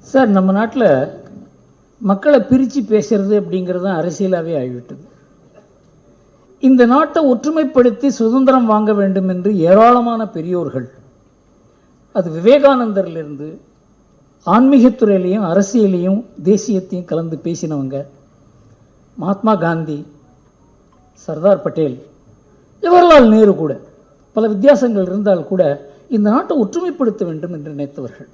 Sir, நம்ம நாட்டில் மக்களை பிரித்து பேசுறது அப்படிங்கிறது தான் அரசியலாகவே ஆகிவிட்டது. இந்த நாட்டை ஒற்றுமைப்படுத்தி சுதந்திரம் வாங்க வேண்டும் என்று ஏராளமான பெரியோர்கள், அது விவேகானந்தரிலிருந்து ஆன்மீகத்துறையிலையும் அரசியலையும் தேசியத்தையும் கலந்து பேசினவங்க, மகாத்மா காந்தி, சர்தார் பட்டேல், ஜவஹர்லால் நேரு கூட, பல வித்தியாசங்கள் இருந்தால் கூட இந்த நாட்டை ஒற்றுமைப்படுத்த வேண்டும் என்று நினைத்தவர்கள்.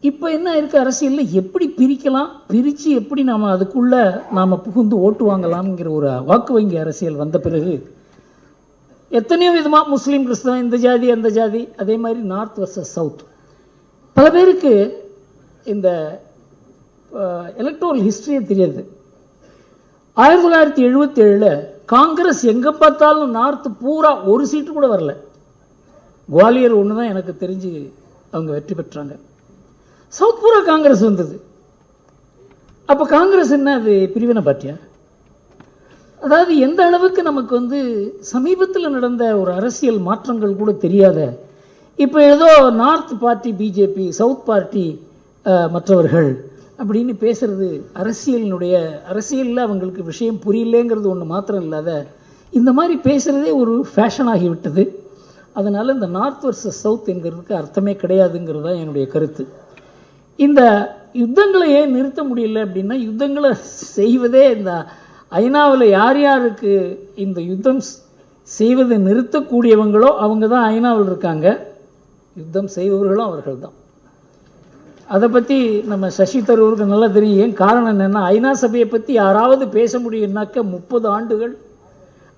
இப்போ என்ன இருக்குது, அரசியலில் எப்படி பிரிக்கலாம், பிரித்து எப்படி நாம் அதுக்குள்ளே நாம் புகுந்து ஓட்டு வாங்கலாம்ங்கிற ஒரு வாக்கு வங்கி அரசியல் வந்த பிறகு எத்தனையோ விதமாக முஸ்லீம், கிறிஸ்தவம், இந்த ஜாதி அந்த ஜாதி, அதே மாதிரி நார்த் வர்சஸ் சவுத். பல பேருக்கு இந்த எலக்ட்ரல் ஹிஸ்ட்ரியே தெரியாது. 1977 காங்கிரஸ் எங்கே பார்த்தாலும் நார்த்து பூரா ஒரு சீட்டு கூட வரல. குவாலியர் ஒன்று தான் எனக்கு தெரிஞ்சு அவங்க வெற்றி பெற்றாங்க. சவுத் பூரா காங்கிரஸ் வந்தது. அப்போ காங்கிரஸ் என்ன, அது பிரிவினை பார்ட்டியா? அதாவது எந்த அளவுக்கு நமக்கு சமீபத்தில் நடந்த ஒரு அரசியல் மாற்றங்கள் கூட தெரியாத, இப்போ ஏதோ north party BJP, south party மற்றவர்கள் அப்படின்னு பேசுறது அரசியலில் அவங்களுக்கு விஷயம் புரியலேங்கிறது ஒன்று மாத்திரம் இல்லாத, இந்த மாதிரி பேசுகிறதே ஒரு ஃபேஷன் ஆகிவிட்டது. அதனால் இந்த நார்த் வர்சஸ் சவுத் என்கிறதுக்கு அர்த்தமே கிடையாதுங்கிறது தான் என்னுடைய கருத்து. இந்த யுத்தங்களை ஏன் நிறுத்த முடியல அப்படின்னா, யுத்தங்களை செய்வதே இந்த ஐநாவில் யார் யாருக்கு இந்த யுத்தம் செய்வதை நிறுத்தக்கூடியவங்களோ அவங்க தான் ஐநாவில் இருக்காங்க, யுத்தம் செய்பவர்களும் அவர்கள் தான். அதை பற்றி நம்ம சசி தரூருக்கு நல்லா தெரியும். ஏன் காரணம் என்னென்னா, ஐநா சபையை பற்றி யாராவது பேச முடியும்னாக்க 30 ஆண்டுகள்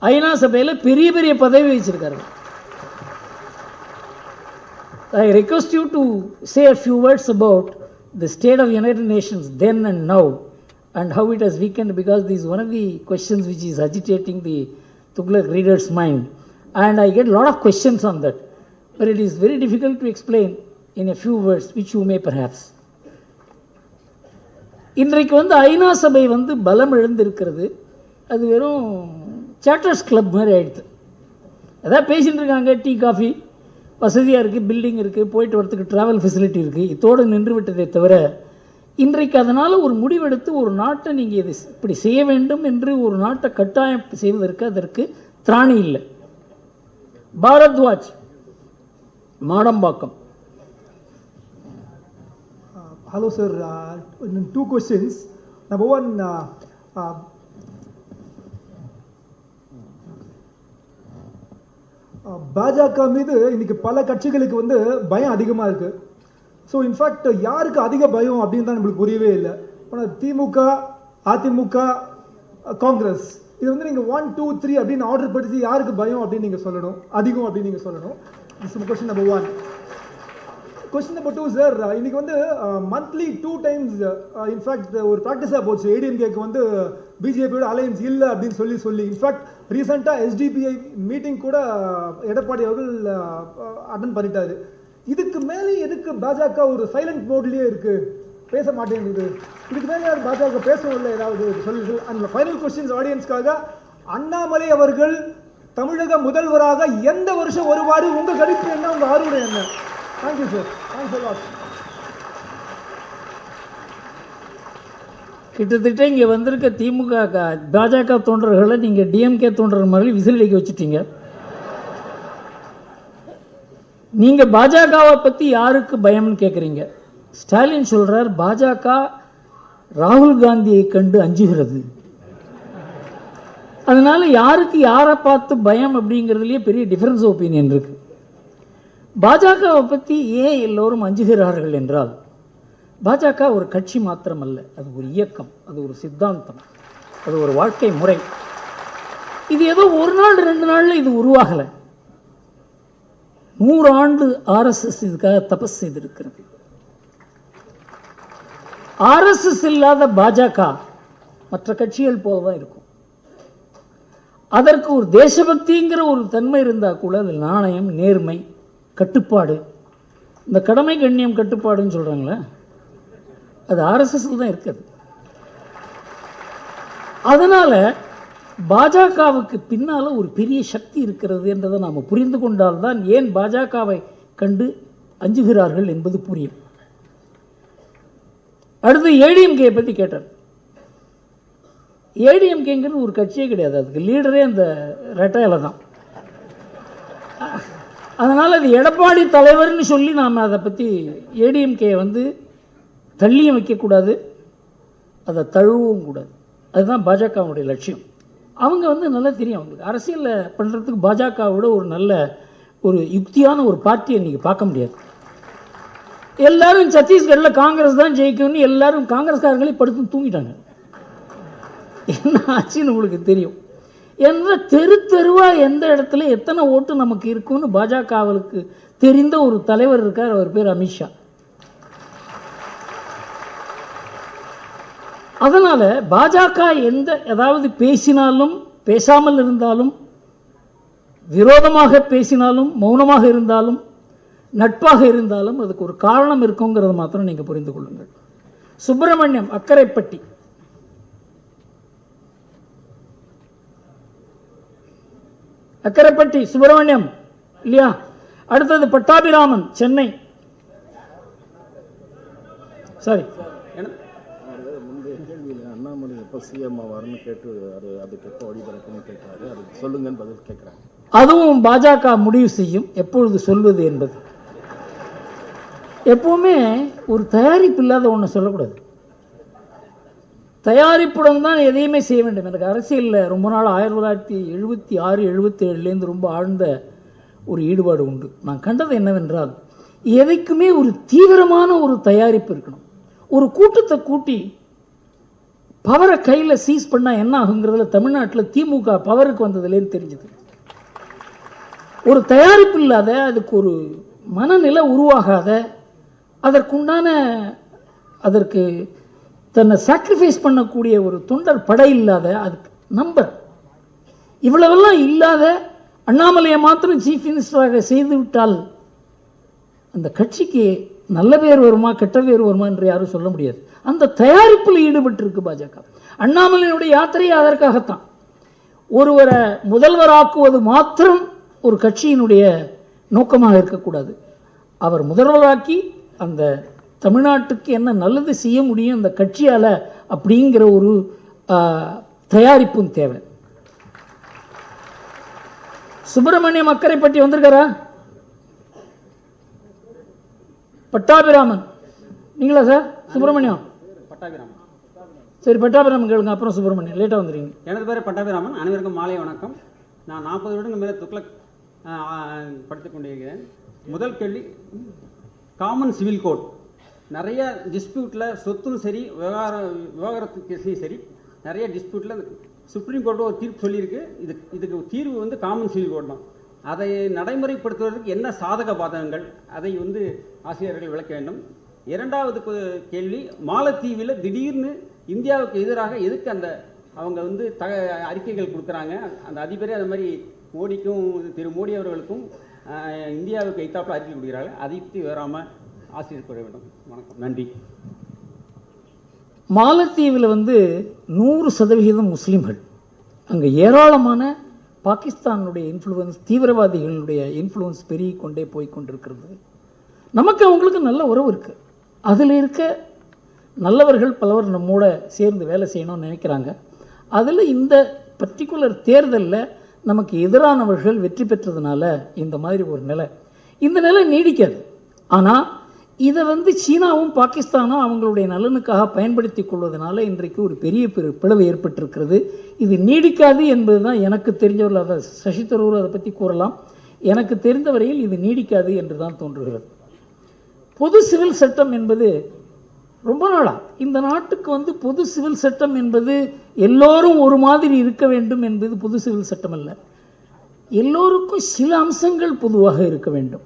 ஐநா சபையில் பெரிய பெரிய பதவி வச்சிருக்காரு. I request you to say a few words about the state of United Nations then and now and how it has weakened, because this is one of the questions which is agitating the Tughlaq reader's mind, and I get a lot of questions on that, but it is very difficult to explain in a few words which you may perhaps. இன்றைக்கு ஐநா சபை பலம் இழந்திருக்கிறது. அது வெறும் charters club மாதிரி ஆயிடுது. அதான் பேசிட்டு இருக்காங்க, டீ காஃபி வசதியாக இருக்குது, பில்டிங் இருக்குது, போயிட்டு வரத்துக்கு ட்ராவல் ஃபெசிலிட்டி இருக்குது, இதோடு நின்று விட்டதே தவிர இன்றைக்கு அதனால் ஒரு முடிவெடுத்து ஒரு நாட்டை நீங்கள் இது இப்படி செய்ய வேண்டும் என்று ஒரு நாட்டை கட்டாயம் செய்வதற்கு அதற்கு திராணி இல்லை. Bharadwaj, Madambakkam. Hello sir, 2 questions. Number one, பாஜக மீது இன்னைக்கு பல கட்சிகளுக்கு பயம் அதிகமாக இருக்கு. ஸோ இன்ஃபேக்ட் யாருக்கு அதிக பயம் அப்படின்னு தான் நம்மளுக்கு புரியவே இல்லை. ஆனால் திமுக, அதிமுக, காங்கிரஸ், இது நீங்கள் 1, 2, 3 அப்படின்னு ஆர்டர் படுத்தி யாருக்கு பயம் அப்படின்னு நீங்கள் சொல்லணும், அதிகம் அப்படின்னு நீங்கள் சொல்லணும். Question number 1. Question number 2 sir, இன்னைக்கு மந்த்லி 2 times இன்ஃபேக்ட் ஒரு ப்ராக்டிஸாக போச்சு. ஏடிஎம்கேக்கு பிஜேபியோட அலையன்ஸ் இல்லை அப்படின்னு சொல்லி இன்ஃபேக்ட் ரீசெண்டாக எஸ்டிபிஐ மீட்டிங் கூட எடப்பாடி அவர்கள் அட்டன் பண்ணிட்டாரு. இதுக்கு மேலே எதுக்கு பாஜக ஒரு சைலண்ட் மோட்லேயே இருக்கு, பேச மாட்டேங்குது? இதுக்கு மேலே பாஜக பேசவும் இல்லை, ஏதாவது சொல்லி. அந்த ஃபைனல் கொஸ்டின்ஸ் ஆடியன்ஸ்க்காக, அண்ணாமலை அவர்கள் தமிழக முதல்வராக எந்த வருஷம் வருவாரு, உங்க கருத்து என்ன, உங்க ஆர்வம் என்ன? Thank you sir. Thanks a lot. கிட்டத்தட்ட இங்கே வந்திருக்க திமுக பாஜக தொண்டர்களை நீங்கள் டிஎம்கே தொண்டர் மாதிரி விசிலடிக்க வச்சுட்டீங்க. நீங்கள் பாஜகவை பற்றி யாருக்கு பயம்னு கேட்குறீங்க. ஸ்டாலின் சொல்கிறார், பாஜக ராகுல் காந்தியை கண்டு அஞ்சுகிறது. அதனால யாருக்கு யாரை பார்த்து பயம் அப்படிங்கிறதுலேயே பெரிய டிஃபரன்ஸ் ஒப்பீனியன் இருக்கு. பாஜகவை பற்றி ஏன் எல்லோரும் அஞ்சுகிறார்கள் என்றால், பாஜக ஒரு கட்சி மாத்திரமல்ல, அது ஒரு இயக்கம், அது ஒரு சித்தாந்தம், அது ஒரு வாழ்க்கை முறை. இது ஏதோ ஒரு நாள் 2 நாளில் இது உருவாகலை. 100 ஆண்டு ஆர்எஸ்எஸ் இதுக்காக தபஸ் செய்திருக்கிறது. ஆர்எஸ்எஸ் இல்லாத பாஜக மற்ற கட்சிகள் போல தான் இருக்கும். அதற்கு ஒரு தேசபக்திங்கிற ஒரு தன்மை இருந்தால் கூட அது நாணயம், நேர்மை, கட்டுப்பாடு, இந்த கடமை கண்ணியம் கட்டுப்பாடுன்னு சொல்கிறாங்களே, அது ஆர்எஸ்எஸ்ல தான் இருக்குது. அதனால் பாஜகவுக்கு பின்னால் ஒரு பெரிய சக்தி இருக்கிறது என்றதை நாம் புரிந்து கொண்டால்தான் ஏன் பாஜகவை கண்டு அஞ்சுகிறார்கள் என்பது புரியும். அடுத்து ஏடிஎம்கே பற்றி கேட்டார். ஏடிஎம்கேங்கிறது ஒரு கட்சியே கிடையாது, அதுக்கு லீடரே அந்த ரெட்டையில தான். அதனால் அது எடப்பாடி தலைவர்னு சொல்லி நாம் அதை பற்றி ஏடிஎம்கே வந்து தள்ளியும் வைக்கக்கூடாது, அதை தழுவவும் கூடாது. அதுதான் பாஜகவுடைய லட்சியம். அவங்க வந்து நல்லா தெரியும், அவங்களுக்கு அரசியலில் பண்ணுறதுக்கு பாஜகவோட ஒரு நல்ல ஒரு யுக்தியான ஒரு பார்ட்டியை இன்றைக்கி பார்க்க முடியாது. எல்லாரும் சத்தீஸ்கரில் காங்கிரஸ் தான் ஜெயிக்கும்னு எல்லாரும் காங்கிரஸ்காரங்களே படுத்து தூங்கிட்டாங்க. என்ன ஆச்சுன்னு உங்களுக்கு தெரியும். என்ற தெரு தெருவாக எந்த இடத்துல எத்தனை ஓட்டு நமக்கு இருக்குன்னு பாஜகவுக்கு தெரிந்த ஒரு தலைவர் இருக்கார், அவர் பேர் அமித்ஷா. அதனால் பாஜக ஏதாவது பேசினாலும் பேசாமல் இருந்தாலும், விரோதமாக பேசினாலும் மௌனமாக இருந்தாலும் நட்பாக இருந்தாலும் அதுக்கு ஒரு காரணம் இருக்குங்கிறத மாத்திரம் நீங்கள் புரிந்து கொள்ளுங்கள். சுப்பிரமணியம் அக்கரைப்பட்டி, அக்கரைப்பட்டி சுப்பிரமணியம் இல்லையா? அடுத்தது பட்டாபிராமன் சென்னை. சாரி, அண்ணாமலை எப்போ சிஎம் ஆவார்னு கேட்டு அதுக்கு எப்போ வழிபறக்குன்னு கேட்குறாரு, அது சொல்லுங்கன்னு பதில் கேட்குறாங்க. அதுவும் பாஜக முடிவு செய்யும் எப்பொழுது சொல்வது என்பது. எப்பவுமே ஒரு தயாரிப்பு இல்லாத ஒன்று சொல்லக்கூடாது. தயாரிப்புடன் தான் எதையுமே செய்ய வேண்டும். எனக்கு அரசியலில் ரொம்ப நாள் 1976-77 ரொம்ப ஆழ்ந்த ஒரு ஈடுபாடு உண்டு. நான் கண்டது என்னவென்றால், எதைக்குமே ஒரு தீவிரமான ஒரு தயாரிப்பு இருக்கணும். ஒரு கூட்டத்தை கூட்டி பவரை கையில் சீஸ் பண்ணால் என்ன ஆகுங்கிறதுல தமிழ்நாட்டில் திமுக பவருக்கு வந்ததுலேன்னு தெரிஞ்சது. ஒரு தயாரிப்பு இல்லாத, அதுக்கு ஒரு மனநிலை உருவாகாத, அதற்கு தன்னை சாக்ரிஃபைஸ் பண்ணக்கூடிய ஒரு தொண்டர் படை இல்லாத, அதுக்கு நம்பர் இவ்வளவெல்லாம் இல்லாத அண்ணாமலையை மாத்திரம் சீஃப் மினிஸ்டராக செய்து விட்டால் அந்த கட்சிக்கு நல்ல பேர் வருமா கெட்ட பேர் வருமா என்று யாரும் சொல்ல முடியாது. அந்த தயாரிப்பில் ஈடுபட்டிருக்கு பாஜக. அண்ணாமலையினுடைய யாத்திரை அதற்காகத்தான். ஒருவரை முதல்வராக்குவது மாத்திரம் ஒரு கட்சியினுடைய நோக்கமாக இருக்கக்கூடாது. அவர் முதல்வராக்கி அந்த தமிழ்நாட்டுக்கு என்ன நல்லது செய்ய முடியும் அந்த கட்சியால் அப்படிங்கிற ஒரு தயாரிப்பும் தேவை. சுப்பிரமணியம் அக்கரைப்பட்டி வந்திருக்காரா? பட்டாபிராமன் நீங்களா சார்? சுப்பிரமணியம் பட்டாபிராமன். சரி, பட்டாபிராமன் கேளுங்க, அப்புறம் சுப்பிரமணியம். லேட்டாக வந்துடுறீங்க. எனது பேர் பட்டாபிராமன். அனைவருக்கும் மாலை வணக்கம். நான் 40 வருடங்கள் மேலே துக்ளக் படித்துக் கொண்டிருக்கிறேன். முதல் கேள்வி, காமன் சிவில் கோட். நிறைய டிஸ்பியூட்டில் சொத்தும் சரி விவகாரத்து கேஸ்லையும் சரி நிறைய டிஸ்பியூட்டில் சுப்ரீம் கோர்ட்டு ஒரு தீர்ப்பு சொல்லியிருக்கு. இதுக்கு தீர்வு வந்து காமன் சிவில் கோட் தான். அதை நடைமுறைப்படுத்துவதற்கு என்ன சாதக பாதகங்கள், அதை வந்து ஆசிரியர்கள் விளக்க வேண்டும். இரண்டாவது கேள்வி, மாலத்தீவில் திடீர்னு இந்தியாவுக்கு எதிராக எதுக்கு அவங்க வந்து அறிக்கைகள் கொடுக்குறாங்க? அந்த அதிபரே அது மாதிரி மோடிக்கும் திரு மோடி அவர்களுக்கும் இந்தியாவுக்கு எய்தாப்பில் அறிக்கை கொடுக்குறாங்க. அதை பற்றி வராமல் ஆசிரியர் கூற வேண்டும். வணக்கம், நன்றி. மாலத்தீவில் வந்து 100% முஸ்லீம்கள். அங்கே ஏராளமான பாகிஸ்தானுடைய இன்ஃப்ளூயன்ஸ், தீவிரவாதிகளுடைய இன்ஃப்ளூயன்ஸ் பெருகி கொண்டே போய்கொண்டிருக்கிறது. நமக்கு அவங்களுக்கு நல்ல உறவு இருக்குது. அதில் இருக்க நல்லவர்கள் பலவர் நம்மோட சேர்ந்து வேலை செய்யணும்னு நினைக்கிறாங்க. அதில் இந்த பர்டிகுலர் தேர்தலில் நமக்கு எதிரானவர்கள் வெற்றி பெற்றதுனால இந்த மாதிரி ஒரு நிலை, இந்த நிலை நீடிக்காது. ஆனால் இதை வந்து சீனாவும் பாகிஸ்தானும் அவங்களுடைய நலனுக்காக பயன்படுத்தி கொள்வதனால இன்றைக்கு ஒரு பெரிய பிளவு ஏற்பட்டிருக்கிறது. இது நீடிக்காது என்பது தான் எனக்கு தெரிஞ்சவர்கள். அதை சசி தரூர் அதை பற்றி கூறலாம். எனக்கு தெரிந்த வரையில் இது நீடிக்காது என்று தான் தோன்றுகிறது. பொது சிவில் சட்டம் என்பது ரொம்ப நாளாக இந்த நாட்டுக்கு வந்து பொது சிவில் சட்டம் என்பது எல்லோரும் ஒரு மாதிரி இருக்க வேண்டும் என்பது பொது சிவில் சட்டம் அல்ல. எல்லோருக்கும் சில அம்சங்கள் பொதுவாக இருக்க வேண்டும்.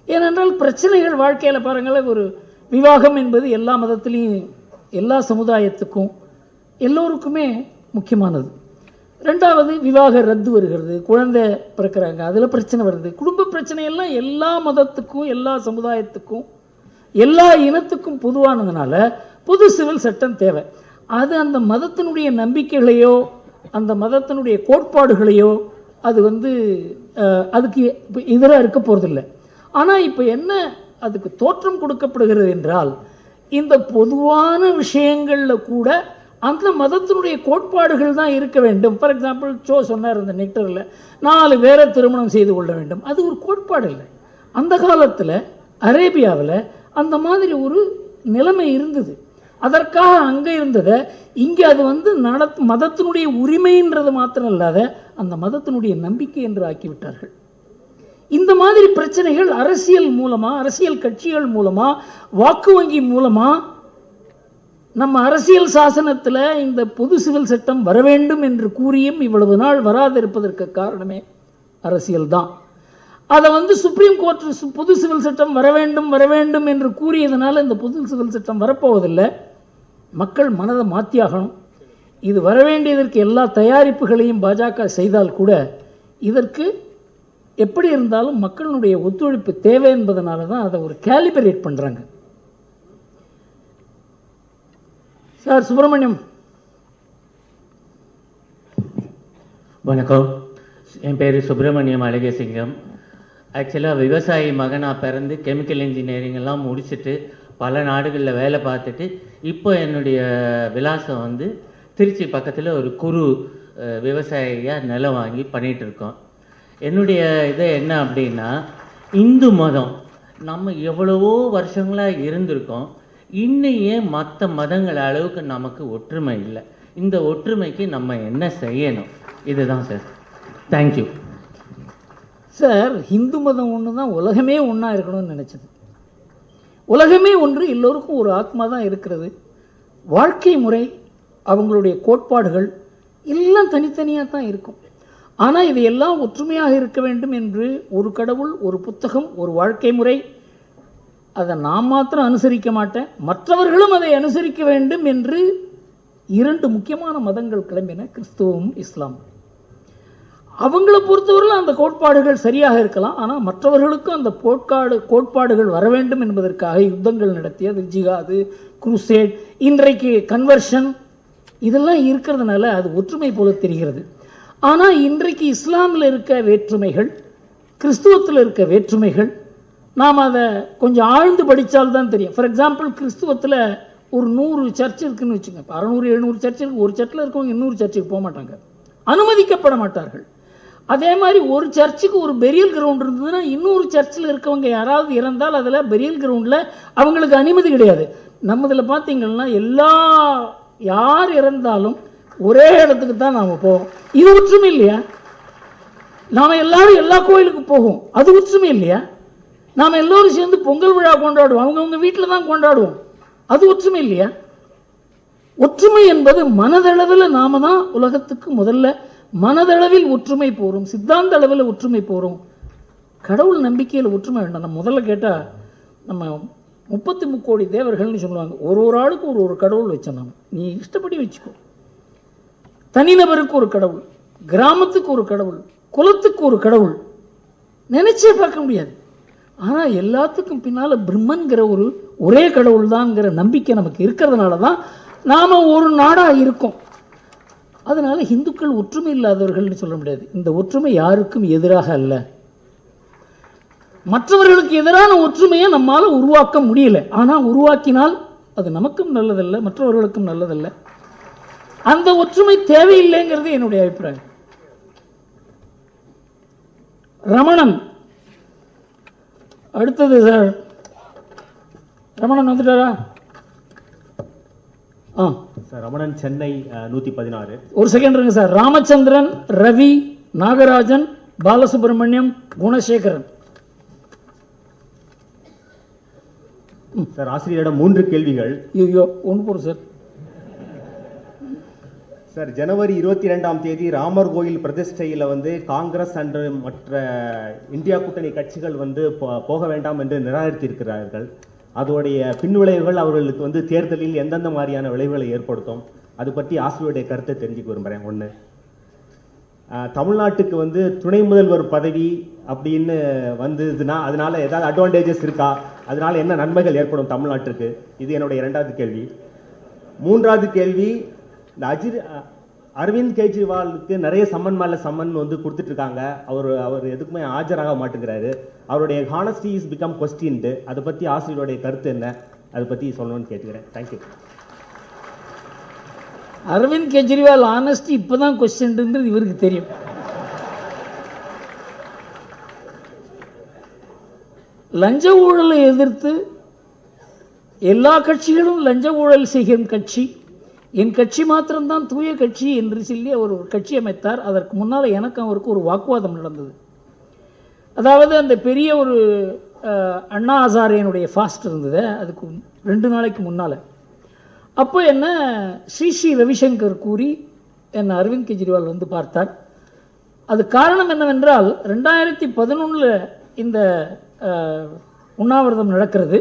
ஏனென்றால் பிரச்சனைகள் வாழ்க்கையில் பாருங்கள், ஒரு விவாகம் என்பது எல்லா மதத்திலையும் எல்லா சமுதாயத்துக்கும் எல்லோருக்குமே முக்கியமானது. ரெண்டாவது, விவாக ரத்து வருகிறது, குழந்தை பிறக்கிறாங்க, அதில் பிரச்சனை வருது. குடும்ப பிரச்சனையெல்லாம் எல்லா மதத்துக்கும் எல்லா சமுதாயத்துக்கும் எல்லா இனத்துக்கும் பொதுவானதுனால பொது சிவில் சட்டம் தேவை. அது அந்த மதத்தினுடைய நம்பிக்கைகளையோ அந்த மதத்தினுடைய கோட்பாடுகளையோ அது வந்து அதுக்கு எதிராக இருக்க போகிறதில்லை. ஆனால் இப்போ என்ன அதுக்கு தோற்றம் கொடுக்கப்படுகிறது என்றால் இந்த பொதுவான விஷயங்களில் கூட அந்த மதத்தினுடைய கோட்பாடுகள் தான் இருக்க வேண்டும். ஃபார் எக்ஸாம்பிள் சொன்னார் இந்த நெக்டரில் 4 பேரை திருமணம் செய்து கொள்ள வேண்டும். அது ஒரு கோட்பாடு இல்லை. அந்த காலத்தில் அரேபியாவில் அந்த மாதிரி ஒரு நிலைமை இருந்தது. அதற்காக அங்கே இருந்ததை இங்கே அது மதத்தினுடைய உரிமைன்றது மாத்திரம் இல்லாத அந்த மதத்தினுடைய நம்பிக்கை என்று ஆக்கிவிட்டார்கள். இந்த மாதிரி பிரச்சனைகள் அரசியல் மூலமாக, அரசியல் கட்சிகள் மூலமாக, வாக்கு வங்கி மூலமாக நம்ம அரசியல் சாசனத்தில் இந்த பொது சிவில் சட்டம் வர வேண்டும் என்று கூறியும் இவ்வளவு நாள் வராதிருப்பதற்கு காரணமே அரசியல் தான். அதை சுப்ரீம் கோர்ட் பொது சிவில் சட்டம் வர வேண்டும் என்று கூறியதனால இந்த பொது சிவில் சட்டம் வரப்போவதில்லை. மக்கள் மனதை மாற்றியாகணும். இது வரவேண்டியதற்கு எல்லா தயாரிப்புகளையும் பாஜக செய்தால் கூட இதற்கு எப்படி இருந்தாலும் மக்களுடைய ஒத்துழைப்பு தேவை என்பதனால தான் அதை ஒரு கேலிபரேட் பண்ணுறாங்க. சார் சுப்பிரமணியம். வணக்கம், என் பேர் சுப்பிரமணியம் அழகேசிங்கம். ஆக்சுவலாக விவசாயி மகனாக பிறந்து கெமிக்கல் இன்ஜினியரிங் எல்லாம் முடிச்சுட்டு பல நாடுகளில் வேலை பார்த்துட்டு இப்போ என்னுடைய விலாசம் திருச்சி பக்கத்தில் ஒரு குறு விவசாயியாக நிலம் வாங்கி பண்ணிகிட்டு இருக்கோம். என்னுடைய இது என்ன அப்படின்னா, இந்து மதம் நம்ம எவ்வளவோ வருஷங்களாக இருந்திருக்கோம். இன்னும் ஏன் மற்ற மதங்கள் அளவுக்கு நமக்கு ஒற்றுமை இல்லை? இந்த ஒற்றுமைக்கு நம்ம என்ன செய்யணும்? இதுதான் சார். Thank you sir. இந்து மதம் ஒன்று தான் உலகமே ஒன்றா இருக்கணும்னு நினச்சது. உலகமே ஒன்று, எல்லோருக்கும் ஒரு ஆத்மா தான் இருக்கிறது. வாழ்க்கை முறை, அவங்களுடைய கோட்பாடுகள் எல்லாம் தனித்தனியாக தான் இருக்கும். ஆனால் இது எல்லாம் ஒற்றுமையாக இருக்க வேண்டும் என்று ஒரு கடவுள், ஒரு புத்தகம், ஒரு வாழ்க்கை முறை, அதை நான் மாத்திரம் அனுசரிக்க மாட்டேன், மற்றவர்களும் அதை அனுசரிக்க வேண்டும் என்று 2 முக்கியமான மதங்கள் கிளம்பின, கிறிஸ்துவமும் இஸ்லாம். அவங்கள பொறுத்தவரையில் அந்த கோட்பாடுகள் சரியாக இருக்கலாம். ஆனால் மற்றவர்களுக்கும் அந்த கோட்பாடுகள் வர வேண்டும் என்பதற்காக யுத்தங்கள் நடத்தியது, ஜிகாது, குரூசேட், இன்றைக்கு கன்வர்ஷன், இதெல்லாம் இருக்கிறதுனால அது ஒற்றுமை போல தெரிகிறது. ஆனால் இன்றைக்கு இஸ்லாமில் இருக்க வேற்றுமைகள், கிறிஸ்துவத்தில் இருக்க வேற்றுமைகள், நாம் அதை கொஞ்சம் ஆழ்ந்து படித்தால்தான் தெரியும். ஃபார் எக்ஸாம்பிள், கிறிஸ்துவத்தில் ஒரு 100 சர்ச் இருக்குன்னு வச்சுங்க. 600-700 சர்ச் இருக்கு. ஒரு சர்ச்சில் இருக்கவங்க இன்னொரு சர்ச்சுக்கு போக மாட்டாங்க, அனுமதிக்கப்பட மாட்டார்கள். அதே மாதிரி ஒரு சர்ச்சுக்கு ஒரு பெரியல் கிரவுண்ட் இருந்ததுன்னா இன்னொரு சர்ச்சில் இருக்கவங்க யாராவது இறந்தால் அதில் பெரியல் கிரவுண்டில் அவங்களுக்கு அனுமதி கிடையாது. நம்மதில் பார்த்தீங்கன்னா யார் இறந்தாலும் ஒரே இடத்துக்கு தான் நாம் போவோம். இது ஒற்றுமை இல்லையா? நாம் எல்லாரும் எல்லா கோயிலுக்கு போவோம், அது ஒற்றுமை இல்லையா? நாம் எல்லோரும் சேர்ந்து பொங்கல் விழா கொண்டாடுவோம், அவங்கவுங்க வீட்டில் தான் கொண்டாடுவோம், அது ஒற்றுமை இல்லையா? ஒற்றுமை என்பது மனதளவில் நாம தான் உலகத்துக்கு முதல்ல மனதளவில் ஒற்றுமை போகிறோம், சித்தாந்த அளவில் ஒற்றுமை போகிறோம். கடவுள் நம்பிக்கையில் ஒற்றுமை வேண்டாம். நம்ம முதல்ல கேட்டால் நம்ம 33 கோடி தேவர்கள்னு சொல்லுவாங்க. ஒரு ஆளுக்கு ஒரு கடவுள் வச்சோம். நாம் நீ இஷ்டப்படி வச்சுக்கோ. தனிநபருக்கு ஒரு கடவுள், கிராமத்துக்கு ஒரு கடவுள், குலத்துக்கு ஒரு கடவுள், நினைச்சே பார்க்க முடியாது. ஆனால் எல்லாத்துக்கும் பின்னால் பிரம்மன்கிற ஒரே கடவுள் தான்ங்கிற நம்பிக்கை நமக்கு இருக்கிறதுனால தான் நாம் ஒரு நாடாக இருக்கோம். அதனால இந்துக்கள் ஒற்றுமை இல்லாதவர்கள்னு சொல்ல முடியாது. இந்த ஒற்றுமை யாருக்கும் எதிராக அல்ல. மற்றவர்களுக்கு எதிரான ஒற்றுமையை நம்மால் உருவாக்க முடியல. ஆனால் உருவாக்கினால் அது நமக்கும் நல்லதல்ல, மற்றவர்களுக்கும் நல்லதல்ல. அந்த ஒற்றுமை தேவையில்லைங்கிறது என்னுடைய அபிப்பிராயம். ரமணன் அடுத்தது சார். ரமணன் வந்துட்டாரா? சார் ரமணன், சென்னை 116. ஒரு செகண்ட் இருங்க சார். ராமச்சந்திரன், ரவி, நாகராஜன், பாலசுப்ரமணியம், குணசேகரன். சார் ஆசிரியரிடம் 3 கேள்விகள். ஐயோ, ஒன்று போகிறோம் சார். சார், ஜனவரி 22ஆம் தேதி ராமர் கோயில் பிரதிஷ்டையில் காங்கிரஸ் அண்ட் மற்ற இந்தியா கூட்டணி கட்சிகள் போக வேண்டாம் என்று நிராகரித்திருக்கிறார்கள். அதோடைய பின்விளைவுகள் அவர்களுக்கு தேர்தலில் எந்தெந்த மாதிரியான விளைவுகளை ஏற்படுத்தும், அது பற்றி ஆசிரியருடைய கருத்தை தெரிஞ்சுக்க விரும்புகிறேன். 1, தமிழ்நாட்டுக்கு துணை முதல்வர் பதவி அப்படின்னு வந்ததுன்னா அதனால ஏதாவது அட்வான்டேஜஸ் இருக்கா, அதனால என்ன நன்மைகள் ஏற்படும் தமிழ்நாட்டுக்கு? இது என்னுடைய 2வது கேள்வி. 3வது கேள்வி, இந்த அரவிந்த் கெஜ்ரிவாலுக்கு நிறைய சம்மன் மேலே சம்மன் வந்து கொடுத்துட்டு இருக்காங்க. அவர் எதுக்குமே ஆஜராக மாட்டேங்கிறாரு. அவருடைய ஹானஸ்டி இஸ் பிகம் கொஸ்டின்டு. அதை பற்றி ஆசிரியருடைய கருத்து என்ன, அதை பற்றி சொல்லணும்னு கேட்டுக்கிறேன். தேங்க்யூ. அரவிந்த் கெஜ்ரிவால் ஆனஸ்டி இப்போ தான் கொஸ்டின்ன்றது இவருக்கு தெரியும். லஞ்ச ஊழலை எதிர்த்து எல்லா கட்சிகளும் லஞ்ச ஊழல் செய்யும் கட்சி, என் கட்சி மாத்திரம்தான் தூய கட்சி என்று சொல்லி அவர் ஒரு கட்சி அமைத்தார். அதற்கு முன்னால் எனக்கும் அவருக்கு ஒரு வாக்குவாதம் நடந்தது. அதாவது அந்த பெரிய ஒரு அண்ணா ஹசாரேனுடைய ஃபாஸ்ட் இருந்தது, அதுக்கு 2 நாளைக்கு முன்னால். அப்போ என்ன ஸ்ரீ ரவிசங்கர் கூறி என்னை அரவிந்த் கெஜ்ரிவால் வந்து பார்த்தார். அது காரணம் என்னவென்றால் 2011 இந்த உண்ணாவிரதம் நடக்கிறது.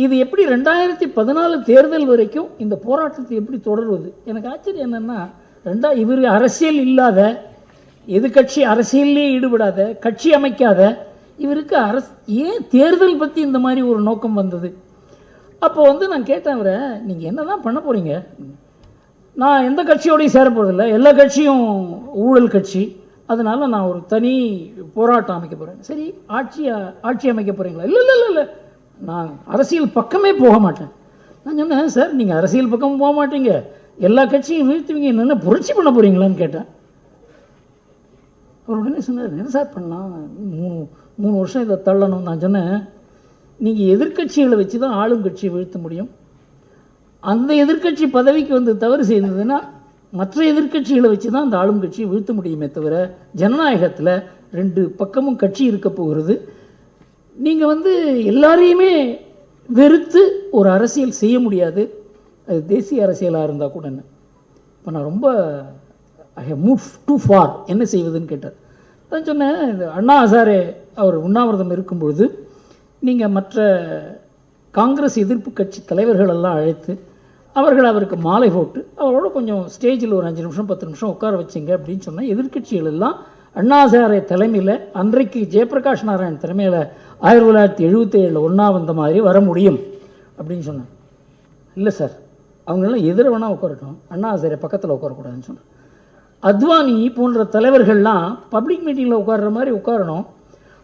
இது எப்படி 2014 தேர்தல் வரைக்கும் இந்த போராட்டத்தை எப்படி தொடர்வது? எனக்கு ஆச்சரியம் என்னென்னா, இவர் அரசியல் இல்லாத, எதிர்கட்சி அரசியலே ஈடுபடாத, கட்சி அமைக்காத இவருக்கு ஏன் தேர்தல் பற்றி இந்த மாதிரி ஒரு நோக்கம் வந்தது? அப்போ வந்து நான் கேட்டேன், அவரை நீங்கள் என்ன தான் பண்ண போகிறீங்க? நான் எந்த கட்சியோடையும் சேர போகிறதில்ல, எல்லா கட்சியும் ஊழல் கட்சி, அதனால் நான் ஒரு தனி போராட்டம் அமைக்க போகிறேன். சரி, ஆட்சி அமைக்க போகிறீங்களா? இல்லை இல்லை இல்லை, நான் அரசியல் பக்கமே போக மாட்டேன். நான் சொன்னேன், சார் நீங்கள் அரசியல் பக்கம் போக மாட்டீங்க, எல்லா கட்சியும் வீழ்த்துவீங்க, என்னென்ன புரட்சி பண்ண போகிறீங்களான்னு கேட்டேன். அவர் உடனே சொன்னார், என்ன சார் பண்ணலாம், 3 வருஷம் இதை தள்ளணும். நான் சொன்னேன், நீங்கள் எதிர்கட்சிகளை வச்சு தான் ஆளும் கட்சியை வீழ்த்த முடியும். அந்த எதிர்கட்சி பதவிக்கு வந்து தவறு செய்ததுன்னா மற்ற எதிர்கட்சிகளை வச்சு தான் அந்த ஆளும் கட்சியை வீழ்த்த முடியுமே தவிர, ஜனநாயகத்தில் 2 பக்கமும் கட்சி இருக்க போகிறது. நீங்கள் வந்து எல்லாரையுமே வெறுத்து ஒரு அரசியல் செய்ய முடியாது, அது தேசிய அரசியலாக இருந்தால் கூட. என்ன இப்போ நான் ரொம்ப I have move too far, என்ன செய்வதுன்னு கேட்டார். நான் சொன்னேன், அண்ணா ஹசாரே அவர் உண்ணாவிரதம் இருக்கும்பொழுது நீங்கள் மற்ற காங்கிரஸ் எதிர்ப்பு கட்சி தலைவர்களெல்லாம் அழைத்து அவருக்கு மாலை போட்டு அவரோட கொஞ்சம் ஸ்டேஜில் ஒரு 5 நிமிஷம் 10 நிமிஷம் உட்கார வச்சிங்க அப்படின்னு சொன்னால், எதிர்கட்சிகள் எல்லாம் அண்ணா ஹசாரே தலைமையில், அன்றைக்கு ஜெயபிரகாஷ் நாராயண் தலைமையில் 1977 ஒன்றா வந்த மாதிரி வர முடியும் அப்படின்னு சொன்னேன். இல்லை சார், அவங்களெல்லாம் எதிர வேணால் உட்காரட்டும், அண்ணா ஹசாரே பக்கத்தில் உட்காரக்கூடாதுன்னு சொன்னேன். அத்வானி போன்ற தலைவர்கள்லாம் பப்ளிக் மீட்டிங்கில் உட்கார்ற மாதிரி உட்காரணும்,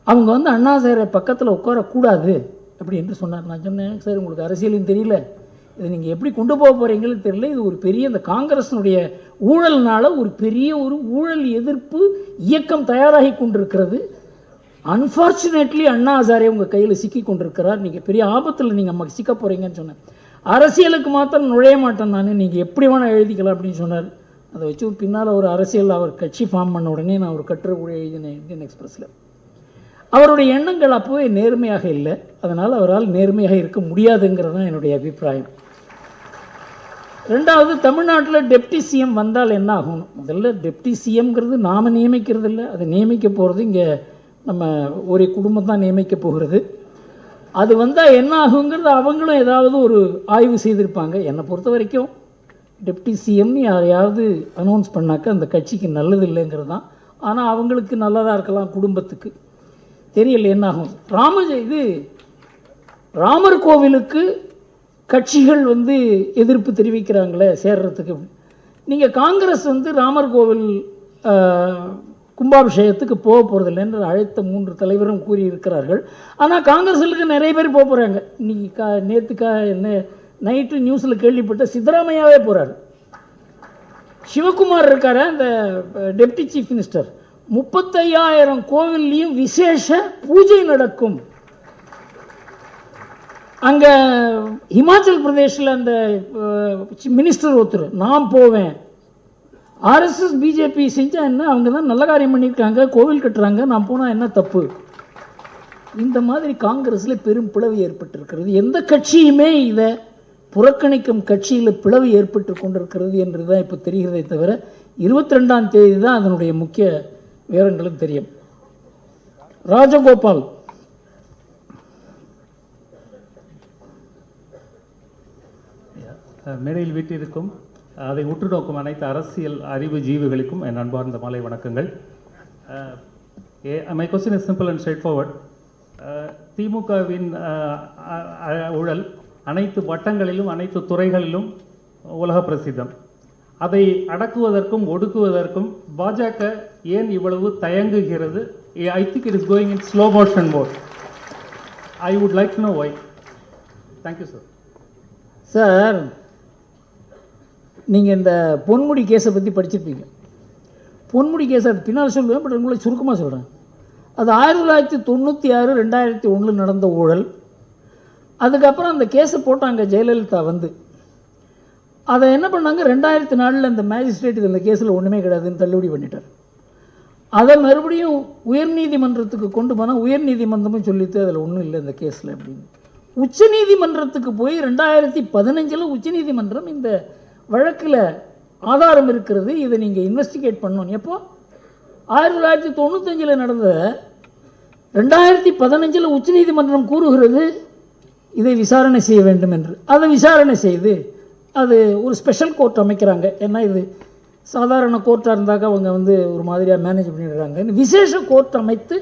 அவங்க வந்து அண்ணா ஹசாரே பக்கத்தில் உட்காரக்கூடாது அப்படி என்று சொன்னார். நான் சொன்னேன், சார் உங்களுக்கு அரசியலும் தெரியல, இதை நீங்கள் எப்படி கொண்டு போக போகிறீங்கன்னு தெரியல, இது ஒரு பெரிய இந்த காங்கிரஸினுடைய ஊழல்னால ஒரு பெரிய ஒரு ஊழல் எதிர்ப்பு இயக்கம் தயாராகி கொண்டிருக்கிறது. அன்ஃபார்ச்சுனேட்லி அண்ணா ஹசாரே உங்கள் கையில் சிக்கி கொண்டிருக்கிறார், நீங்கள் பெரிய ஆபத்தில் நீங்கள் சிக்க போகிறீங்கன்னு சொன்னேன். அரசியலுக்கு மாத்திரம் நுழைய மாட்டேன் நான், நீங்கள் எப்படி வேணால் எழுதிக்கலாம் அப்படின்னு சொன்னார். அதை வச்சு பின்னால் ஒரு அரசியல் அவர் கட்சி ஃபார்ம் பண்ண உடனே நான் ஒரு கட்டுரை கூட எழுதினேன் இந்தியன் எக்ஸ்பிரஸில். அவருடைய எண்ணங்கள் அப்போவே நேர்மையாக இல்லை, அதனால் அவரால் நேர்மையாக இருக்க முடியாதுங்கிறது தான் என்னுடைய அபிப்பிராயம். 2வது, தமிழ்நாட்டில் டெப்டி சிஎம் வந்தால் என்ன ஆகும்? முதல்ல டெப்டி சிஎம்ங்கிறது நாம் நியமிக்கிறது இல்லை, அதை நியமிக்க போகிறது இங்கே நம்ம ஒரு குடும்பம் தான் நியமிக்க போகிறது. அது வந்தால் என்ன ஆகுங்கிறது அவங்களும் ஏதாவது ஒரு ஆய்வு செய்திருப்பாங்க. என்னை பொறுத்த வரைக்கும் டெப்டி சிஎம்னு யாரையாவது அனௌன்ஸ் பண்ணாக்க அந்த கட்சிக்கு நல்லது இல்லைங்கிறது தான். ஆனால் அவங்களுக்கு நல்லதாக இருக்கலாம், குடும்பத்துக்கு தெரியல என்ன ஆகும். ராமர் கோவிலுக்கு கட்சிகள் வந்து எதிர்ப்பு தெரிவிக்கிறாங்களே சேர்றதுக்கு. நீங்கள் காங்கிரஸ் வந்து ராமர் கோவில் கும்பாபிஷேகத்துக்கு போக போகிறதில்லைன்னு அழைத்த 3 தலைவரும் கூறியிருக்கிறார்கள். ஆனால் காங்கிரஸுக்கு நிறைய பேர் போக போகிறாங்க. இன்னைக்கு நைட்டு நியூஸில் கேள்விப்பட்ட சித்தராமையாவே போகிறார். சிவகுமார் இருக்கார அந்த டெப்டி சீஃப் மினிஸ்டர், 35,000 கோவில்லையும் விசேஷ பூஜை நடக்கும். அங்கே ஹிமாச்சல் பிரதேஷில் அந்த மினிஸ்டர் ஒருத்தர், நான் போவேன், ஆர்எஸ்எஸ் பிஜேபி செஞ்சால் என்ன, அவங்க தான் நல்ல காரியம் பண்ணியிருக்காங்க, கோவில் கட்டுறாங்க, நான் போனால் என்ன தப்பு? இந்த மாதிரி காங்கிரஸில் பெரும் பிளவு ஏற்பட்டிருக்கிறது. எந்த கட்சியுமே இதை புறக்கணிக்கும் கட்சியில் பிளவு ஏற்பட்டு கொண்டிருக்கிறது என்று தான் இப்போ தெரிகிறதே தவிர, 22ஆம் தேதி தான் அதனுடைய முக்கிய விவரங்களும் தெரியும். ராஜகோபால், மேடையில் வீட்டிற்கும் அதை உற்று நோக்கும் அனைத்து அரசியல் அறிவு ஜீவிகளுக்கும் என் அன்பார்ந்த மாலை வணக்கங்கள். My question is simple and straight forward. திமுகவின் ஊழல் அனைத்து வட்டங்களிலும் அனைத்து துறைகளிலும் உலக பிரசித்தம். அதை அடக்குவதற்கும் ஒடுக்குவதற்கும் பாஜக ஏன் இவ்வளவு தயங்குகிறது? I think it is going in slow motion mode. I would like to know why. Thank you sir. Sir, நீங்கள் இந்த பொன்முடி கேஸை பற்றி படிச்சிருப்பீங்க. பொன்முடி கேஸ் அது பின்னால் சொல்லுவேன், பட் உங்களை சுருக்கமாக சொல்கிறேன். அது 1996 2001 நடந்த ஊழல். அதுக்கப்புறம் அந்த கேஸை போட்டாங்க ஜெயலலிதா வந்து. அதை என்ன பண்ணாங்க, 2004 இந்த மேஜிஸ்ட்ரேட் இந்த கேஸில் ஒன்றுமே கிடையாதுன்னு தள்ளுபடி பண்ணிட்டார். அதை மறுபடியும் உயர்நீதிமன்றத்துக்கு கொண்டு போனால் உயர்நீதிமன்றமும் சொல்லிட்டு அதில் ஒன்றும் இல்லை இந்த கேஸில் அப்படின்னு. உச்சநீதிமன்றத்துக்கு போய் 2015 உச்சநீதிமன்றம் இந்த வழக்கில் ஆதாரம் இருக்கிறது, இதை நீங்கள் இன்வெஸ்டிகேட் பண்ணணும். எப்போ 1995 நடந்த 2015 உச்சநீதிமன்றம் கூறுகிறது இதை விசாரணை செய்ய வேண்டும் என்று. அதை விசாரணை செய்து அது ஒரு ஸ்பெஷல் கோர்ட் அமைக்கிறாங்க. ஏன்னா இது சாதாரண கோர்ட்டாக இருந்தாக்க அவங்க வந்து ஒரு மாதிரியாக மேனேஜ் பண்ணிடுறாங்க. விசேஷ கோர்ட் அமைத்து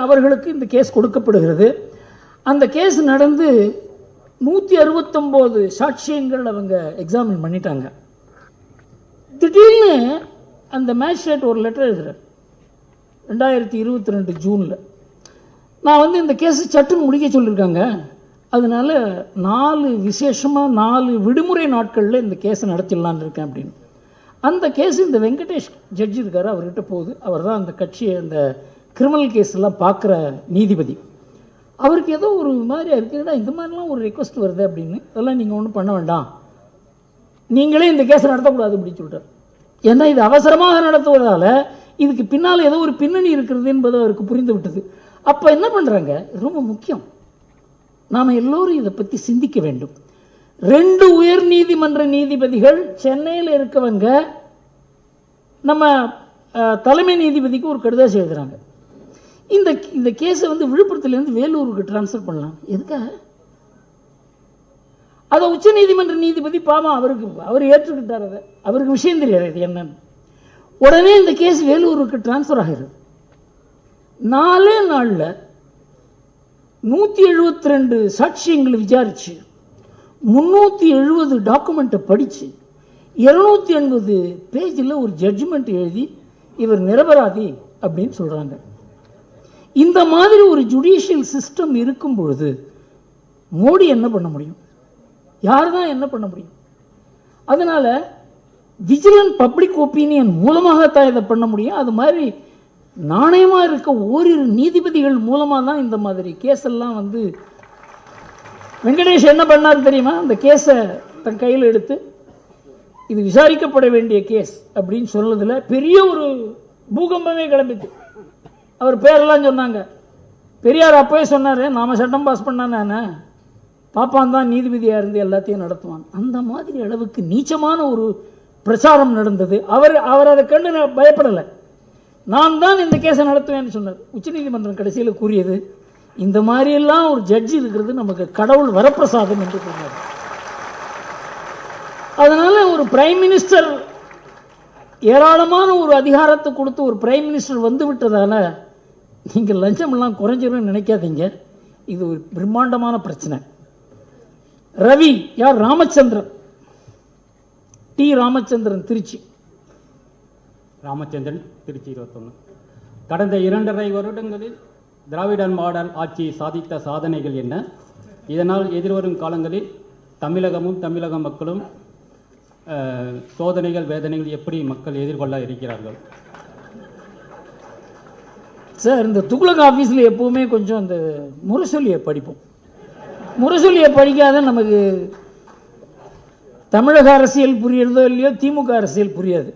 அவர்களுக்கு இந்த கேஸ் கொடுக்கப்படுகிறது. அந்த கேஸ் நடந்து 169 சாட்சியங்கள் அவங்க எக்ஸாமின் பண்ணிட்டாங்க. திடீர்னு அந்த மேஜிஸ்ட்ரேட் ஒரு லெட்டர் எழுதுகிறார் 2022 ஜூனில். நான் வந்து இந்த கேஸை சட்டுன்னு முடிக்க சொல்லியிருக்காங்க, அதனால் 4 விடுமுறை நாட்களில் இந்த கேஸை நடத்திடலான்னு இருக்கேன் அப்படின்னு. அந்த கேஸ் இந்த வெங்கடேஷ் ஜட்ஜி இருக்கார், அவர்கிட்ட போகுது. அவர் தான் அந்த கட்சியை அந்த கிரிமினல் கேஸ் எல்லாம் பார்க்குற நீதிபதி. அவருக்கு ஏதோ ஒரு மாதிரியாக இருக்குதுடா, இந்த மாதிரிலாம் ஒரு ரெக்வஸ்ட் வருது அப்படின்னு. அதெல்லாம் நீங்கள் ஒன்றும் பண்ண வேண்டாம், நீங்களே இந்த கேஸை நடத்தக்கூடாது அப்படின்னு சொல்லிட்டார். ஏன்னா இது அவசரமாக நடத்துவதால் இதுக்கு பின்னால் ஏதோ ஒரு பின்னணி இருக்கிறது என்பது அவருக்கு புரிந்து விட்டது. அப்போ என்ன பண்ணுறாங்க, ரொம்ப முக்கியம், நாம் எல்லோரும் இதை பற்றி சிந்திக்க வேண்டும். 2 உயர் நீதிமன்ற நீதிபதிகள் சென்னையில் இருக்கவங்க நம்ம தலைமை நீதிபதிக்கு ஒரு கடிதம் எழுதுகிறாங்க. இந்த கேஸை வந்து விழுப்புரத்துலேருந்து வேலூருக்கு டிரான்ஸ்ஃபர் பண்ணலாம். எதுக்காக? அதை உச்ச நீதிமன்ற நீதிபதி பாவம் அவர் ஏற்றுக்கிட்டார். அதை அவருக்கு விஷயம் தெரியாது இது என்னன்னு. உடனே இந்த கேஸ் வேலூருக்கு டிரான்ஸ்ஃபர் ஆகிறது. 4 நாளில் 172 சாட்சியங்களை விசாரித்து 370 டாக்குமெண்ட்டை படித்து 280 பேஜில் ஒரு ஜட்ஜ்மெண்ட் எழுதி இவர் நிரபராதி அப்படின்னு சொல்கிறாங்க. இந்த மாதிரி ஒரு ஜுடிஷியல் சிஸ்டம் இருக்கும் பொழுது மோடி என்ன பண்ண முடியும்? யார் தான் என்ன பண்ண முடியும்? அதனால் விஜிலன்ட் பப்ளிக் ஒப்பீனியன் மூலமாகத்தான் இதை பண்ண முடியும். அது மாதிரி நாணயமாக இருக்க ஓரிரு நீதிபதிகள் மூலமாக தான் இந்த மாதிரி கேஸெல்லாம் வந்து வெங்கடேஷ் என்ன பண்ணார் தெரியுமா? அந்த கேஸை தன் கையில் எடுத்து இது விசாரிக்கப்பட வேண்டிய கேஸ் அப்படின்னு சொன்னதில் பெரிய ஒரு பூகம்பமே கிளம்பிட்டு. அவர் பேரெல்லாம் சொன்னாங்க. பெரியார் அப்போவே சொன்னார், நாம் சட்டம் பாஸ் பண்ணானே பாப்பான் தான் நீதிபதியாக இருந்து எல்லாத்தையும் நடத்துவான். அந்த மாதிரி அளவுக்கு நீச்சமான ஒரு பிரச்சாரம் நடந்தது. அவர் அதை கண்டு பயப்படலை. நான் தான் இந்த கேஸை நடத்துவேன்னு சொன்னார். உச்சநீதிமன்றம் கடைசியில் கூறியது, இந்த மாதிரியெல்லாம் ஒரு ஜட்ஜி இருக்கிறது நமக்கு கடவுள் வரப்பிரசாதம் என்று சொன்னார். அதனால் ஒரு பிரைம் மினிஸ்டர் ஏராளமான ஒரு அதிகாரத்தை கொடுத்து ஒரு பிரைம் மினிஸ்டர் வந்து விட்டதால நீங்கள் லஞ்சமெல்லாம் குறைஞ்சிரும்னு நினைக்காதீங்க. இது ஒரு பிரம்மாண்டமான பிரச்சனை. ரவி யார்? ராமச்சந்திரன், டி ராமச்சந்திரன், திருச்சி. ராமச்சந்திரன், திருச்சி 21. கடந்த 2.5 வருடங்களில் திராவிடன் மாடல் ஆட்சி சாதித்த சாதனைகள் என்ன? இதனால் எதிர்வரும் காலங்களில் தமிழகமும் தமிழக மக்களும் சோதனைகள் வேதனைகள் எப்படி மக்கள் எதிர்கொள்ள இருக்கிறார்கள்? சார், இந்த துக்ளக் ஆஃபீஸில் எப்போவுமே கொஞ்சம் அந்த முரசொலியை படிப்போம். முரசொலியை படிக்காத நமக்கு தமிழக அரசியல் புரியறதோ இல்லையோ திமுக அரசியல் புரியாது.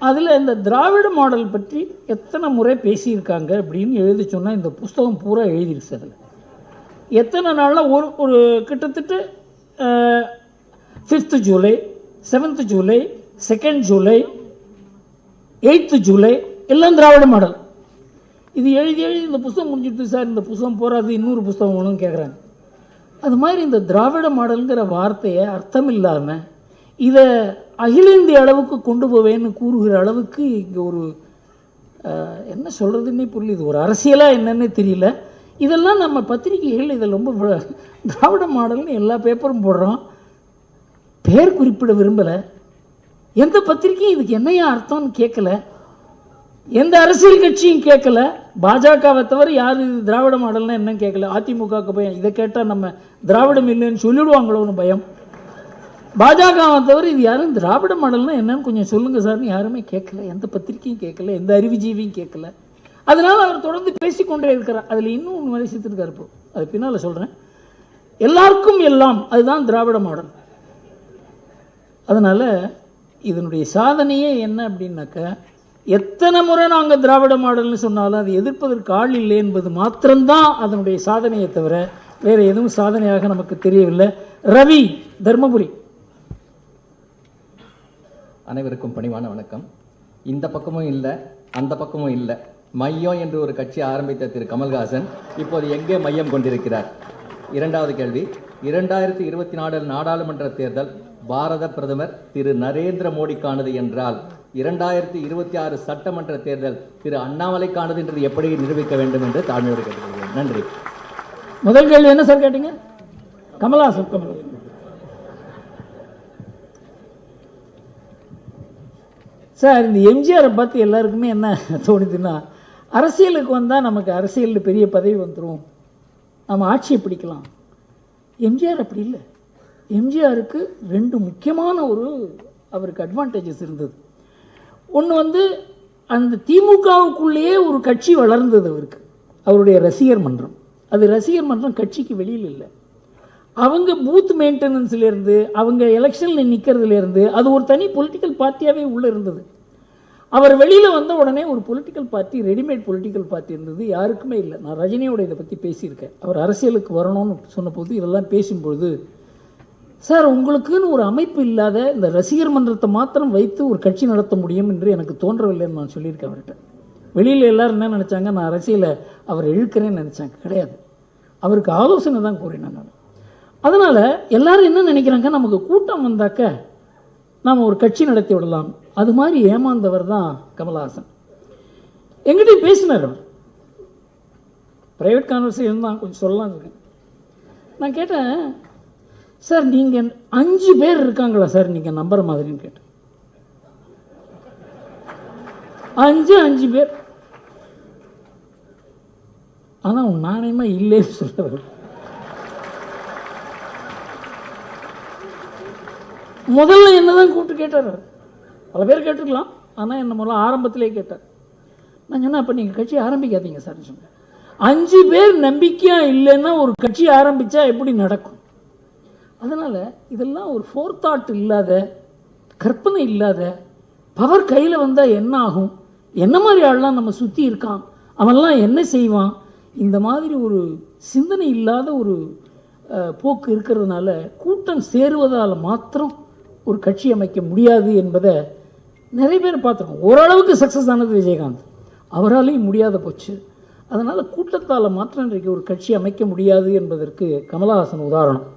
அதில் இந்த திராவிட மாடல் பற்றி எத்தனை முறை பேசியிருக்காங்க அப்படின்னு எழுதி சொன்னால் இந்த புஸ்தகம் பூரா எழுதிருக்கு சார். அதில் எத்தனை நாளில் ஒரு கிட்டத்தட்ட 5th July, 7th July, 2nd July, 8th July எல்லாம் திராவிட மாடல். இது எழுதி இந்த புஸ்தகம் முடிஞ்சிட்டு சார், இந்த புஸ்தகம் போகாது, இன்னொரு புஸ்தகம் வேணும்னு கேட்குறாங்க. அது மாதிரி இந்த திராவிட மாடலுங்கிற வார்த்தையை அர்த்தம் இல்லாமல் இதை அகில இந்திய அளவுக்கு கொண்டு போவேன்னு கூறுகிற அளவுக்கு இங்கே ஒரு என்ன சொல்கிறதுன்னே புரியல. இது ஒரு அரசியலாக என்னன்னே தெரியல. இதெல்லாம் நம்ம பத்திரிகைகள் இதில் ரொம்ப திராவிட மாடல்னு எல்லா பேப்பரும் போடுறோம். பேர் குறிப்பிட விரும்பலை, எந்த பத்திரிக்கையும் இதுக்கு என்னையா அர்த்தம்னு கேட்கல, எந்த அரசியல் கட்சியும் கேட்கல, பாஜகவை தவிர யார் இது திராவிட மாடல்னா என்னன்னு கேட்கல. அதிமுகவுக்கு பயம், இதை கேட்டால் நம்ம திராவிடம் இல்லைன்னு சொல்லிடுவாங்களோன்னு பயம். பாஜகவை தவிர இது யாரும் திராவிட மாடல்னா என்னன்னு கொஞ்சம் சொல்லுங்க சார்னு யாருமே கேட்கல, எந்த பத்திரிக்கையும் கேட்கல, எந்த அறிவுஜீவியும் கேட்கல. அதனால அவர் தொடர்ந்து பேசிக்கொண்டே இருக்கிறார். அதில் இன்னும் ஒன்று மாதிரி சேர்த்துருக்காரு. இப்போ அது பின்னால் சொல்கிறேன். எல்லாருக்கும் எல்லாம் அதுதான் திராவிட மாடல். அதனால் இதனுடைய சாதனையே என்ன அப்படின்னாக்க, எத்தனை முறை நாங்கள் திராவிட மாடல்னு சொன்னாலும் அது எதிர்ப்பதற்கு ஆள் இல்லை என்பது மாத்திரம்தான் அதனுடைய சாதனையை தவிர வேறு எதுவும் சாதனையாக நமக்கு தெரியவில்லை. ரவி, தர்மபுரி. அனைவருக்கும் பணிவான வணக்கம். இந்த பக்கமும் இல்லை, அந்த பக்கமும் இல்லை, மையம் என்று ஒரு கட்சி ஆரம்பித்த திரு கமல்ஹாசன் இப்போது எங்கே மையம் கொண்டிருக்கிறார்? இரண்டாவது கேள்வி, 2024 நாடாளுமன்ற தேர்தல் பாரத பிரதமர் திரு நரேந்திர மோடிக்கானது என்றால் 2026 சட்டமன்ற தேர்தல் திரு அண்ணாமலைக்கானது என்று எப்படி நிரூபிக்க வேண்டும் என்று தாழ்மையோடு கேட்டுக்கொள்கிறேன். நன்றி. முதல் கேள்வி என்ன சார் கேட்டீங்க? கமல்ஹாசன். சார், இந்த எம்ஜிஆரை பார்த்து எல்லாருக்குமே என்ன தோணுதுன்னா, அரசியலுக்கு வந்தால் நமக்கு அரசியலில் பெரிய பதவி வந்துடும், நம்ம ஆட்சியை பிடிக்கலாம். எம்ஜிஆர் அப்படி இல்லை. எம்ஜிஆருக்கு ரெண்டு முக்கியமான அவருக்கு அட்வான்டேஜஸ் இருந்தது. ஒன்று அந்த திமுகவுக்குள்ளேயே ஒரு கட்சி வளர்ந்தது அவருக்கு, அவருடைய ரசிகர் மன்றம். அது ரசிகர் மன்றம் கட்சிக்கு வெளியில் இல்லை. அவங்க பூத் மெயின்டெனன்ஸ்லேருந்து, அவங்க எலெக்ஷனில் நிற்கிறதுலேருந்து அது ஒரு தனி பொலிட்டிக்கல் பார்ட்டியாகவே உள்ளே இருந்தது. அவர் வெளியில் வந்த உடனே ஒரு political party, readymade political party இருந்தது, யாருக்குமே இல்லை. நான் ரஜினியோட இதை பற்றி பேசியிருக்கேன். அவர் அரசியலுக்கு வரணும்னு சொன்னபோது இதெல்லாம் பேசும்பொழுது, சார் உங்களுக்குன்னு ஒரு அமைப்பு இல்லாத இந்த ரசிகர் மன்றத்தை மாத்திரம் வைத்து ஒரு கட்சி நடத்த முடியும் என்று எனக்கு தோன்றவில்லைன்னு நான் சொல்லியிருக்கேன் அவர்கிட்ட. வெளியில் எல்லோரும் என்ன நினச்சாங்க, நான் அரசியலை அவர் இழுக்கிறேன்னு நினச்சாங்க. கிடையாது, அவருக்கு ஆலோசனை தான் கூறினேன் நான். அதனால் எல்லாரும் என்ன நினைக்கிறாங்க, நமக்கு கூட்டம் வந்தாக்க நாம் ஒரு கட்சி நடத்தி விடலாம். அது மாதிரி ஏமாந்தவர் தான் கமல்ஹாசன். எங்கிட்ட பேசினார் அவர், ப்ரைவேட் கான்வர்சேஷன் தான், கொஞ்சம் சொல்லலாம் இருக்கேன். நான் கேட்டேன், சார் நீங்கள் 5 பேர் இருக்காங்களா சார் நீங்கள் நம்புற மாதிரின்னு கேட்டேன். 5 பேர். ஆனால் உன் நாணயமாக இல்லைன்னு சொல்லுவார். முதல்ல என்னதான் கூப்பிட்டு கேட்டார். பல பேர் கேட்டுருக்கலாம், ஆனால் என்ன முதல்ல ஆரம்பத்திலே கேட்டார். நான் சொன்னேன், அப்போ நீங்கள் கட்சி ஆரம்பிக்காதீங்க சார் சொன்னேன். 5 பேர் நம்பிக்கையாக இல்லைன்னா ஒரு கட்சி ஆரம்பித்தா எப்படி நடக்கும்? அதனால் இதெல்லாம் ஒரு ஃபோர்தாட் இல்லாத, கற்பனை இல்லாத, பவர் கையில் வந்தால் என்ன ஆகும், என்ன மாதிரி ஆள்லாம் நம்ம சுற்றி இருக்கான், அவன்லாம் என்ன செய்வான், இந்த மாதிரி ஒரு சிந்தனை இல்லாத ஒரு போக்கு இருக்கிறதுனால கூட்டம் சேருவதால் மாத்திரம் ஒரு கட்சி அமைக்க முடியாது என்பதை நிறைய பேர் பார்த்துருக்கோம். ஓரளவுக்கு சக்ஸஸ் ஆனது விஜயகாந்த், அவராலையும் முடியாத போச்சு. அதனால் கூட்டத்தால் மாத்திரம் இன்றைக்கு ஒரு கட்சி அமைக்க முடியாது என்பதற்கு கமல்ஹாசன் உதாரணம்.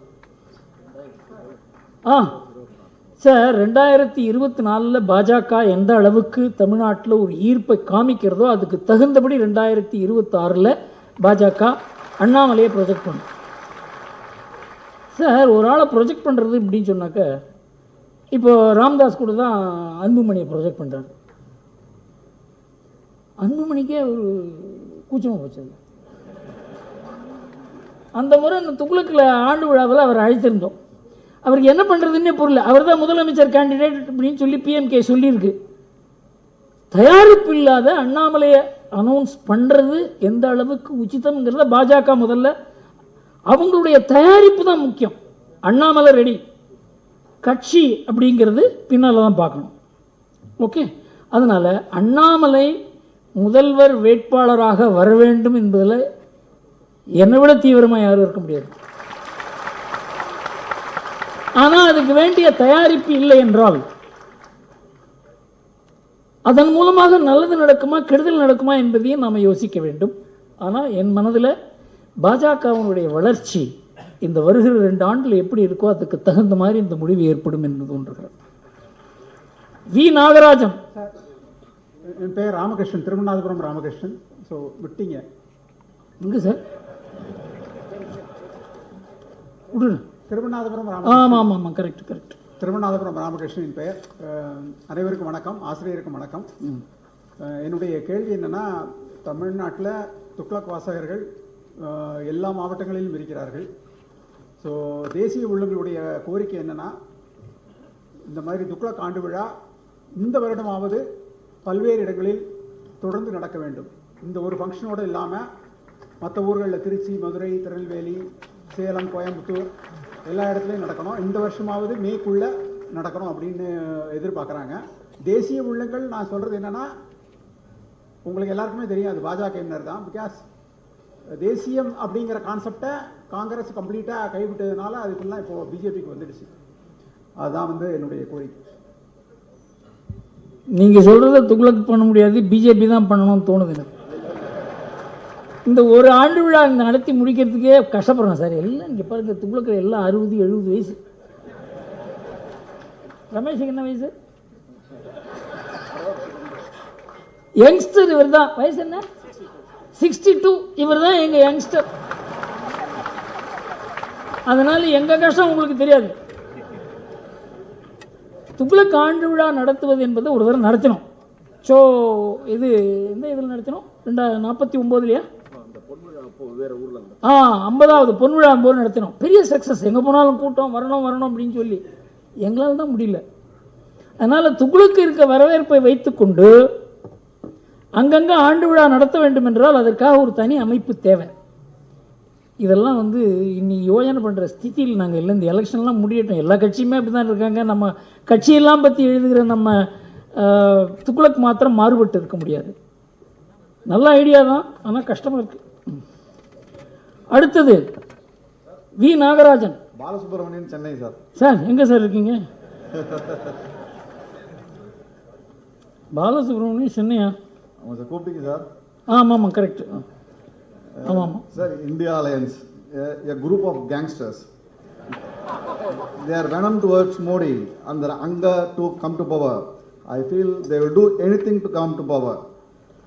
சார், 2024 பாஜக எந்த அளவுக்கு தமிழ்நாட்டில் ஒரு ஈர்ப்பை காமிக்கிறதோ அதுக்கு தகுந்தபடி 2026 பாஜக அண்ணாமலையை ப்ரொஜெக்ட் பண்ணும். சார், ஒரு ஆளை ப்ரொஜெக்ட் பண்ணுறது இப்படின்னு சொன்னாக்க, இப்போ ராம்தாஸ் கூட தான் அன்புமணியை ப்ரொஜெக்ட் பண்ணுறாரு. அன்புமணிக்கே ஒரு கூச்சமாக போச்சு. அந்த முறை இந்த துக்ளக்கில் ஆண்டு விழாவில் அவர் அழைத்திருந்தோம். அவருக்கு என்ன பண்ணுறதுன்னே புரியல. அவர் தான் முதலமைச்சர் கேண்டிடேட் அப்படின்னு சொல்லி பிஎம்கே சொல்லியிருக்கு. தயாரிப்பு இல்லாத அண்ணாமலையை அனௌன்ஸ் பண்ணுறது எந்த அளவுக்கு உச்சிதம்ங்கிறத பாஜக முதல்ல அவங்களுடைய தயாரிப்பு தான் முக்கியம். அண்ணாமலை ரெடி, கட்சி அப்படிங்கிறது பின்னால் தான் பார்க்கணும். ஓகே, அதனால் அண்ணாமலை முதல்வர் வேட்பாளராக வர வேண்டும் என்பதில் என்னை விட தீவிரமாக யாரும் இருக்க முடியாது. ஆனால் அதுக்கு வேண்டிய தயாரிப்பு இல்லை என்றால் அதன் மூலமாக நல்லது நடக்குமா கெடுதல் நடக்குமா என்பதையும் நாம் யோசிக்க வேண்டும். ஆனால் என் மனதில் பாஜகவினுடைய வளர்ச்சி இந்த வருகிற 2 ஆண்டில் எப்படி இருக்கோ அதுக்கு தகுந்த மாதிரி இந்த முடிவு ஏற்படும் என்று தோன்றுகிறது. வி. நாகராஜன். என் பேர் ராமகிருஷ்ணன், திருமணாதிபுரம் ராமகிருஷ்ணன். ஸோ விட்டீங்க எங்கே சார்? திருமணாதிபுரம் ஆமாம் ஆமாம் ஆமாம், கரெக்ட் கரெக்ட். திருவண்ணாதபுரம் ராமகிருஷ்ணன் பெயர். அனைவருக்கும் வணக்கம், ஆசிரியருக்கும் வணக்கம். என்னுடைய கேள்வி என்னென்னா, தமிழ்நாட்டில் துக்ளக் வாசகர்கள் எல்லா மாவட்டங்களிலும் இருக்கிறார்கள். ஸோ தேசிய உள்ளங்களுடைய கோரிக்கை என்னென்னா, இந்த மாதிரி துக்ளக் ஆண்டு விழா இந்த வருடமாவது பல்வேறு இடங்களில் தொடர்ந்து நடக்க வேண்டும். இந்த ஒரு ஃபங்க்ஷனோடு இல்லாமல் மற்ற ஊர்களில் திருச்சி, மதுரை, திருநெல்வேலி, சேலம், கோயம்புத்தூர் எல்லா இடத்துலையும் நடக்கணும். இந்த வருஷமாவது மேக்குள்ளே நடக்கணும் அப்படின்னு எதிர்பார்க்குறாங்க. தேசிய உள்ளங்கள் நான் சொல்கிறது என்னென்னா, உங்களுக்கு எல்லாருக்குமே தெரியும் அது பாஜகவினர் தான். பிகாஸ் தேசியம் அப்படிங்கிற கான்செப்டை காங்கிரஸ் கம்ப்ளீட்டாக கைவிட்டதுனால அதுக்கெல்லாம் இப்போது பிஜேபிக்கு வந்துடுச்சு. அதுதான் என்னுடைய கோரிக்கை. நீங்கள் சொல்கிறத துக்ளக் பண்ண முடியாது, பிஜேபி தான் பண்ணணும்னு தோணுது எனக்கு. இந்த ஒரு ஆண்டு விழா இந்த நடத்தி முடிக்கிறதுக்கே கஷ்டப்படுறோம் சார். எல்லாம் இங்கே பாருங்க, துக்ளக்கில் எல்லாம் 60-70 வயசு. ரமேஷுக்கு என்ன வயசு? யங்ஸ்டர் இவர் தான். வயசு என்ன? 62. இவர் தான் எங்கள் யங்ஸ்டர். அதனால எங்கள் கஷ்டம் உங்களுக்கு தெரியாது. துக்ளக் ஆண்டு விழா நடத்துவது என்பது ஒரு தடவை நடத்தினோம். ஸோ இது எந்த இதில் நடத்தினோம்? 1949 50வது பொன்விழா போது நடத்தினோம். பெரிய சக்ஸஸ். எங்கே போனாலும் கூட்டம் வரணும் அப்படின்னு சொல்லி எங்களால் தான் முடியல. அதனால் துக்ளக்கு இருக்க வரவேற்பை வைத்துக்கொண்டு அங்கங்கே ஆண்டு விழா நடத்த வேண்டும் என்றால் அதற்காக ஒரு தனி அமைப்பு தேவை. இதெல்லாம் இன்னைக்கு யோஜனை பண்ணுற ஸ்திதியில் நாங்கள் இல்லை. இந்த எலெக்ஷன்லாம் முடியட்டும். எல்லா கட்சியுமே அப்படி தான் இருக்காங்க. நம்ம கட்சியெல்லாம் பற்றி எழுதுகிற நம்ம துக்ளக் மாத்திரம் மாறுபட்டு இருக்க முடியாது. நல்ல ஐடியா தான், ஆனால் கஷ்டமாக இருக்குது. அடுத்தது V. Nagarajan. Balasubramanian, Chennai sir. Sir எங்கே சார் இருக்கீங்க? பாலசுப்ரமணியன் சென்னையா? ஆமாம் சார். கூப்பிட்டீங்க சார். ஆமாம் கரெக்ட். ஆமாம் sir. India alliance, a group of gangsters, they are venom towards Modi and their anger to come to power. I feel they will do anything to come to power,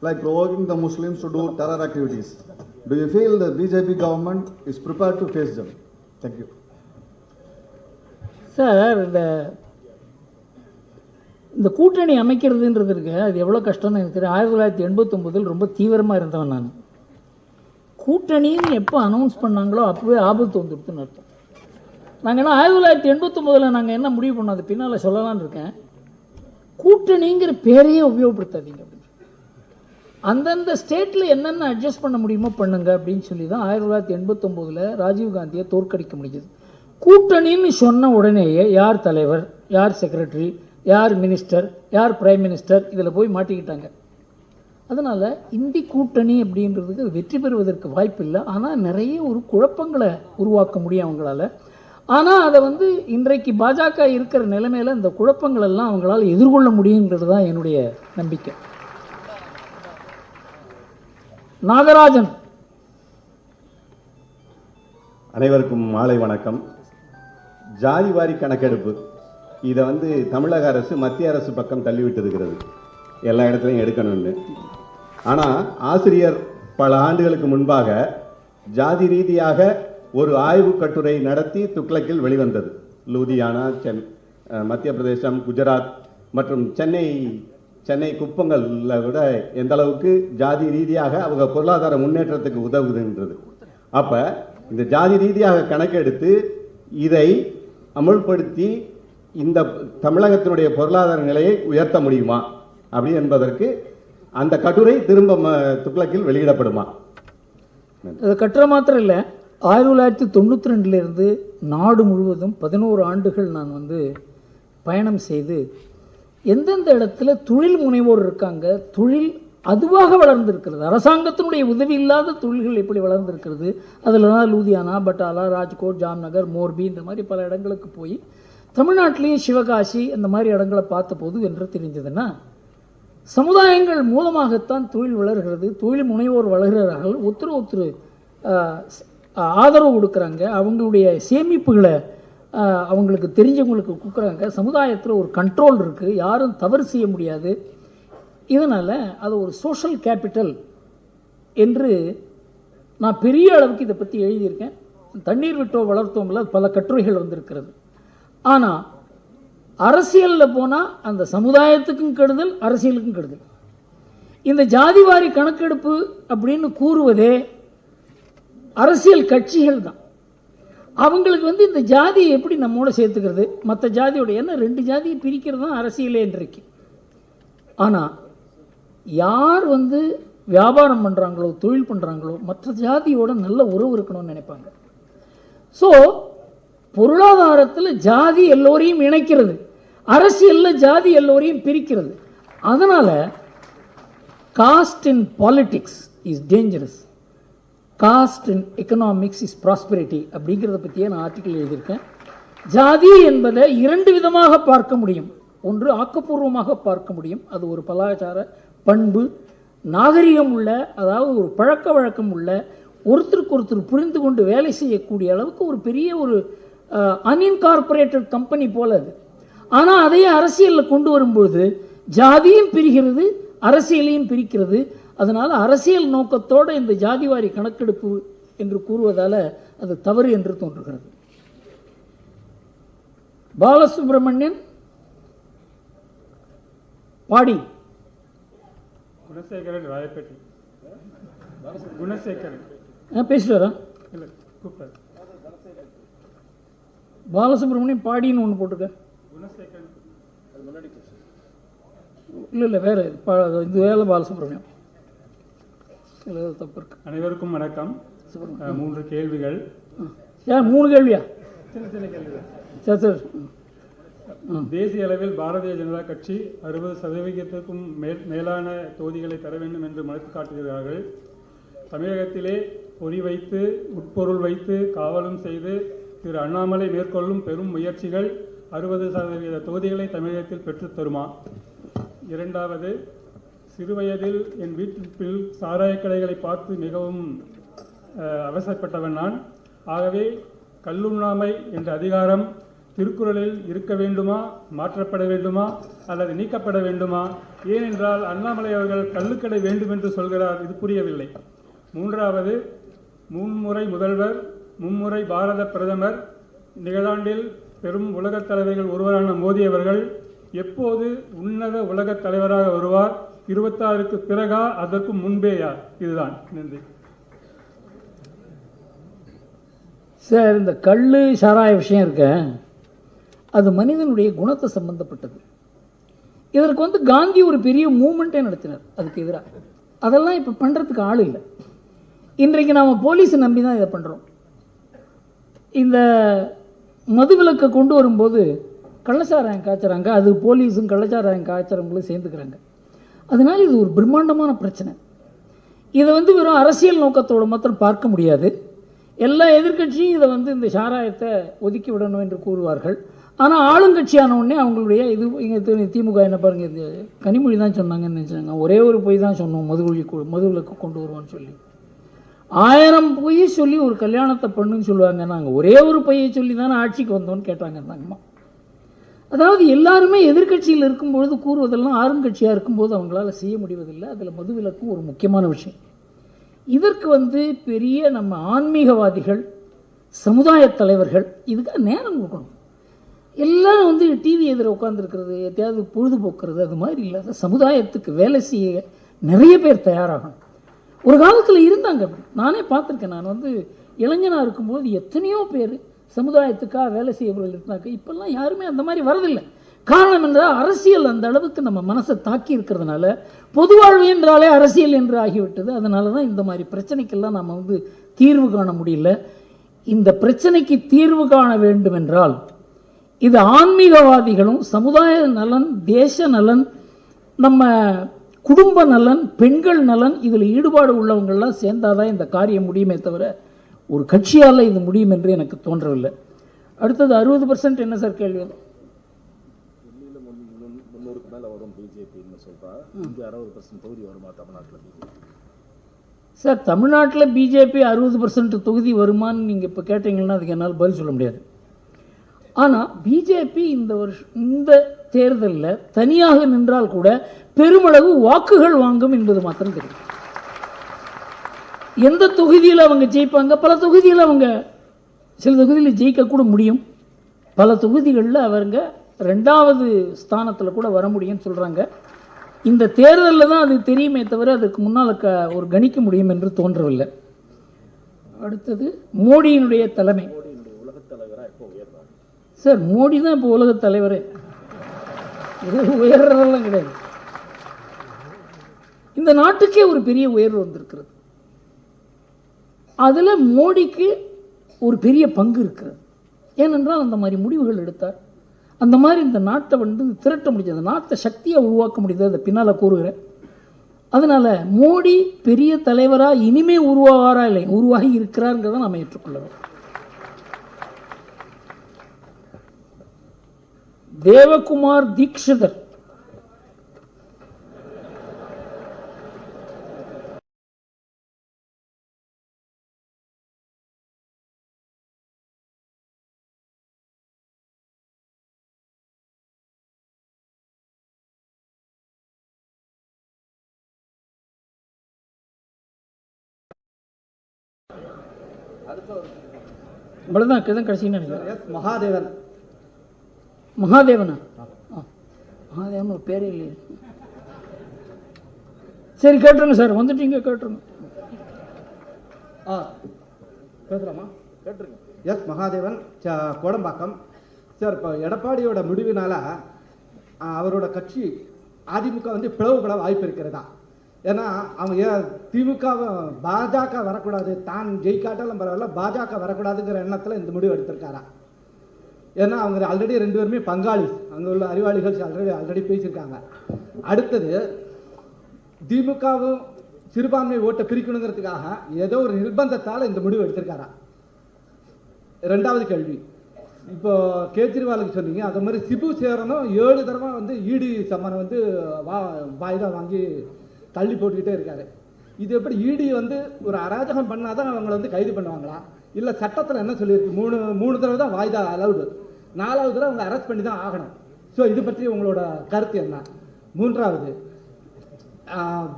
like provoking the Muslims to do terror activities. Do you feel the BJP government is prepared to face them? Thank you. Sir, இந்த கூட்டணி அமைக்கிறதுன்றது இருக்கு, அது எவ்வளோ கஷ்டம்னு எனக்கு தெரியும். 1989 ரொம்ப தீவிரமாக இருந்தவன் நான். கூட்டணின்னு எப்போ அனௌன்ஸ் பண்ணாங்களோ அப்போவே ஆபத்து வந்துடுதுன்னு அர்த்தம். நாங்கள் என்ன 1989 நாங்கள் என்ன முடிவு பண்ணோம், அது பின்னால் சொல்லலான்னு இருக்கேன். கூட்டணிங்கிற பேரையே உபயோகப்படுத்தாதீங்க அப்படின்னு. அந்தந்த ஸ்டேட்டில் என்னென்ன அட்ஜஸ்ட் பண்ண முடியுமோ பண்ணுங்க அப்படின்னு சொல்லி தான் 1989 ராஜீவ்காந்தியை தோற்கடிக்க முடிஞ்சது. கூட்டணின்னு சொன்ன உடனேயே யார் தலைவர், யார் செக்ரட்டரி, யார் மினிஸ்டர், யார் பிரைம் மினிஸ்டர், இதில் போய் மாட்டிக்கிட்டாங்க. அதனால் இந்தி கூட்டணி அப்படின்றதுக்கு வெற்றி பெறுவதற்கு வாய்ப்பு இல்லை. ஆனால் நிறைய ஒரு குழப்பங்களை உருவாக்க முடியும் அவங்களால. ஆனால் அதை இன்றைக்கு பாஜக இருக்கிற நிலைமையில் இந்த குழப்பங்கள் எல்லாம் அவங்களால எதிர்கொள்ள முடியுங்கிறது தான் என்னுடைய நம்பிக்கை. நாகராஜன். அனைவருக்கும் மாலை வணக்கம். ஜாதிவாரி கணக்கெடுப்பு இதை தமிழக அரசு மத்திய அரசு பக்கம் தள்ளிவிட்டு இருக்கிறது, எல்லா இடத்துலையும் எடுக்கணும்னு. ஆனால் ஆசிரியர் பல ஆண்டுகளுக்கு முன்பாக ஜாதி ரீதியாக ஒரு ஆய்வு கட்டுரை நடத்தி துக்ளக்கில் வெளிவந்தது. லூதியானா, மத்திய பிரதேசம், குஜராத் மற்றும் சென்னை குப்பங்களில் விட எந்த அளவுக்கு ஜாதி ரீதியாக அவங்க பொருளாதார முன்னேற்றத்துக்கு உதவுதுன்றது. அப்போ இந்த ஜாதி ரீதியாக கணக்கெடுத்து இதை அமுல்படுத்தி இந்த தமிழகத்தினுடைய பொருளாதார நிலையை உயர்த்த முடியுமா அப்படி என்பதற்கு அந்த கட்டுரை திரும்ப துக்ளக்கில் வெளியிடப்படுமா? அது கட்டுரை மாத்திரம் இல்லை, 1992 நாடு முழுவதும் 11 ஆண்டுகள் நான் பயணம் செய்து எந்தெந்த இடத்துல தொழில் முனைவோர் இருக்காங்க, தொழில் அதுவாக வளர்ந்திருக்கிறது, அரசாங்கத்தினுடைய உதவி இல்லாத தொழில்கள் எப்படி வளர்ந்திருக்கிறது, அதில் தான் லூதியானா, பட்டாலா, ராஜ்கோட், ஜாம்நகர், மோர்பி இந்த மாதிரி பல இடங்களுக்கு போய் தமிழ்நாட்டிலையும் சிவகாசி அந்த மாதிரி இடங்களை பார்த்தபோது என்று தெரிஞ்சதுன்னா, சமுதாயங்கள் மூலமாகத்தான் தொழில் வளர்கிறது, தொழில் முனைவோர் வளர்கிறார்கள், ஒருத்தர் ஆதரவு கொடுக்குறாங்க, அவங்களுடைய சேமிப்புகளை அவங்களுக்கு தெரிஞ்சவங்களுக்கு கொடுக்குறாங்க, சமுதாயத்தில் ஒரு கண்ட்ரோல் இருக்குது, யாரும் தவறு செய்ய முடியாது. இதனால் அது ஒரு சோஷியல் கேபிட்டல் என்று நான் பெரிய அளவுக்கு இதை பற்றி எழுதியிருக்கேன். தண்ணீர் விட்டோ வளர்த்தோம்ல பல கட்டுரைகள் வந்திருக்கிறது. ஆனால் அரசியலில் போனால் அந்த சமுதாயத்துக்கும் கெடுதல், அரசியலுக்கும் கெடுதல். இந்த ஜாதிவாரி கணக்கெடுப்பு அப்படின்னு கூறுவதே அரசியல் கட்சிகள் தான். அவங்களுக்கு இந்த ஜாதியை எப்படி நம்மோட சேர்த்துக்கிறது, மற்ற ஜாதியோட, என்ன 2 ஜாதியை பிரிக்கிறது தான் அரசியலே இன்றைக்கு. ஆனால் யார் வியாபாரம் பண்ணுறாங்களோ, தொழில் பண்ணுறாங்களோ, மற்ற ஜாதியோட நல்ல உறவு இருக்கணும்னு நினைப்பாங்க. ஸோ பொருளாதாரத்தில் ஜாதி எல்லோரையும் இணைக்கிறது, அரசியலில் ஜாதி எல்லோரையும் பிரிக்கிறது. அதனால் cost in politics is dangerous, cost in economics is prosperity அப்படிங்கிறத பற்றியே நான் ஆர்டிக்கல் எழுதியிருக்கேன். ஜாதி என்பதை 2 விதமாக பார்க்க முடியும். ஒன்று ஆக்கப்பூர்வமாக பார்க்க முடியும், அது ஒரு கலாச்சார பண்பு, நாகரிகம் உள்ள, அதாவது ஒரு பழக்க வழக்கம் உள்ள, ஒருத்தருக்கு ஒருத்தர் புரிந்து கொண்டு வேலை செய்யக்கூடிய அளவுக்கு ஒரு பெரிய ஒரு அன்இன்கார்பரேட்டட் கம்பெனி போல அது. ஆனால் அதையே அரசியலில் கொண்டு வரும்பொழுது ஜாதியும் பிரிகிறது, அரசியலையும் பிரிக்கிறது. அதனால் அரசியல் நோக்கத்தோடு இந்த ஜாதிவாரி கணக்கெடுப்பு என்று கூறுவதால் அது தவறு என்று தோன்றுகிறது. பாலசுப்ரமணியன் பாடி குணசேகரன் ராயப்பேட்டை. குணசேகரன் பேசிட்டு வரேன். பாலசுப்ரமணியம் பாடின்னு ஒன்று போட்டிருக்க. இல்லை வேற இது வேலை பாலசுப்ரமணியம். தப்பு இருக்கு. அனைவருக்கும் வணக்கம். 3 கேள்விகள். ஏன் 3 கேள்வியா? சரி சரி. தேசிய அளவில் பாரதிய ஜனதா கட்சி 60%க்கும் மேலான தொகுதிகளை தர வேண்டும் என்று மறுத்து காட்டுகிறார்கள். தமிழகத்திலே பொறி வைத்து, உட்பொருள் வைத்து, காவலும் செய்து திரு அண்ணாமலை மேற்கொள்ளும் பெரும் முயற்சிகள் 60% தொகுதிகளை தமிழகத்தில் பெற்றுத்தருமா? 2வது, சிறுவயதில் என் வீட்டில் சாராய கடைகளை பார்த்து மிகவும் அவசரப்பட்டவன் நான். ஆகவே கல்லுண்ணாமை என்ற அதிகாரம் திருக்குறளில் இருக்க வேண்டுமா, மாற்றப்பட வேண்டுமா, அல்லது நீக்கப்பட வேண்டுமா? ஏனென்றால் அண்ணாமலை அவர்கள் கள்ளுக்கடை வேண்டும் என்று சொல்கிறார், இது புரியவில்லை. 3வது, மும்முறை முதல்வர், மும்முறை பாரத பிரதமர், நிகழாண்டில் பெரும் உலகத் தலைவர்கள் ஒருவரான மோடி அவர்கள் எப்போது உன்னத உலகத் தலைவராக வருவார்? 26க்கு பிறகா, அதற்கு முன்பேயா? இதுதான். நன்றி சார். இந்த கள்ளு சாராய விஷயம் இருக்க, அது மனிதனுடைய குணத்தை சம்பந்தப்பட்டது. இதற்கு காந்தி ஒரு பெரிய மூமெண்ட்டே நடத்தினார் அதுக்கு எதிராக. அதெல்லாம் இப்போ பண்ணுறதுக்கு ஆள் இல்லை. இன்றைக்கு நாம் போலீஸை நம்பி தான் இதை பண்ணுறோம். இந்த மதுவிலக்கை கொண்டு வரும்போது கள்ளச்சாராயம் காய்ச்சறாங்க, அது போலீஸும் கள்ளச்சாராயம் காய்ச்சறவங்களும் சேர்ந்துக்கிறாங்க. அதனால இது ஒரு பிரம்மாண்டமான பிரச்சனை. இதை வெறும் அரசியல் நோக்கத்தோடு மாத்திரம் பார்க்க முடியாது. எல்லா எதிர்கட்சியும் இதை இந்த சாராயத்தை ஒதுக்கி விடணும் என்று கூறுவார்கள். ஆனால் ஆளுங்கட்சியான உடனே அவங்களுடைய இது இங்கே திமுக என்ன பாருங்க, இது கனிமொழி தான் சொன்னாங்கன்னு நினச்சாங்க. ஒரே ஒரு பொய் தான் சொன்னோம், மதுவிலக்கு கொண்டு வருவான்னு சொல்லி. 1000 பொய்யை சொல்லி ஒரு கல்யாணத்தை பண்ணுன்னு சொல்லுவாங்க. நாங்கள் ஒரே ஒரு பொய்யை சொல்லி தானே ஆட்சிக்கு வந்தோன்னு கேட்டாங்க தாங்கம்மா. அதாவது எல்லாருமே எதிர்கட்சியில் இருக்கும்பொழுது கூறுவதெல்லாம் ஆளுங்கட்சியாக இருக்கும்போது அவங்களால செய்ய முடிவதில்லை. அதில் மதுவிலக்கும் ஒரு முக்கியமான விஷயம். இதற்கு பெரிய நம்ம ஆன்மீகவாதிகள், சமுதாய தலைவர்கள் இதுக்காக நேரம் கொடுக்கணும். எல்லாரும் டிவி எதிர உட்காந்துருக்கிறது, எத்தையாவது பொழுதுபோக்குறது, அது மாதிரி இல்லாத சமுதாயத்துக்கு வேலை செய்ய நிறைய பேர் தயாராகணும். ஒரு காலத்தில் இருந்தாங்க, நானே பார்த்துருக்கேன். நான் இளைஞனாக இருக்கும்போது எத்தனையோ பேர் சமுதாயத்துக்காக வேலை செய்யவர்கள் இருந்தாங்க. இப்போல்லாம் யாருமே அந்த மாதிரி வரதில்லை. காரணம் என்றால் அரசியல் அந்த அளவுக்கு நம்ம மனசை தாக்கி இருக்கிறதுனால பொது வாழ்வு என்றாலே அரசியல் என்று ஆகிவிட்டது. அதனால தான் இந்த மாதிரி பிரச்சனைக்கெல்லாம் நம்ம தீர்வு காண முடியல. இந்த பிரச்சனைக்கு தீர்வு காண வேண்டும் என்றால் இது ஆன்மீகவாதிகளும், சமுதாய நலன், தேச நலன், நம்ம குடும்ப நலன், பெண்கள் நலன், இதில் ஈடுபாடு உள்ளவங்கள்லாம் சேர்ந்தாதான் இந்த காரியம் முடியுமே தவிர ஒரு கட்சியால் இது முடியும் என்று எனக்கு தோன்றவில்லை. அடுத்தது 60% என்ன சார் கேள்வி? 300க்கு மேலே வரும் பிஜேபின்னு சொல்கிறா. இங்கே 60% தொகுதி வருமா தமிழ்நாட்டில் பிஜேபி? சார், தமிழ்நாட்டில் பிஜேபி 60% தொகுதி வருமானு நீங்கள் இப்போ கேட்டீங்கன்னா அதுக்கு என்னால் பதில் சொல்ல முடியாது. ஆனால் பிஜேபி இந்த தேர்தலில் தனியாக நின்றால் கூட பெருமளவு வாக்குகள் வாங்கும் என்பது மாத்திரம் தெரியும். எந்த தொகுதியில் அவங்க ஜெயிப்பாங்க? பல தொகுதியில் அவங்க சில தொகுதியில் ஜெயிக்கக்கூட முடியும். பல தொகுதிகளில் அவங்க 2வது ஸ்தானத்தில் கூட வர முடியும்னு சொல்கிறாங்க. இந்த தேர்தலில் தான் அது தெரியுமே தவிர அதுக்கு முன்னால் ஒரு கணிக்க முடியும் என்று தோன்றவில்லை. அடுத்தது மோடியினுடைய தலைமை. சார் மோடி தான் இப்போ உலகத் தலைவரே, உயர்றதெல்லாம் கிடையாது. இந்த நாட்டுக்கே ஒரு பெரிய உயர்வு வந்திருக்கிறது. அதில் மோடிக்கு ஒரு பெரிய பங்கு இருக்கிறது. ஏனென்றால் அந்த மாதிரி முடிவுகள் எடுத்தார். அந்த மாதிரி இந்த நாட்டை திரட்ட முடிஞ்சது, அந்த நாட்டை சக்தியாக உருவாக்க முடியுது. அதை பின்னால் கூறுகிறேன். அதனால் மோடி பெரிய தலைவராக இனிமே உருவாவாரா இல்லை, உருவாகி இருக்கிறாருங்கிறத நாம் ஏற்றுக்கொள்ளணும். தேவகுமார் தீக்ஷிதர் அவ்வளோதான் கடைசின்னு நினைக்கிறேன். மகாதேவனா? மகாதேவன் ஒரு பேரே இல்லையே. சரி கேட்டுருங்க சார், வந்துட்டீங்க கேட்டுருங்க. பேசுகிறாமா? கேட்டுருங்க. எஸ் மகாதேவன், கோடம்பாக்கம். சார், இப்போ எடப்பாடியோட முடிவினால அவரோட கட்சி அதிமுக பிளவுபட வாய்ப்பு இருக்கிறதா? ஏன்னா அவங்க திமுக பாஜக வரக்கூடாது, தான் ஜெயிக்காட்டாலும் பரவாயில்ல, பாஜக வரக்கூடாதுங்கிற எண்ணத்தில் இந்த முடிவு எடுத்திருக்காரா? ஏன்னா அவங்க ஆல்ரெடி 2 பேருமே பங்காளி, அங்கே உள்ள அறிவாளிகள் ஆல்ரெடி பேசியிருக்காங்க. அடுத்தது திமுகவும் சிறுபான்மை ஓட்டை பிரிக்கணுங்கிறதுக்காக ஏதோ ஒரு நிர்பந்தத்தால் இந்த முடிவு எடுத்திருக்காரா? 2வது கேள்வி, இப்போ கேஜ்ரிவாலுக்கு சொன்னீங்க, அதே மாதிரி சிபு சேரனும் 7 தடவை இடி சம்மனை வாய்தா வாங்கி தள்ளி போட்டுக்கிட்டே இருக்காரு. இது எப்படி இடி ஒரு அராஜகம் பண்ணாதான் அவங்களை கைது பண்ணுவாங்களா? இல்லை சட்டத்தில் என்ன சொல்லியிருக்கு? 3 தடவை தான் வாய்தா அலவுடு, 4வது தடவை அவங்க அரெஸ்ட் பண்ணி தான் ஆகணும். ஸோ இது பற்றி உங்களோட கருத்து என்ன? 3வது,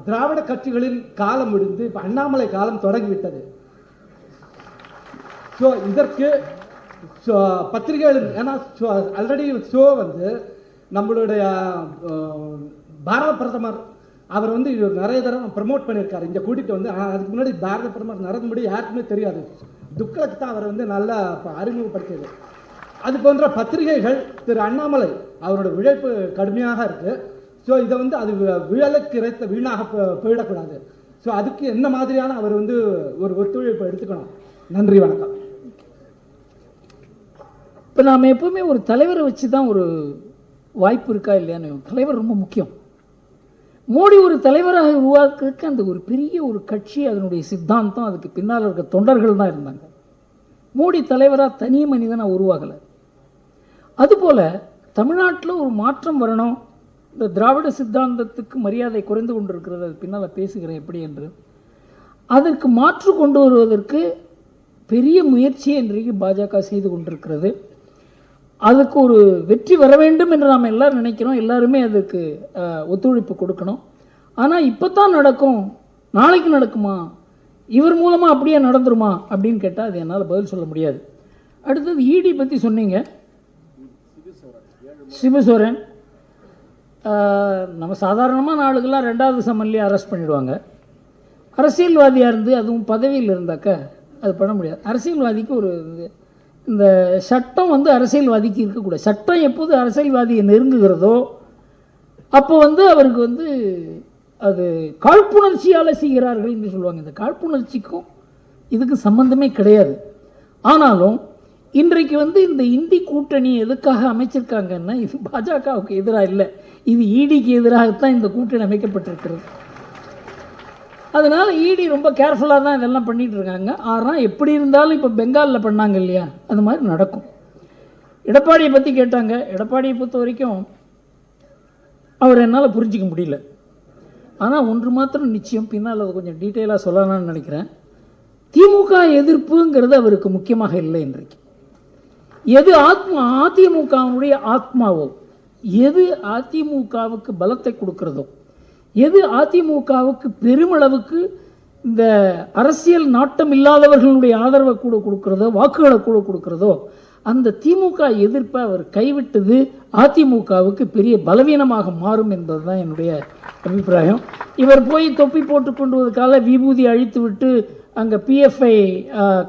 திராவிட கட்சிகளின் காலம் முடிந்து இப்போ அண்ணாமலை காலம் தொடங்கிவிட்டது. ஸோ இதற்கு பத்திரிகைகள், ஏன்னா ஆல்ரெடி ஷோ நம்மளுடைய பாரத பிரதமர் அவர் நிறைய தடவை ப்ரமோட் பண்ணியிருக்காரு. இங்கே கூட்டிகிட்டு அதுக்கு முன்னாடி பாரத பிரதமர் நரேந்திர மோடி யாருக்குமே தெரியாது, துக்ளக் தான் அவர் நல்லா அறிமுகப்படுத்தியது. அது போன்ற பத்திரிகைகள் திரு அண்ணாமலை அவரோட உழைப்பு கடுமையாக இருக்கு. ஸோ இதை அது விழலுக்கு இறைத்த வீணாக போயிடக்கூடாது. ஸோ அதுக்கு என்ன மாதிரியான அவர் ஒரு ஒத்துழைப்பு எடுத்துக்கணும்? நன்றி, வணக்கம். இப்போ நாம் எப்பவுமே ஒரு தலைவரை வச்சு தான் ஒரு வாய்ப்பு இருக்கா இல்லையான்னு, தலைவர் ரொம்ப முக்கியம். மோடி ஒரு தலைவராக உருவாக்குறதுக்கு அந்த ஒரு பெரிய ஒரு கட்சி, அதனுடைய சித்தாந்தம், அதுக்கு பின்னால் இருக்க தொண்டர்கள் தான் இருந்தாங்க. மோடி தலைவராக தனி மனிதனாக உருவாகலை. அதுபோல் தமிழ்நாட்டில் ஒரு மாற்றம் வரணும். இந்த திராவிட சித்தாந்தத்துக்கு மரியாதை குறைந்து கொண்டிருக்கிறது, அது பின்னால் பேசுகிறேன் எப்படி என்று. அதற்கு மாற்று கொண்டு வருவதற்கு பெரிய முயற்சியை இன்றைக்கு பாஜக செய்து கொண்டிருக்கிறது. அதுக்கு ஒரு வெற்றி வர வேண்டும் என்று நாம் எல்லாரும் நினைக்கிறோம். எல்லாருமே அதுக்கு ஒத்துழைப்பு கொடுக்கணும். ஆனால் இப்போ தான் நடக்கும், நாளைக்கு நடக்குமா, இவர் மூலமாக அப்படியே நடந்துருமா அப்படின்னு கேட்டால் அது என்னால் பதில் சொல்ல முடியாது. அடுத்தது இடி பற்றி சொன்னீங்க. சிபுசோரன், நம்ம சாதாரணமான ஆளுகள்லாம் 2வது சம்மன்லேயே அரெஸ்ட் பண்ணிடுவாங்க. அரசியல்வாதியாக இருந்து அதுவும் பதவியில் இருந்தாக்க அது பண்ண முடியாது. அரசியல்வாதிக்கு ஒரு இந்த சட்டம் அரசியல்வாதிக்கு இருக்கக்கூடாது. சட்டம் எப்போது அரசியல்வாதியை நெருங்குகிறதோ அப்போ அவருக்கு அது காழ்ப்புணர்ச்சியால் செய்கிறார்கள் என்று சொல்லுவாங்க. இந்த காழ்ப்புணர்ச்சிக்கும் இதுக்கு சம்பந்தமே கிடையாது. ஆனாலும் இன்றைக்கு இந்த இந்தி கூட்டணி எதுக்காக அமைச்சிருக்காங்கன்னா, இது பாஜகவுக்கு எதிராக இல்லை, இது ஈடிக்கு எதிராகத்தான் இந்த கூட்டணி அமைக்கப்பட்டிருக்கிறது. அதனால் ஈடி ரொம்ப கேர்ஃபுல்லாக தான் இதெல்லாம் பண்ணிகிட்டு இருக்காங்க. ஆனால் எப்படி இருந்தாலும் இப்போ பெங்காலில் பண்ணாங்க இல்லையா, அது மாதிரி நடக்கும். எடப்பாடியை பற்றி கேட்டாங்க. எடப்பாடியை பொறுத்த வரைக்கும் அவர் என்னால் புரிஞ்சிக்க முடியல. ஆனால் ஒன்று மாத்திரம் நிச்சயம், பின்னால் அதை கொஞ்சம் டீட்டெயிலாக சொல்லலாம்னு நினைக்கிறேன். திமுக எதிர்ப்புங்கிறது அவருக்கு முக்கியமாக இல்லை. இன்றைக்கு எது அதிமுகவுடைய ஆத்மாவோ, எது அதிமுகவுக்கு பலத்தை கொடுக்கிறதோ, எது அதிமுகவுக்கு பெருமளவுக்கு இந்த அரசியல் நாட்டம் இல்லாதவர்களுடைய ஆதரவை கூட கொடுக்கிறதோ, வாக்குகளை கூட கொடுக்கிறதோ, அந்த திமுக எதிர்ப்பை அவர் கைவிட்டது அதிமுகவுக்கு பெரிய பலவீனமாக மாறும் என்பது தான் என்னுடைய அபிப்பிராயம். இவர் போய் தொப்பி போட்டு கொண்டு வந்ததுக்காக விபூதி அழித்து விட்டு அங்கே பிஎஃப்ஐ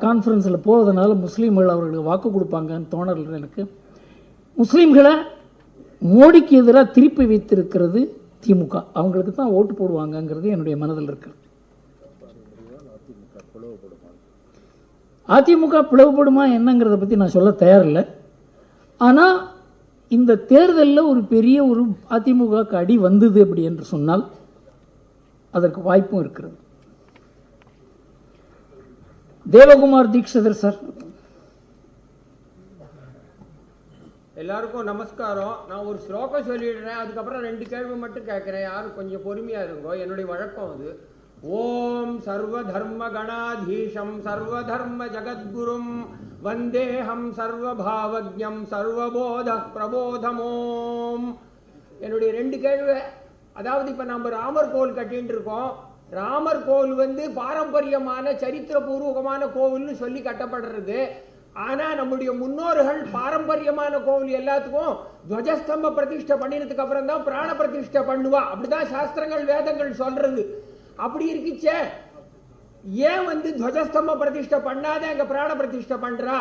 கான்ஃபரன்ஸில் போவதனால முஸ்லீம்கள் அவர்களுக்கு வாக்கு கொடுப்பாங்கன்னு தோணல எனக்கு. முஸ்லீம்களை மோடிக்கு எதிராக திருப்பி வைத்திருக்கிறது திமுக. அவங்களுக்கு தான் ஓட்டு போடுவாங்கங்கிறது என்னுடைய மனதில் இருக்கு. அதிமுக பிளவுபடுமா என்னங்கிறத பற்றி நான் சொல்ல தயாரில்லை. ஆனால் இந்த தேர்தலில் ஒரு பெரிய ஒரு அதிமுகவுக்கு அடி வந்தது அப்படி என்று சொன்னால் அதற்கு வாய்ப்பும் இருக்கிறது. தேவகுமார் தீக்ஷிதர் சார். எல்லாருக்கும் நமஸ்காரம். நான் ஒரு ஸ்லோகம் சொல்லிடுறேன், அதுக்கப்புறம் 2 கேள்வி மட்டும் கேட்குறேன். யாரும் கொஞ்சம் பொறுமையாக இருங்கோ, என்னுடைய வழக்கம் அது. ஓம் சர்வ தர்ம கணாதீஷம் சர்வதர்ம ஜகத்குரும் வந்தேஹம் சர்வபாவஜ்ஞம் சர்வபோத பிரபோதமோம். என்னுடைய 2 கேள்வி. அதாவது இப்போ நம்ம ராமர் கோவில் கட்டின்னு இருக்கோம். ராமர் கோவில் பாரம்பரியமான சரித்திரபூர்வகமான கோவில்னு சொல்லி கட்டப்படுறது. ஆனால் நம்முடைய முன்னோர்கள் பாரம்பரியமான கோவில் எல்லாத்துக்கும் துவஜஸ்தம்ப பிரதிஷ்டை பண்ணினதுக்கு அப்புறம் தான் பிராண பிரதிஷ்டை பண்ணுவா. அப்படிதான் சாஸ்திரங்கள் வேதங்கள் சொல்றது. அப்படி இருக்குச்சே, ஏன் துவஜஸ்தம்ப பிரதிஷ்டை பண்ணாத அங்கே பிராண பிரதிஷ்டை பண்றா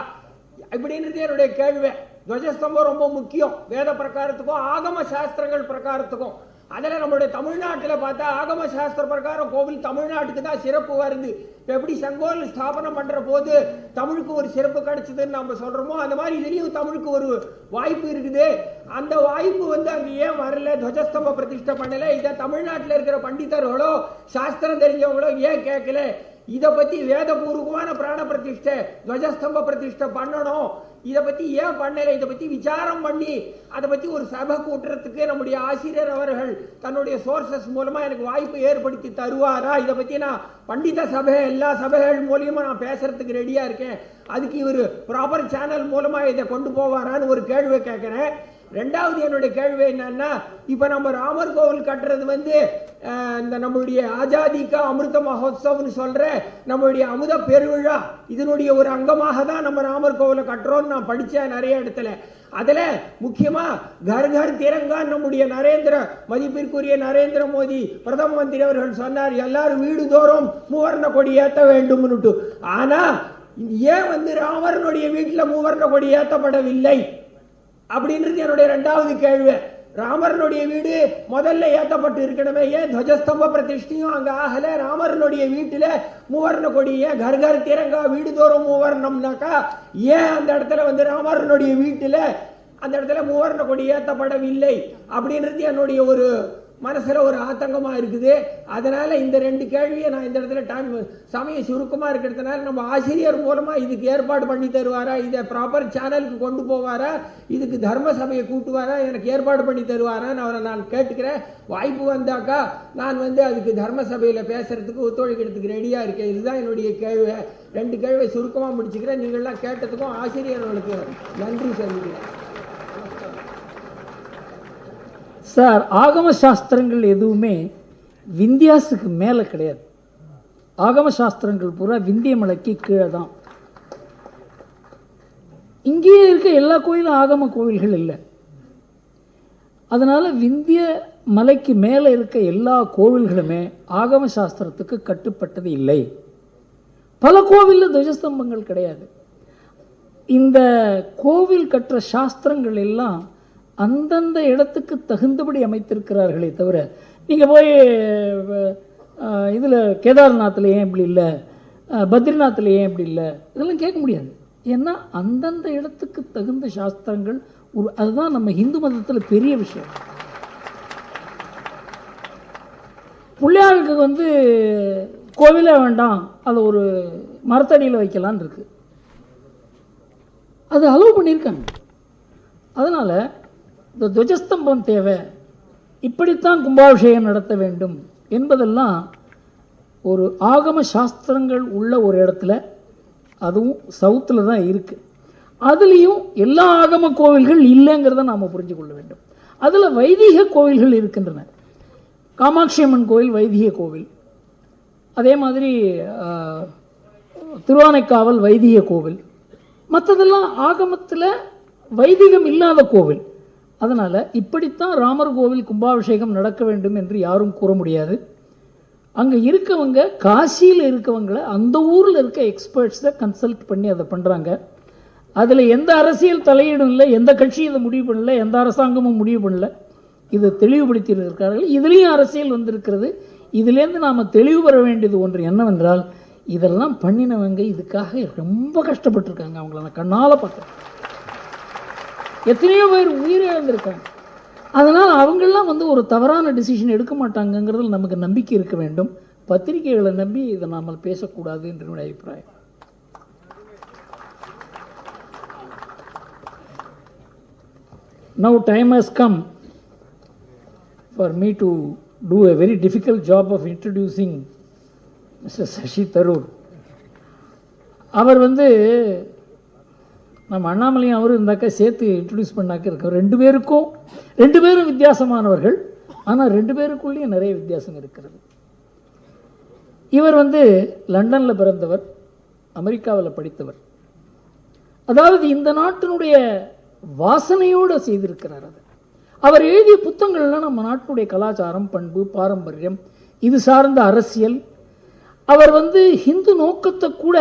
இப்படின்றது என்னுடைய கேள்வி. துவஜஸ்தம்பம் ரொம்ப முக்கியம் வேத பிரகாரத்துக்கும் ஆகம சாஸ்திரங்கள் பிரகாரத்துக்கும். அதில் நம்மளுடைய தமிழ்நாட்டில் பார்த்தா ஆகம சாஸ்திர பிரகாரம் கோவில் தமிழ்நாட்டுக்கு தான் சிறப்பு வருது. இப்போ எப்படி செங்கோல் ஸ்தாபனம் பண்ணுற போது தமிழுக்கு ஒரு சிறப்பு கிடைச்சதுன்னு நம்ம சொல்கிறோமோ, அந்த மாதிரி இதுலேயும் தமிழுக்கு ஒரு வாய்ப்பு இருக்குது. அந்த வாய்ப்பு அங்கே ஏன் வரல, துவஜஸ்தம்ப பிரதிஷ்டை பண்ணலை? இதை தமிழ்நாட்டில் இருக்கிற பண்டிதர்களோ சாஸ்திரம் தெரிஞ்சவங்களோ ஏன் கேட்கல? இதை பற்றி வேதபூர்வமான பிராண பிரதிஷ்டை துவஜஸ்தம்ப பிரதிஷ்டை பண்ணணும், இதை பற்றி ஏன் பண்ணலை? இதை பற்றி விசாரம் பண்ணி அதை பற்றி ஒரு சபை கூட்டுறதுக்கு நம்முடைய ஆசிரியர் அவர்கள் தன்னுடைய சோர்சஸ் மூலமாக எனக்கு வாய்ப்பு ஏற்படுத்தி தருவாரா? இதை பற்றி நான் பண்டித சபை எல்லா சபைகள் மூலியமாக நான் பேசுறதுக்கு ரெடியாக இருக்கேன். அதுக்கு இவர் ப்ராப்பர் சேனல் மூலமாக இதை கொண்டு போவாரான்னு ஒரு கேள்வி கேட்குறேன். 2வது என்னுடைய கேள்வி என்னன்னா, இப்போ நம்ம ராமர் கோவில் கட்டுறது இந்த நம்மளுடைய ஆஜாதிக்கா அமிர்த மகோத்சவம்னு சொல்ற நம்மளுடைய அமுத பெருவிழா இதனுடைய ஒரு அங்கமாக தான் நம்ம ராமர் கோவிலை கட்டுறோம்னு நான் படித்தேன் நிறைய இடத்துல. அதில் முக்கியமாக கர் கர் திரங்கா நம்முடைய மதிப்பிற்குரிய நரேந்திர மோடி பிரதம மந்திரி அவர்கள் சொன்னார், எல்லாரும் வீடு தோறும் மூவர்ண கொடி ஏற்ற வேண்டும்னுட்டு. ஆனால் ஏன் ராமரனுடைய வீட்டில் மூவர்ண கொடி ஏற்றப்படவில்லை அப்படின்றது என்னுடைய 2வது கேள்வி. ராமரனுடைய வீடு முதல்ல ஏற்றப்பட்டு இருக்கணுமே, ஏன் துவஜஸ்தம்ப பிரதிஷ்டையும் அங்கே ஆகல? ராமரனுடைய வீட்டில் மூவர்ண கொடி ஏன் கர் கர் திரங்கா வீடு தோறும் மூவர்ணம்னாக்கா ஏன் அந்த இடத்துல ராமரனுடைய வீட்டில் அந்த இடத்துல மூவர்ண கொடி ஏற்றப்படவில்லை அப்படின்றது என்னுடைய ஒரு மனசில் ஒரு ஆத்தங்கமாக இருக்குது. அதனால் இந்த 2 கேள்வியை நான் இந்த இடத்துல சமயம் சுருக்கமாக இருக்கிறதுனால நம்ம ஆசிரியர் மூலமாக இதுக்கு ஏற்பாடு பண்ணி தருவாரா, இதை ப்ராப்பர் சேனலுக்கு கொண்டு போவாரா, இதுக்கு தர்ம சபையை கூட்டுவாரா, எனக்கு ஏற்பாடு பண்ணி தருவாரான்னு அவரை நான் கேட்டுக்கிறேன். வாய்ப்பு வந்தாக்கா நான் அதுக்கு தர்ம சபையில் பேசுறதுக்கு ஒத்துழைக்கிறதுக்கு ரெடியாக இருக்கேன். இதுதான் என்னுடைய கேள்வி. 2 கேள்வியை சுருக்கமாக முடிச்சுக்கிறேன். நீங்கள்லாம் கேட்டதுக்கும் ஆசிரியர்களுக்கு நன்றி சொல்லிக்கிறேன். சார், ஆகம சாஸ்திரங்கள் எதுவுமே விந்தியாசுக்கு மேலே கிடையாது. ஆகம சாஸ்திரங்கள் பூரா விந்திய மலைக்கு கீழே தான். இங்கேயே இருக்க எல்லா கோயிலும் ஆகம கோவில்கள் இல்லை. அதனால் விந்திய மலைக்கு மேலே இருக்க எல்லா கோவில்களுமே ஆகம சாஸ்திரத்துக்கு கட்டுப்பட்டது இல்லை. பல கோவிலில் துவஜஸ்தம்பங்கள் கிடையாது. இந்த கோவில் கட்டுற சாஸ்திரங்கள் எல்லாம் அந்தந்த இடத்துக்கு தகுந்தபடி அமைத்திருக்கிறார்களே தவிர, நீங்கள் போய் இதில் கேதார்நாத்தில் ஏன் இப்படி இல்லை, பத்ரிநாத்தில் ஏன் இப்படி இல்லை, இதெல்லாம் கேட்க முடியாது. ஏன்னா அந்தந்த இடத்துக்கு தகுந்த சாஸ்திரங்கள் அதுதான் நம்ம இந்து மதத்தில் பெரிய விஷயம். பிள்ளையாருக்கு கோவிலே வேண்டாம், அதை ஒரு மரத்தடியில் வைக்கலான் இருக்கு, அது அலோவ் பண்ணியிருக்காங்க. அதனால் இந்த துவஜஸ்தம்பம் தேவை, இப்படித்தான் கும்பாபிஷேகம் நடத்த வேண்டும் என்பதெல்லாம் ஒரு ஆகம சாஸ்திரங்கள் உள்ள ஒரு இடத்துல, அதுவும் சவுத்தில் தான் இருக்குது. அதுலேயும் எல்லா ஆகம கோவில்கள் இல்லைங்கிறத நாம் புரிஞ்சு கொள்ள வேண்டும். அதில் வைதிக கோவில்கள் இருக்கின்றன. காமாட்சி அம்மன் கோவில் வைதிக கோவில், அதே மாதிரி திருவானைக்காவல் வைதிக கோவில், மற்றதெல்லாம் ஆகமத்தில் வைதிகம் இல்லாத கோவில். அதனால் இப்படித்தான் ராமர் கோவில் கும்பாபிஷேகம் நடக்க வேண்டும் என்று யாரும் கூற முடியாது. அங்கே இருக்கவங்க, காசியில் இருக்கவங்களை அந்த ஊரில் இருக்க எக்ஸ்பர்ட்ஸை கன்சல்ட் பண்ணி அதை பண்ணுறாங்க. அதில் எந்த அரசியல் தலையீடும் இல்லை, எந்த கட்சியும் இதை முடிவு பண்ணல, எந்த அரசாங்கமும் முடிவு பண்ணல. இதை தெளிவுபடுத்தி இருக்கிறார்கள். இதுலேயும் அரசியல் வந்திருக்கிறது. இதிலேருந்து நாம் தெளிவு பெற வேண்டியது ஒன்று என்னவென்றால், இதெல்லாம் பண்ணினவங்க இதுக்காக ரொம்ப கஷ்டப்பட்டுருக்காங்க. அவங்கள நான் கண்ணால் பார்த்தேன். எத்தனையோ பேர் உயிரை இழந்திருக்காங்க. அதனால் அவங்கெல்லாம் ஒரு தவறான டிசிஷன் எடுக்க மாட்டாங்கங்கிறதுல நமக்கு நம்பிக்கை இருக்க வேண்டும். பத்திரிகைகளை நம்பி இதை நாம் பேசக்கூடாது என்று என்னுடைய அபிப்பிராயம். Now time has come for me to do a very difficult job of introducing Mr. Shashi Tharoor. அவர் நம்ம அண்ணாமலையும் அவரும் இருந்தாக்கா சேர்த்து இன்ட்ரடியூஸ் பண்ணாக்க இருக்க. ரெண்டு பேரும் வித்தியாசமானவர்கள். ஆனால் ரெண்டு பேருக்குள்ளேயும் நிறைய வித்தியாசம் இருக்கிறது. இவர் லண்டனில் பிறந்தவர், அமெரிக்காவில் படித்தவர். அதாவது இந்த நாட்டினுடைய வாசனையோடு செய்திருக்கிறார். அவர் எழுதிய புத்தகங்கள்லாம் நம்ம நாட்டினுடைய கலாச்சாரம், பண்பு, பாரம்பரியம், இது சார்ந்த அரசியல். அவர் ஹிந்து நோக்கத்தை கூட,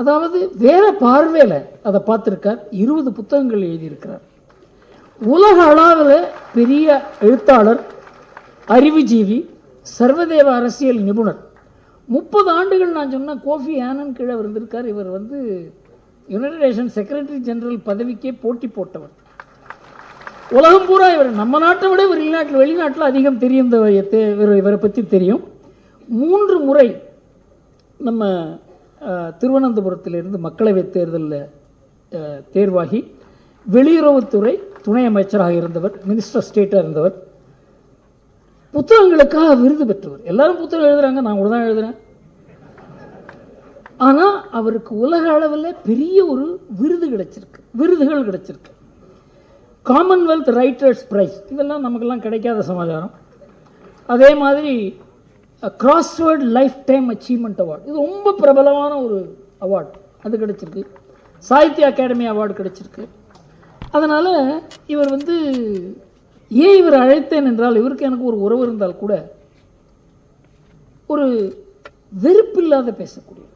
அதாவது வேற பார்வையில் அதை பார்த்துருக்கார். 20 புத்தகங்கள் எழுதியிருக்கிறார். உலக அளவில் பெரிய எழுத்தாளர், அறிவுஜீவி, சர்வதேவ அரசியல் நிபுணர். 30 ஆண்டுகள் நான் சொன்ன கோஃபி ஆனன் கீழே இருந்திருக்கார். இவர் யுனைடெட் நேஷன் செக்ரட்டரி ஜெனரல் பதவிக்கே போட்டி போட்டவர். உலகம் பூரா இவர், நம்ம நாட்டை விட வெளிநாட்டில் அதிகம் தெரியும். இவரை பற்றி தெரியும். 3 முறை நம்ம திருவனந்தபுரத்திலிருந்து மக்களவைத் தேர்தலில் தேர்வாகி வெளியுறவுத்துறை துணை அமைச்சராக இருந்தவர், மினிஸ்டர் ஸ்டேட்டாக இருந்தவர். புத்தகங்களுக்காக விருது பெற்றவர். எல்லாரும் புத்தகம் எழுதுறாங்க, நான் கூட தான் எழுதுறேன். ஆனால் அவருக்கு உலக அளவில் பெரிய ஒரு விருதுகள் கிடைச்சிருக்கு. காமன்வெல்த் ரைட்டர்ஸ் பிரைஸ், இதெல்லாம் நமக்கெல்லாம் கிடைக்காத சமாச்சாரம். அதே மாதிரி crossword life time achievement award, இது ரொம்ப பிரபலமான ஒரு அவார்டு, அது கிடைச்சிருக்கு. சாகித்ய அகாடமி அவார்டு கிடைச்சிருக்கு. அதனால் இவர் ஏன் இவர் அழைத்தேன் என்றால், இவருக்கு எனக்கு ஒரு உறவு இருந்தால் கூட ஒரு வெறுப்பில்லாத பேசக்கூடிய,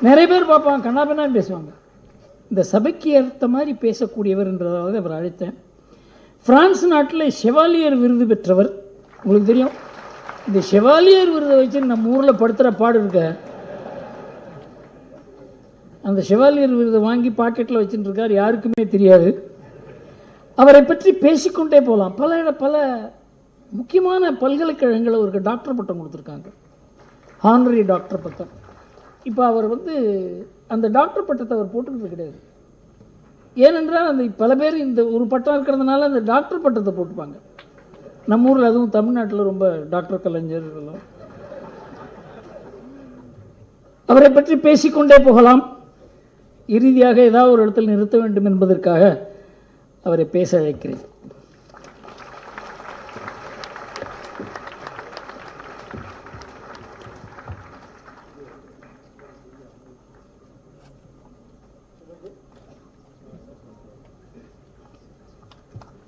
நிறைய பேர் பார்ப்பாங்க கண்ணாபின்னான்னு பேசுவாங்க, இந்த சபைக்கு ஏற்ற மாதிரி பேசக்கூடியவர் என்றதாவது அவர் அழைத்தேன். பிரான்ஸ் நாட்டில் ஷெவாலியர் விருது பெற்றவர். உங்களுக்கு தெரியும், இந்த ஷெவாலியர் விருதை வச்சு நம்ம ஊரில் படுத்துகிற பாடு இருக்க. அந்த ஷெவாலியர் விருதை வாங்கி பாக்கெட்டில் வச்சுட்டு இருக்கார், யாருக்குமே தெரியாது. அவரை பற்றி பேசிக்கொண்டே போகலாம். பல முக்கியமான பல்கலைக்கழகங்கள் அவருக்கு டாக்டர் பட்டம் கொடுத்துருக்காங்க, ஹானரி டாக்டர் பட்டம். இப்போ அவர் அந்த டாக்டர் பட்டத்தை அவர் போட்டுக்கிட்டு கிடையாது. ஏனென்றால் அந்த பல பேர் இந்த ஒரு பட்டம் இருக்கிறதுனால அந்த டாக்டர் பட்டத்தை போட்டுப்பாங்க. நம்ம ஊரில், அதுவும் தமிழ்நாட்டில் ரொம்ப டாக்டர் கலைஞர் இதெல்லாம். அவரை பற்றி பேசிக்கொண்டே போகலாம். இறுதியாக ஏதாவது ஒரு இடத்தில் நிறுத்த வேண்டும் என்பதற்காக அவரை பேச அழைக்கிறேன்.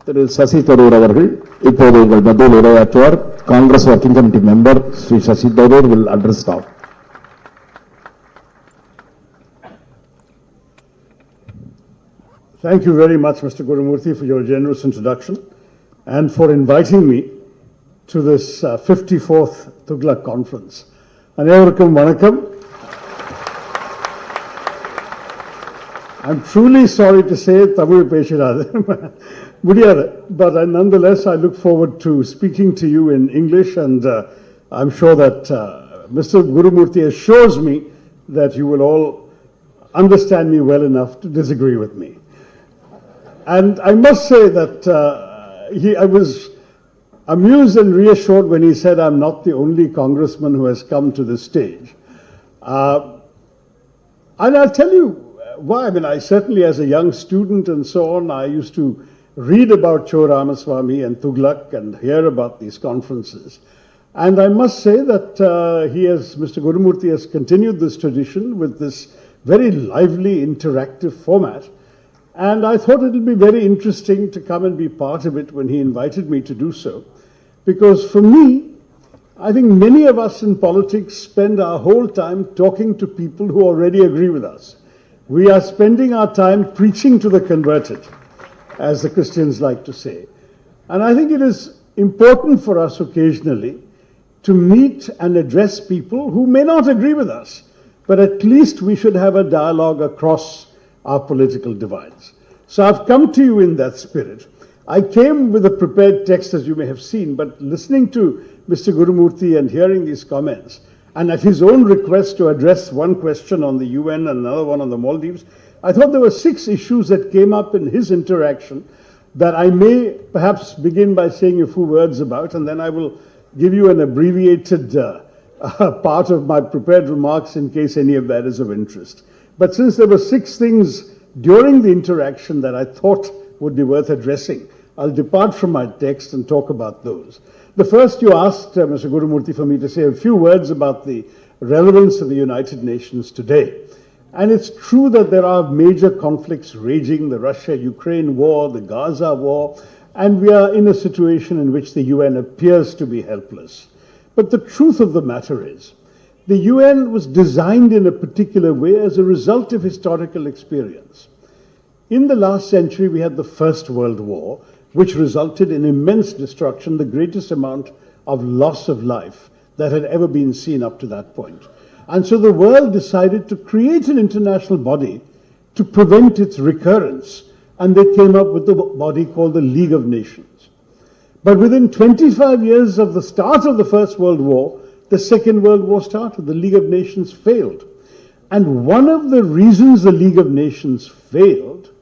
திரு சசி தரூர் அவர்கள் இப்போது உங்கள் மத்தியில் உரையாற்றுவார். Congress working committee member Shri Shashi Tharoor will address now. Thank you very much, Mr. Gurumurthy, for your generous introduction and for inviting me to this 54th Tughlaq conference. Anevarukkum vanakkam. I'm truly sorry to say Tamil பேசிடாது முடியாது, but nonetheless I look forward to speaking to you in English, and I'm sure that Mr. Gurumurthy assures me that you will all understand me well enough to disagree with me. And I must say that I was amused and reassured when he said I'm not the only congressman who has come to this stage. And I'll tell you why. I mean, I certainly, as a young student and so on, I used to read about Cho Ramaswamy and Tughlaq and hear about these conferences. And I must say that Mr. Gurumurthy has continued this tradition with this very lively interactive format. And I thought it would be very interesting to come and be part of it when he invited me to do so. Because for me, I think many of us in politics spend our whole time talking to people who already agree with us. We are spending our time preaching to the converted, as the Christians like to say. And I think it is important for us occasionally to meet and address people who may not agree with us, but at least we should have a dialogue across our political divides. So I've come to you in that spirit. I came with a prepared text, as you may have seen, but listening to Mr. Gurumurthy and hearing these comments, and at his own request to address one question on the UN and another one on the Maldives, I thought there were 6 issues that came up in his interaction that I may perhaps begin by saying a few words about, and then I will give you an abbreviated part of my prepared remarks in case any of that is of interest. But since there were 6 things during the interaction that I thought would be worth addressing, I'll depart from my text and talk about those. The first, you asked Mr. Gurumurthy for me to say a few words about the relevance of the United Nations today. And it's true that there are major conflicts raging, the Russia-Ukraine war, the Gaza war, and we are in a situation in which the UN appears to be helpless. But the truth of the matter is, the UN was designed in a particular way as a result of historical experience. In the last century, we had the First World War, which resulted in immense destruction, the greatest amount of loss of life that had ever been seen up to that point. And so the world decided to create an international body to prevent its recurrence, and they came up with the body called the League of Nations. But within 25 years of the start of the First World War, the Second World War started. The League of Nations failed. And one of the reasons the League of Nations failed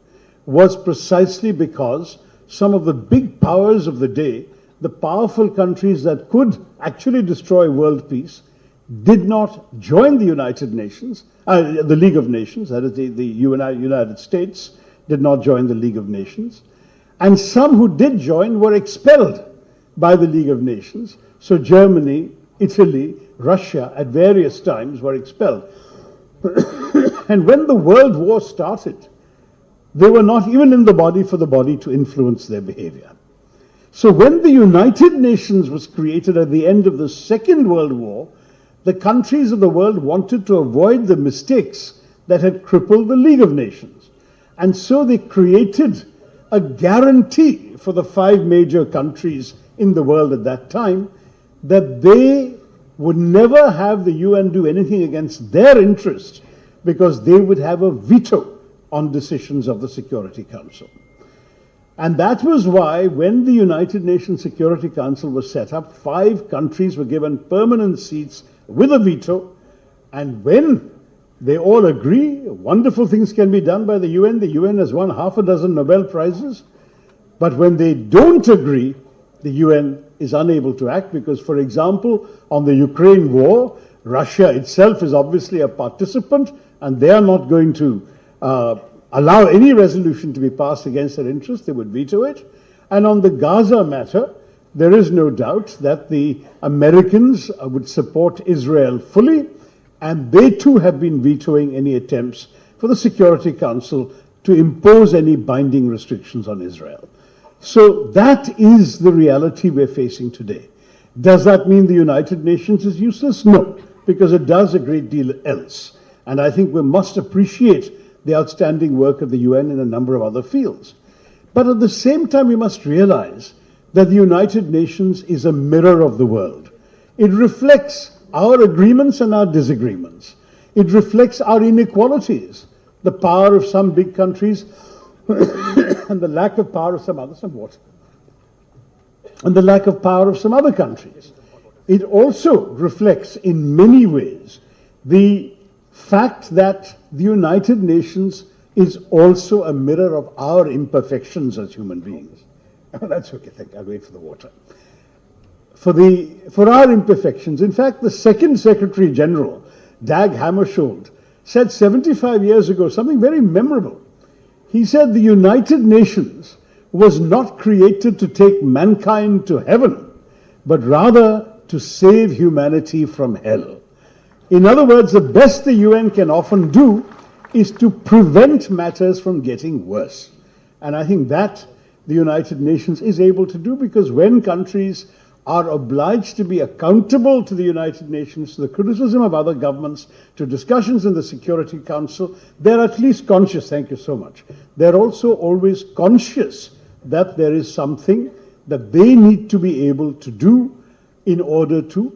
was precisely because some of the big powers of the day, the powerful countries that could actually destroy world peace, did not join the United Nations, the League of Nations, that is the United States, did not join the League of Nations. And some who did join were expelled by the League of Nations. So Germany, Italy, Russia at various times were expelled. And when the World War started, they were not even in the body for the body to influence their behavior. So when the United Nations was created at the end of the Second World War, the countries of the world wanted to avoid the mistakes that had crippled the League of Nations. And so they created a guarantee for the 5 major countries in the world at that time that they would never have the UN do anything against their interest because they would have a veto on decisions of the Security Council. And that was why when the United Nations Security Council was set up, 5 countries were given permanent seats with a veto, and when they all agree, wonderful things can be done by the UN. The UN has won half a dozen Nobel Prizes. But when they don't agree, the UN is unable to act because, for example, on the Ukraine war, Russia itself is obviously a participant and they are not going to allow any resolution to be passed against their interest. They would veto it. And on the Gaza matter, there is no doubt that the Americans would support Israel fully, and they too have been vetoing any attempts for the Security Council to impose any binding restrictions on Israel. So that is the reality we're facing today. Does that mean the United Nations is useless? No, because it does a great deal else. And I think we must appreciate the outstanding work of the UN in a number of other fields. But at the same time, we must realize that the United Nations is a mirror of the world. It reflects our agreements and our disagreements. It reflects our inequalities, the power of some big countries and the lack of power of some others, and the lack of power of some other countries. It also reflects in many ways the fact that the United Nations is also a mirror of our imperfections as human beings. That's okay, thank you. I'll wait for the water. For our imperfections, in fact, the second Secretary General, Dag Hammarskjöld, said 75 years ago something very memorable. He said the United Nations was not created to take mankind to heaven, but rather to to save humanity from hell. In other words, the best the UN can often do is to prevent matters from getting worse. And I think that the United Nations is able to do, because when countries are obliged to be accountable to the United Nations, to the criticism of other governments, to discussions in the Security Council, they're at least conscious, thank you so much, they're also always conscious that there is something that they need to be able to do in order to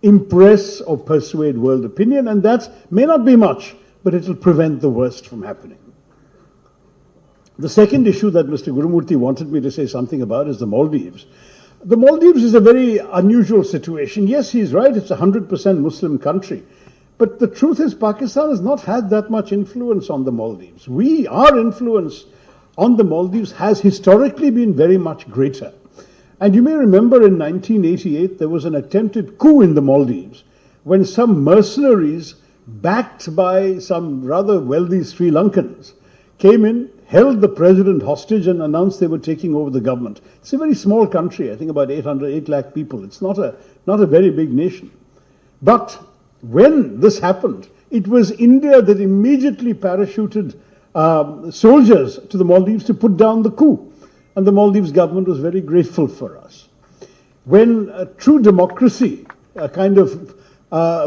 impress or persuade world opinion, and that may not be much, but it will prevent the worst from happening. The second issue that Mr. Gurumurthy wanted me to say something about is the Maldives. The Maldives is a very unusual situation. Yes, he's right, it's a 100% Muslim country. But the truth is, Pakistan has not had that much influence on the Maldives. Our influence on the Maldives has historically been very much greater. And you may remember in 1988, there was an attempted coup in the Maldives when some mercenaries, backed by some rather wealthy Sri Lankans, came in, held the president hostage and announced they were taking over the government. It's a very small country, I think about 8 lakh people. It's not a very big nation. But when this happened, it was India that immediately parachuted soldiers to the Maldives to put down the coup. And the Maldives government was very grateful for us. When true democracy, a kind of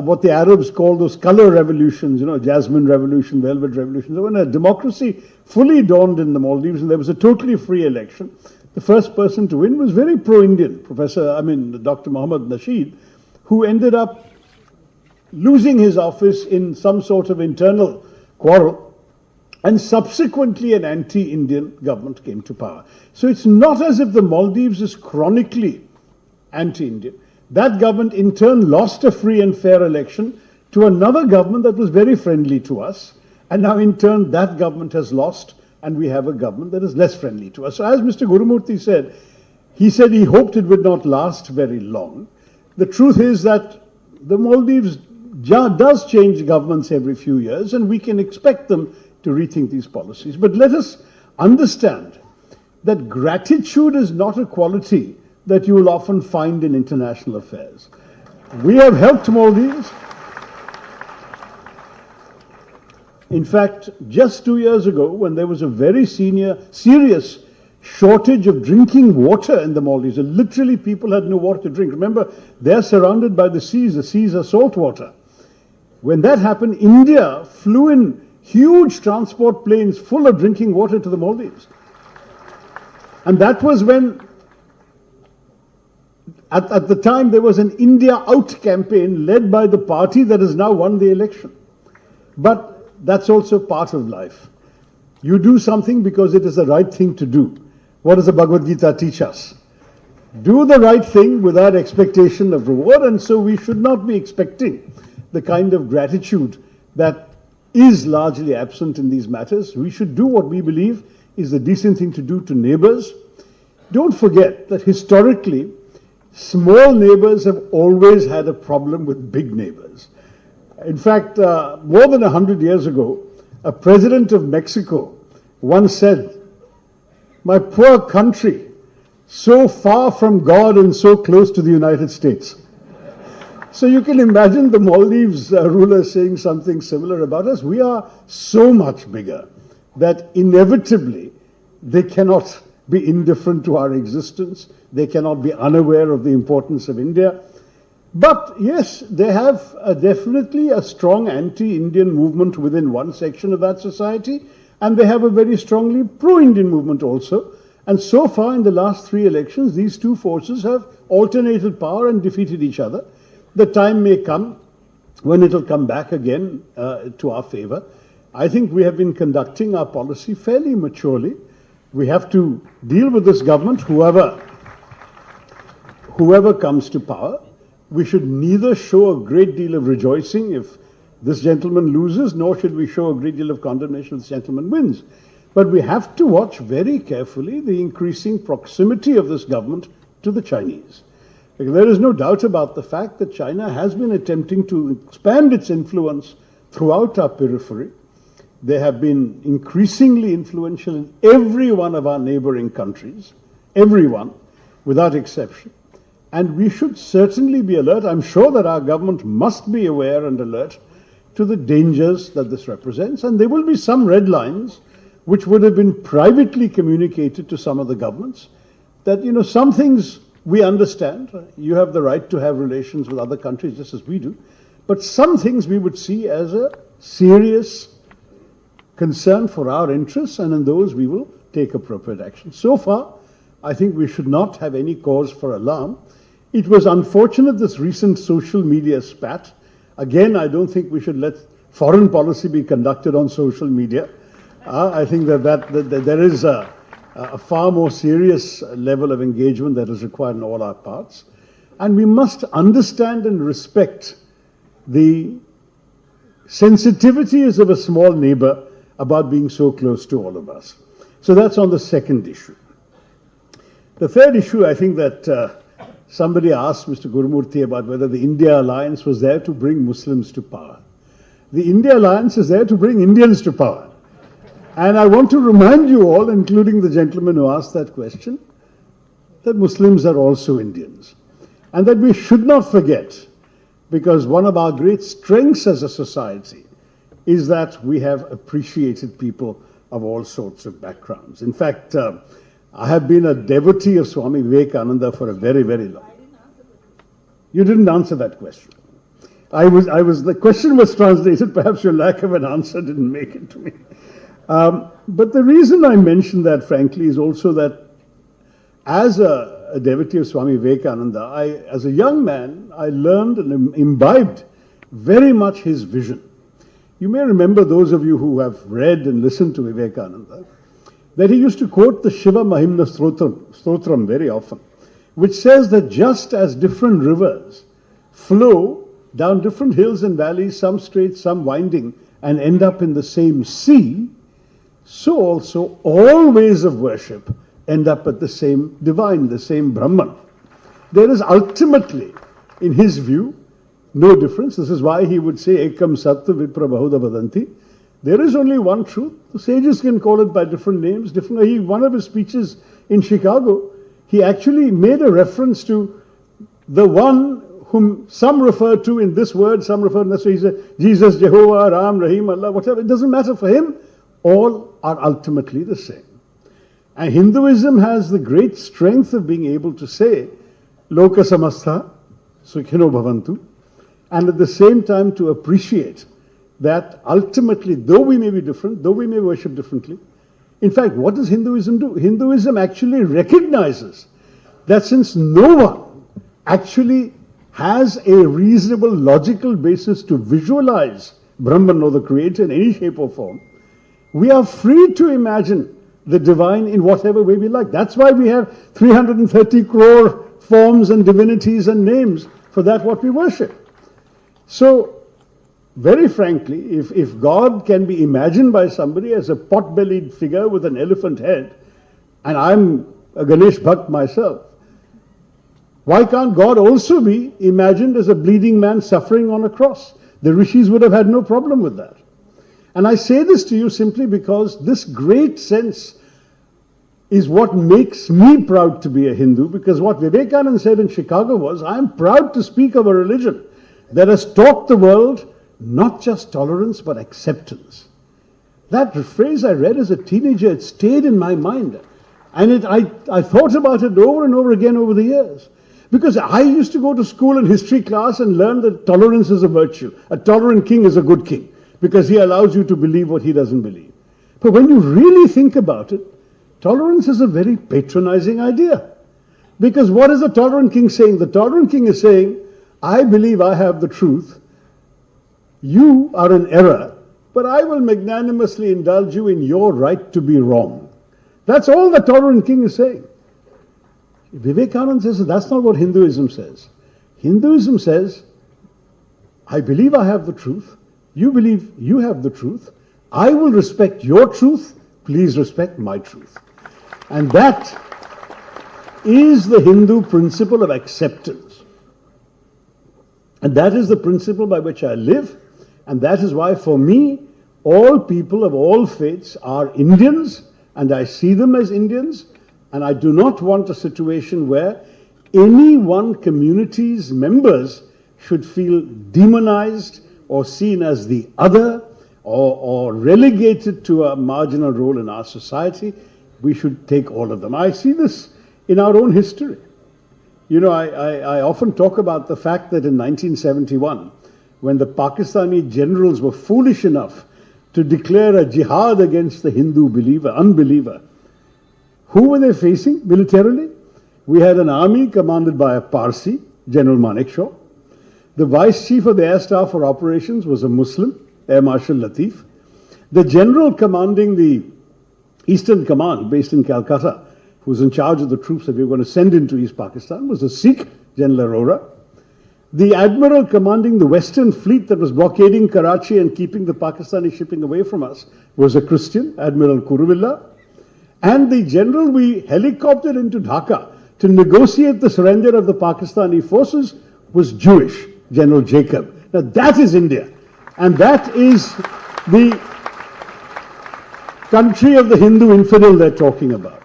what the Arabs call those color revolutions, Jasmine Revolution, Velvet Revolution. So when a democracy fully dawned in the Maldives and there was a totally free election, the first person to win was very pro-Indian, Dr. Mohammad Nasheed, who ended up losing his office in some sort of internal quarrel, and subsequently an anti-Indian government came to power. So it's not as if the Maldives is chronically anti-Indian. That government in turn lost a free and fair election to another government that was very friendly to us. And now in turn that government has lost and we have a government that is less friendly to us. So as Mr. Gurumurthy said, he hoped it would not last very long. The truth is that the Maldives does change governments every few years and we can expect them to rethink these policies. But let us understand that gratitude is not a quality that you will often find in international affairs. We have helped Maldives. In fact, just 2 years ago, when there was a very serious shortage of drinking water in the Maldives, and literally people had no water to drink. Remember, they're surrounded by the seas are salt water. When that happened, India flew in huge transport planes full of drinking water to the Maldives. And that was when, at the time, there was an India Out campaign led by the party that has now won the election. But that's also part of life. You do something because it is the right thing to do. What does the Bhagavad Gita teach us? Do the right thing without expectation of reward, and so we should not be expecting the kind of gratitude that is largely absent in these matters. We should do what we believe is the decent thing to do to neighbors. Don't forget that historically, small neighbors have always had a problem with big neighbors. In fact, more than 100 years ago, a president of Mexico once said, "My poor country, so far from God and so close to the United States." So you can imagine the Maldives ruler saying something similar about us. We are so much bigger that inevitably they cannot be indifferent to our existence. They cannot be unaware of the importance of India. But yes, they have definitely a strong anti-Indian movement within one section of that society, and they have a very strongly pro-Indian movement also. And so far in the last 3 elections, these two forces have alternated power and defeated each other. The time may come when it will come back again to our favor. I think we have been conducting our policy fairly maturely. We have to deal with this government, whoever comes to power. We should neither show a great deal of rejoicing if this gentleman loses, nor should we show a great deal of condemnation if this gentleman wins. But we have to watch very carefully the increasing proximity of this government to the Chinese. There is no doubt about the fact that China has been attempting to expand its influence throughout our periphery. They have been increasingly influential in every one of our neighboring countries, everyone, without exception. And we should certainly be alert. I'm sure that our government must be aware and alert to the dangers that this represents. And there will be some red lines which would have been privately communicated to some of the governments that, some things we understand. You have the right to have relations with other countries just as we do. But some things we would see as a serious concern for our interests, and in those we will take appropriate action. So far, I think we should not have any cause for alarm. It was unfortunate, this recent social media spat. Again, I don't think we should let foreign policy be conducted on social media. I think that there is a far more serious level of engagement that is required in all our parts. And we must understand and respect the sensitivities of a small neighbor about being so close to all of us. So that's on the second issue. The third issue, I think that somebody asked Mr. Gurumurthy about whether the India Alliance was there to bring Muslims to power. The India Alliance is there to bring Indians to power. And I want to remind you all, including the gentleman who asked that question, that Muslims are also Indians. And that we should not forget, because one of our great strengths as a society is that we have appreciated people of all sorts of backgrounds. In fact, I have been a devotee of Swami Vivekananda for a very, very long time. You didn't answer that question. The question was translated, perhaps your lack of an answer didn't make it to me. But the reason I mention that, frankly, is also that as a devotee of Swami Vivekananda, as a young man, I learned and imbibed very much his vision. You may remember, those of you who have read and listened to Vivekananda, that he used to quote the Shiva Mahimna Stotram very often, which says that just as different rivers flow down different hills and valleys, some straight, some winding, and end up in the same sea, so also all ways of worship end up at the same divine, the same Brahman. There is ultimately, in his view, no difference. This is why he would say, Ekam Sattva Vipra Bahuda Vadanti. There is only one truth. The sages can call it by different names. One of his speeches in Chicago, he actually made a reference to the one whom some refer to in this word, some refer to this. He said, Jesus, Jehovah, Ram, Rahim, Allah, whatever. It doesn't matter for him. All are ultimately the same. And Hinduism has the great strength of being able to say, Loka Samastha, Sukhino Bhavantu, and at the same time to appreciate that ultimately, though we may be different, though we may worship differently, in fact, what does Hinduism do? Hinduism actually recognizes that since no one actually has a reasonable logical basis to visualize Brahman or the Creator in any shape or form, we are free to imagine the divine in whatever way we like. That's why we have 330 crore forms and divinities and names for that what we worship. So, very frankly, if God can be imagined by somebody as a pot-bellied figure with an elephant head, and I'm a Ganesh Bhakt myself, why can't God also be imagined as a bleeding man suffering on a cross? The rishis would have had no problem with that. And I say this to you simply because this great sense is what makes me proud to be a Hindu, because what Vivekananda said in Chicago was, I am proud to speak of a religion that has taught the world not just tolerance but acceptance. That phrase I read as a teenager, it stayed in my mind. And I thought about it over and over again over the years. Because I used to go to school in history class and learn that tolerance is a virtue. A tolerant king is a good king, because he allows you to believe what he doesn't believe. But when you really think about it, tolerance is a very patronizing idea. Because what is the tolerant king saying? The tolerant king is saying, I believe I have the truth, you are in error, but I will magnanimously indulge you in your right to be wrong. That's all the tolerant king is saying. Vivekananda says that's not what Hinduism says. Hinduism says, I believe I have the truth, you believe you have the truth, I will respect your truth, please respect my truth. And that is the Hindu principle of acceptance. And that is the principle by which I live, and that is why for me, all people of all faiths are Indians, and I see them as Indians, and I do not want a situation where any one community's members should feel demonized or seen as the other or relegated to a marginal role in our society. We should take all of them. I see this in our own history. You know, I often talk about the fact that in 1971, when the Pakistani generals were foolish enough to declare a jihad against the Hindu unbeliever, who were they facing militarily? We had an army commanded by a Parsi, General Manekshaw. The vice chief of the air staff for operations was a Muslim, Air Marshal Latif. The general commanding the Eastern Command, based in Calcutta, who was in charge of the troops that we were going to send into East Pakistan, was a Sikh, General Arora. The admiral commanding the Western fleet that was blockading Karachi and keeping the Pakistani shipping away from us was a Christian, Admiral Kuruvilla. And the general we helicoptered into Dhaka to negotiate the surrender of the Pakistani forces was Jewish, General Jacob. Now that is India. And that is the country of the Hindu infidel they're talking about.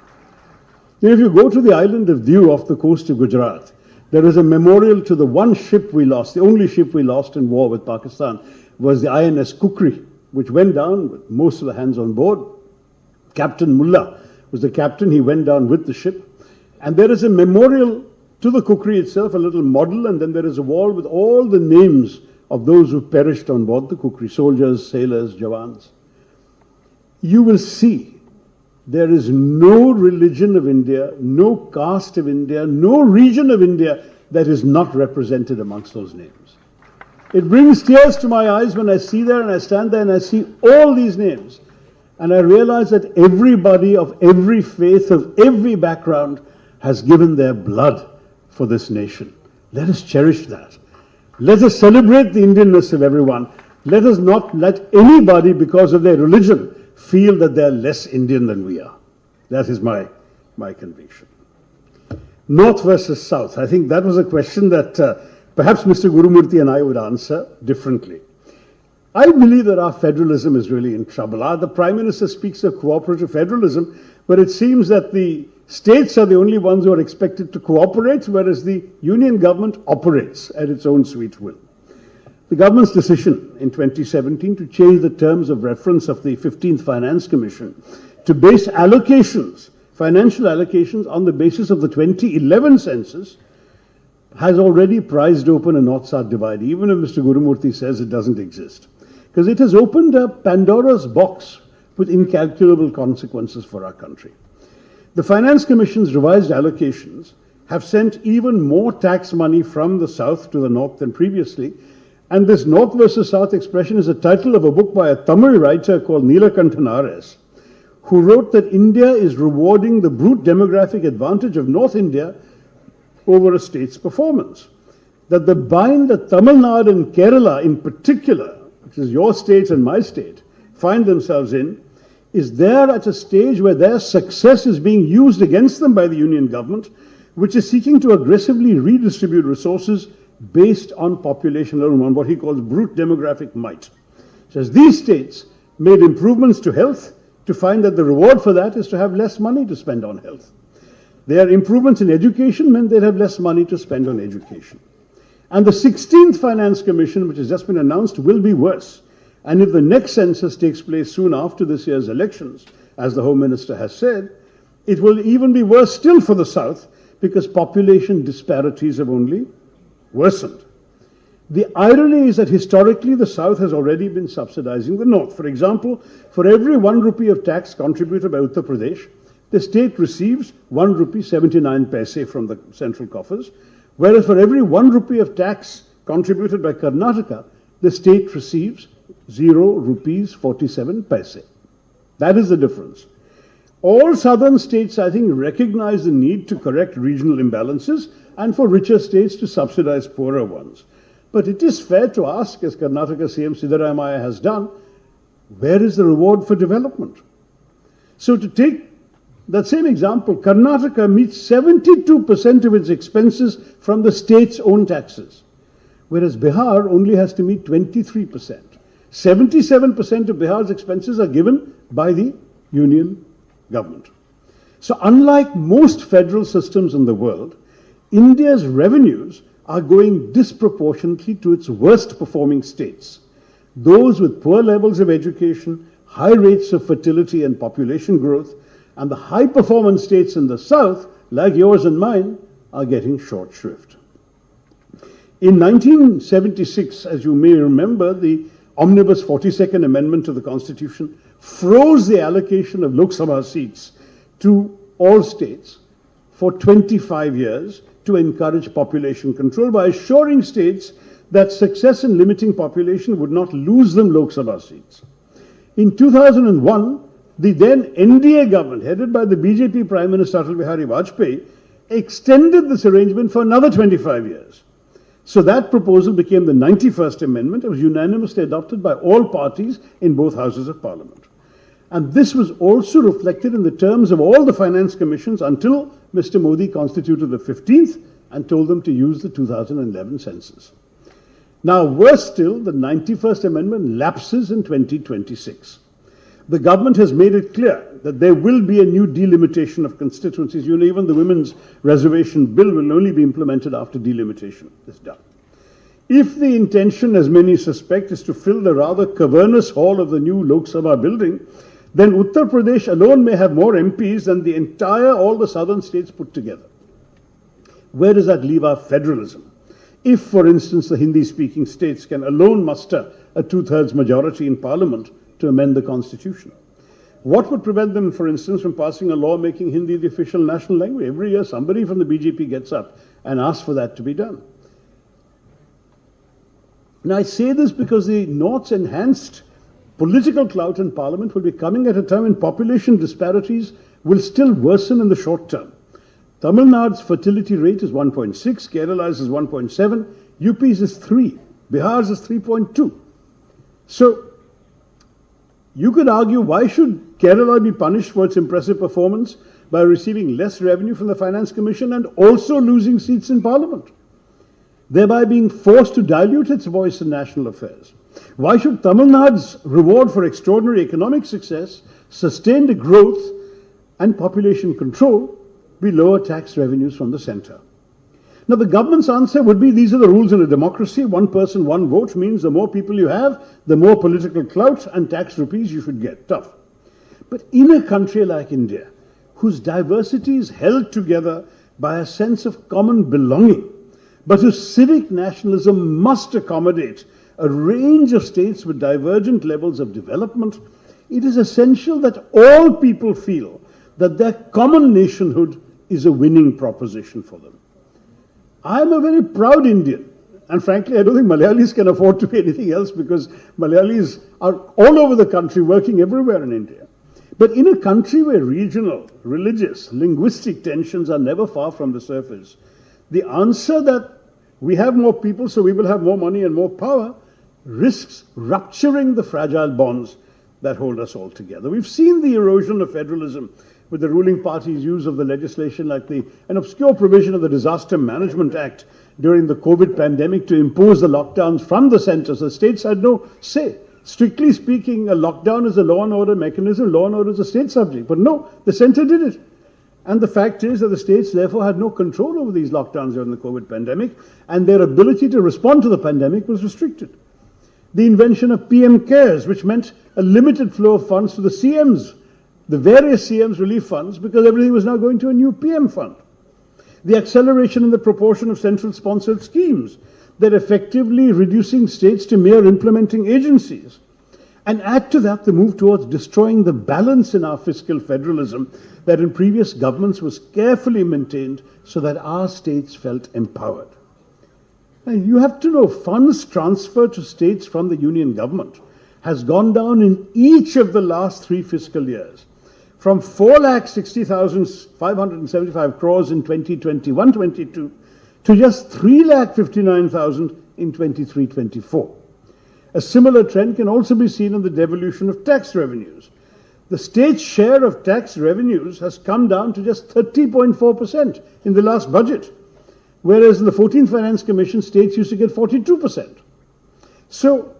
You know, if you go to the island of Diu off the coast of Gujarat, there is a memorial to the one ship we lost. The only ship we lost in war with Pakistan was the INS Kukri, which went down with most of the hands on board. Captain Mullah was the captain. He went down with the ship. And there is a memorial to the Kukri itself, a little model, and then there is a wall with all the names of those who perished on board the Kukri, soldiers, sailors, Jawans. You will see there is no religion of India, no caste of India, no region of India that is not represented amongst those names. It brings tears to my eyes when I see there and I stand there and I see all these names. And I realize that everybody of every faith, of every background, has given their blood for this nation. Let us cherish that. Let us celebrate the Indianness of everyone. Let us not let anybody, because of their religion, feel that they are less Indian than we are. That is my conviction. North versus South. I think that was a question that perhaps Mr. Gurumurthy and I would answer differently. I believe that our federalism is really in trouble. The Prime Minister speaks of cooperative federalism, but it seems that the states are the only ones who are expected to cooperate, whereas the union government operates at its own sweet will. The government's decision in 2017 to change the terms of reference of the 15th Finance Commission to base allocations, financial allocations, on the basis of the 2011 census has already prized open a North-South divide, even if Mr. Gurumurthy says it doesn't exist. Because it has opened up Pandora's box with incalculable consequences for our country. The Finance Commission's revised allocations have sent even more tax money from the South to the North than previously. And this North versus South expression is a title of a book by a Tamil writer called Neelakanthan, who wrote that India is rewarding the brute demographic advantage of North India over a state's performance. That the bind that Tamil Nadu and Kerala in particular, which is your state and my state, find themselves in, is there at a stage where their success is being used against them by the union government, which is seeking to aggressively redistribute resources based on population alone, on what he calls brute demographic might. Says these states made improvements to health to find that the reward for that is to have less money to spend on health. Their improvements in education meant they'd have less money to spend on education. And the 16th Finance Commission, which has just been announced, will be worse. And if the next census takes place soon after this year's elections, as the Home Minister has said, it will even be worse still for the South, because population disparities have only worsened. The irony is that historically the South has already been subsidizing the North. For example, for every 1 rupee of tax contributed by Uttar Pradesh, the state receives 1 rupee 79 paise from the central coffers, whereas for every 1 rupee of tax contributed by Karnataka, the state receives 0 rupees 47 paise. That is the difference. All southern states, I think, recognize the need to correct regional imbalances and for richer states to subsidize poorer ones. But it is fair to ask, as Karnataka CM Siddaramaiah has done, where is the reward for development? So to take that same example, Karnataka meets 72% of its expenses from the state's own taxes, whereas Bihar only has to meet 23%. 77% of Bihar's expenses are given by the union government. So unlike most federal systems in the world, India's revenues are going disproportionately to its worst performing states, those with poor levels of education, high rates of fertility and population growth, and the high performance states in the south, like yours and mine, are getting short shrift. In 1976, as you may remember, the Omnibus 42nd Amendment to the Constitution froze the allocation of Lok Sabha seats to all states for 25 years to encourage population control by assuring states that success in limiting population would not lose them Lok Sabha seats. In 2001, the then NDA government, headed by the BJP Prime Minister Atal Bihari Vajpayee, extended this arrangement for another 25 years. So that proposal became the 91st Amendment. It was unanimously adopted by all parties in both houses of Parliament. And this was also reflected in the terms of all the finance commissions until Mr. Modi constituted the 15th and told them to use the 2011 census. Now, worse still, the 91st Amendment lapses in 2026. The government has made it clear that there will be a new delimitation of constituencies. You know, even the women's reservation bill will only be implemented after delimitation is done. If the intention, as many suspect, is to fill the rather cavernous hall of the new Lok Sabha building, then Uttar Pradesh alone may have more MPs than all the southern states put together. Where does that leave our federalism? If, for instance, the Hindi-speaking states can alone muster a two-thirds majority in Parliament to amend the Constitution, what would prevent them, for instance, from passing a law making Hindi the official national language? Every year, somebody from the BJP gets up and asks for that to be done. Now, I say this because the North's enhanced political clout in Parliament will be coming at a time when population disparities will still worsen in the short term. Tamil Nadu's fertility rate is 1.6, Kerala's is 1.7, UP's is 3, Bihar's is 3.2. So, you could argue, why should Kerala be punished for its impressive performance by receiving less revenue from the Finance Commission and also losing seats in Parliament, thereby being forced to dilute its voice in national affairs? Why should Tamil Nadu's reward for extraordinary economic success, sustained growth and population control be lower tax revenues from the centre? Now, the government's answer would be, these are the rules in a democracy. One person, one vote means the more people you have, the more political clout and tax rupees you should get. Tough. But in a country like India, whose diversity is held together by a sense of common belonging, but whose civic nationalism must accommodate a range of states with divergent levels of development, it is essential that all people feel that their common nationhood is a winning proposition for them. I am a very proud Indian, and frankly, I don't think Malayalis can afford to be anything else, because Malayalis are all over the country, working everywhere in India. But in a country where regional, religious, linguistic tensions are never far from the surface, the answer that we have more people so we will have more money and more power risks rupturing the fragile bonds that hold us all together. We've seen the erosion of federalism with the ruling party's use of the legislation like an obscure provision of the Disaster Management Act during the COVID pandemic to impose the lockdowns from the centre. So states had no say. Strictly speaking, a lockdown is a law and order mechanism. Law and order is a state subject. But no, the centre did it. And the fact is that the states therefore had no control over these lockdowns during the COVID pandemic, and their ability to respond to the pandemic was restricted. The invention of PM Cares, which meant a limited flow of funds to the CMs, the various CMs relief funds, because everything was now going to a new PM fund. The acceleration in the proportion of central sponsored schemes that effectively reducing states to mere implementing agencies. And add to that the move towards destroying the balance in our fiscal federalism that in previous governments was carefully maintained so that our states felt empowered. And you have to know, funds transferred to states from the union government has gone down in each of the last 3 fiscal years, from 4,60,575 crores in 2021-22 to just 3,59,000 in 23-24. A similar trend can also be seen in the devolution of tax revenues. The state's share of tax revenues has come down to just 30.4% in the last budget, whereas in the 14th Finance Commission, states used to get 42%. So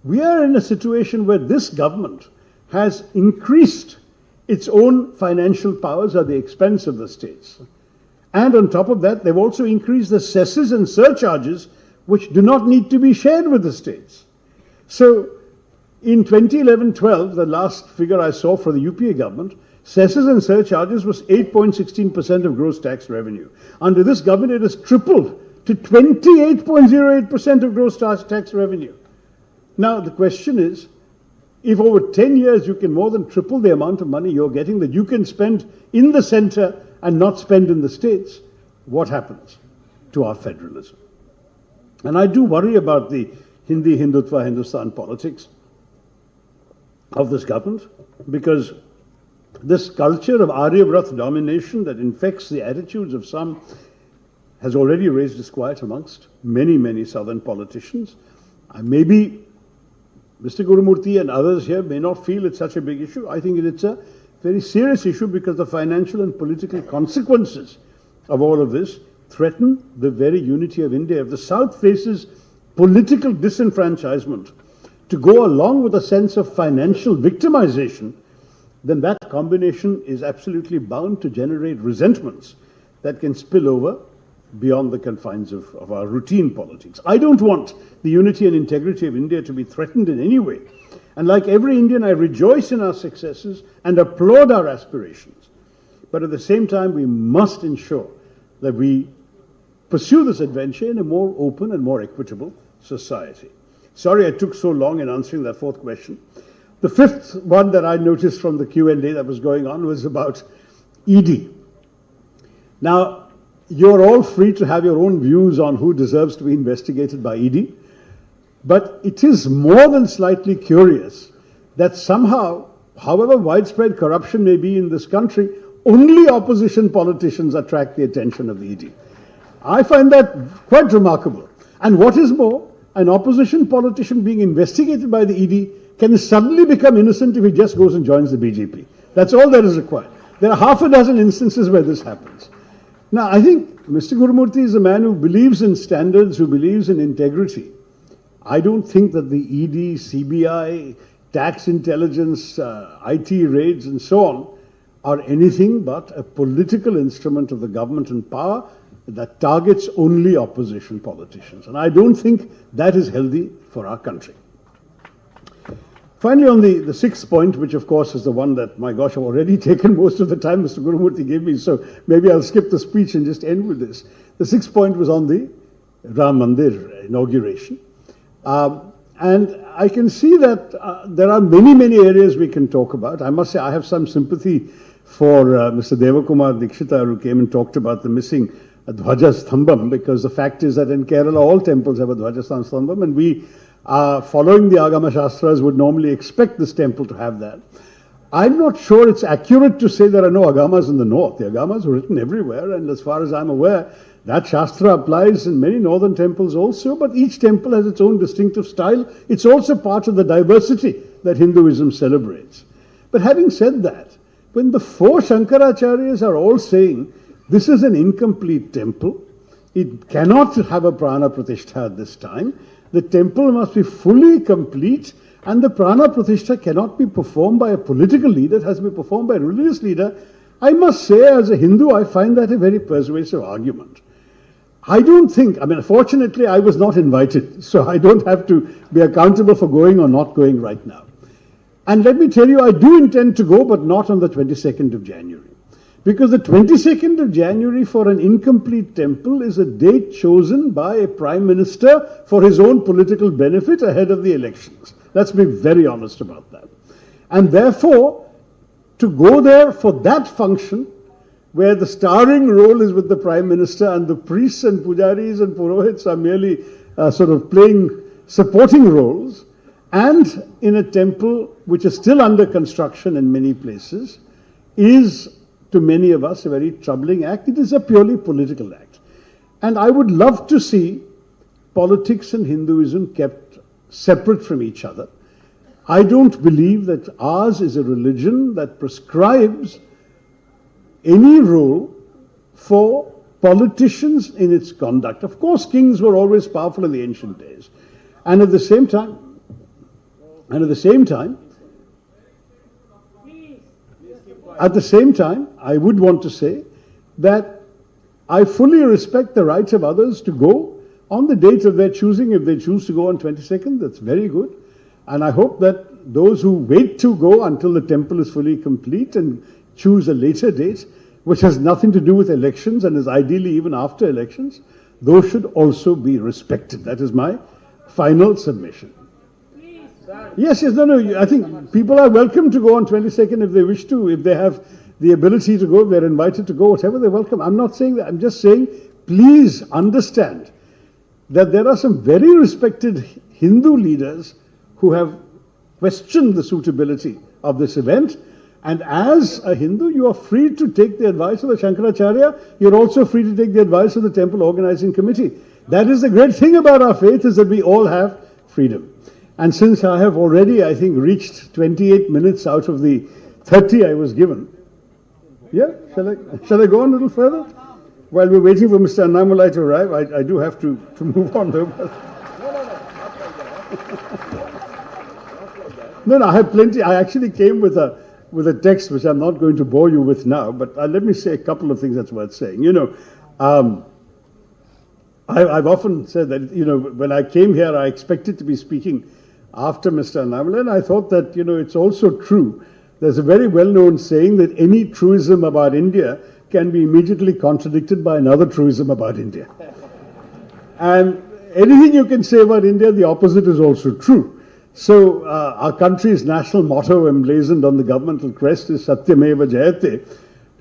we are in a situation where this government has increased its own financial powers at the expense of the states. And on top of that, they've also increased the cesses and surcharges, which do not need to be shared with the states. So in 2011-12, the last figure I saw for the UPA government, cesses and surcharges was 8.16% of gross tax revenue. Under this government, it has tripled to 28.08% of gross tax revenue. Now, the question is, if over 10 years you can more than triple the amount of money you're getting that you can spend in the center and not spend in the states, what happens to our federalism? And I do worry about the Hindi, Hindutva, Hindustan politics of this government, because this culture of Aryavrat domination that infects the attitudes of some has already raised disquiet amongst many, many southern politicians. Maybe Mr. Gurumurthy and others here may not feel it's such a big issue. I think it's a very serious issue because the financial and political consequences of all of this threaten the very unity of India. If the South faces political disenfranchisement to go along with a sense of financial victimization, then that combination is absolutely bound to generate resentments that can spill over beyond the confines of our routine politics. I don't want the unity and integrity of India to be threatened in any way. And like every Indian, I rejoice in our successes and applaud our aspirations. But at the same time, we must ensure that we pursue this adventure in a more open and more equitable society. Sorry I took so long in answering that fourth question. The fifth one that I noticed from the Q&A that was going on was about ED. Now, you're all free to have your own views on who deserves to be investigated by ED, but it is more than slightly curious that somehow, however widespread corruption may be in this country, only opposition politicians attract the attention of the ED. I find that quite remarkable. And what is more, an opposition politician being investigated by the ED can suddenly become innocent if he just goes and joins the BJP. That's all that is required. There are half a dozen instances where this happens. Now, I think Mr. Gurumurthy is a man who believes in standards, who believes in integrity. I don't think that the ED, CBI, tax intelligence, IT raids and so on are anything but a political instrument of the government in power that targets only opposition politicians. And I don't think that is healthy for our country. Finally, on the sixth point, which of course is the one that, my gosh, I've already taken most of the time Mr. Gurumurthy gave me, so maybe I'll skip the speech and just end with this. The sixth point was on the Ram Mandir inauguration. And I can see that there are many, many areas we can talk about. I must say I have some sympathy for Mr. Devakumar Dikshita, who came and talked about the missing Dhwaja Stambham, because the fact is that in Kerala all temples have a Dhwaja Stambham, and we following the Agama Shastras would normally expect this temple to have that. I'm not sure it's accurate to say there are no Agamas in the north. The Agamas are written everywhere, and as far as I'm aware, that Shastra applies in many northern temples also, but each temple has its own distinctive style. It's also part of the diversity that Hinduism celebrates. But having said that, when the four Shankaracharyas are all saying this is an incomplete temple, it cannot have a prana pratishtha at this time, the temple must be fully complete, and the prana pratishtha cannot be performed by a political leader, it has to be performed by a religious leader. I must say, as a Hindu, I find that a very persuasive argument. I don't think, fortunately I was not invited, so I don't have to be accountable for going or not going right now. And let me tell you, I do intend to go, but not on the 22nd of January. Because the 22nd of January for an incomplete temple is a date chosen by a prime minister for his own political benefit ahead of the elections. Let's be very honest about that. And therefore, to go there for that function, where the starring role is with the prime minister and the priests and pujaris and purohits are merely sort of playing supporting roles, and in a temple which is still under construction in many places, is to many of us a very troubling act. It is a purely political act. And I would love to see politics and Hinduism kept separate from each other. I don't believe that ours is a religion that prescribes any role for politicians in its conduct. Of course, kings were always powerful in the ancient days. And at the same time, I would want to say that I fully respect the rights of others to go on the date of their choosing. If they choose to go on 22nd, that's very good. And I hope that those who wait to go until the temple is fully complete and choose a later date, which has nothing to do with elections and is ideally even after elections, those should also be respected. That is my final submission. Yes, no, I think people are welcome to go on 22nd if they wish to. If they have the ability to go, they're invited to go, whatever, they're welcome. I'm not saying that. I'm just saying, please understand that there are some very respected Hindu leaders who have questioned the suitability of this event. And as a Hindu, you are free to take the advice of the Shankaracharya. You're also free to take the advice of the temple organizing committee. That is the great thing about our faith, is that we all have freedom. And since I have already, I think, reached 28 minutes out of the 30 I was given. Yeah? Shall I go on a little further? While we're waiting for Mr. Annamalai to arrive, I do have to move on though. No, I have plenty. I actually came with a text which I'm not going to bore you with now, but let me say a couple of things that's worth saying. You know, I've often said that, you know, when I came here, I expected to be speaking after Mr. Annamalai, and I thought that, you know, it's also true. There's a very well-known saying that any truism about India can be immediately contradicted by another truism about India. And anything you can say about India, the opposite is also true. So our country's national motto emblazoned on the governmental crest is Satyameva Jayate.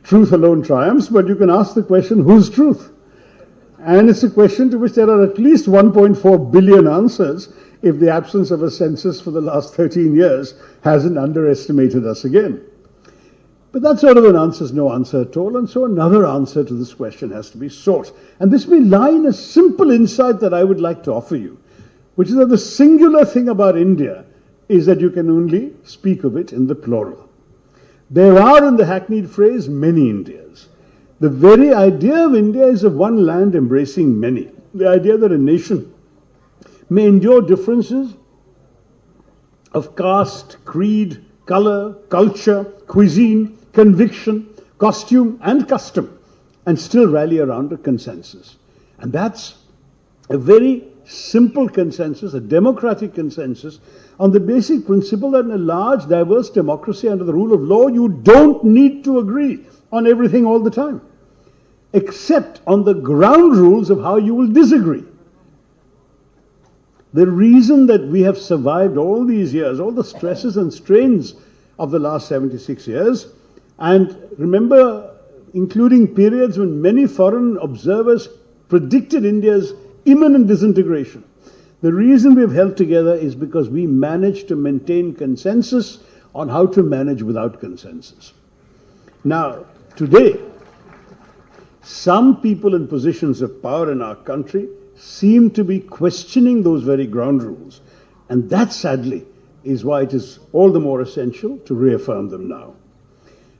Truth alone triumphs, but you can ask the question, whose truth? And it's a question to which there are at least 1.4 billion answers if the absence of a census for the last 13 years hasn't underestimated us again. But that sort of an answer is no answer at all, and so another answer to this question has to be sought. And this may lie in a simple insight that I would like to offer you, which is that the singular thing about India is that you can only speak of it in the plural. There are, in the hackneyed phrase, many Indias. The very idea of India is of one land embracing many. The idea that a nation may endure differences of caste, creed, color, culture, cuisine, conviction, costume, and custom, and still rally around a consensus. And that's a very simple consensus, a democratic consensus, on the basic principle that in a large, diverse democracy under the rule of law, you don't need to agree on everything all the time, except on the ground rules of how you will disagree. The reason that we have survived all these years, all the stresses and strains of the last 76 years, and remember, including periods when many foreign observers predicted India's imminent disintegration, the reason we've held together is because we managed to maintain consensus on how to manage without consensus. Now, today, some people in positions of power in our country seem to be questioning those very ground rules. And that, sadly, is why it is all the more essential to reaffirm them now.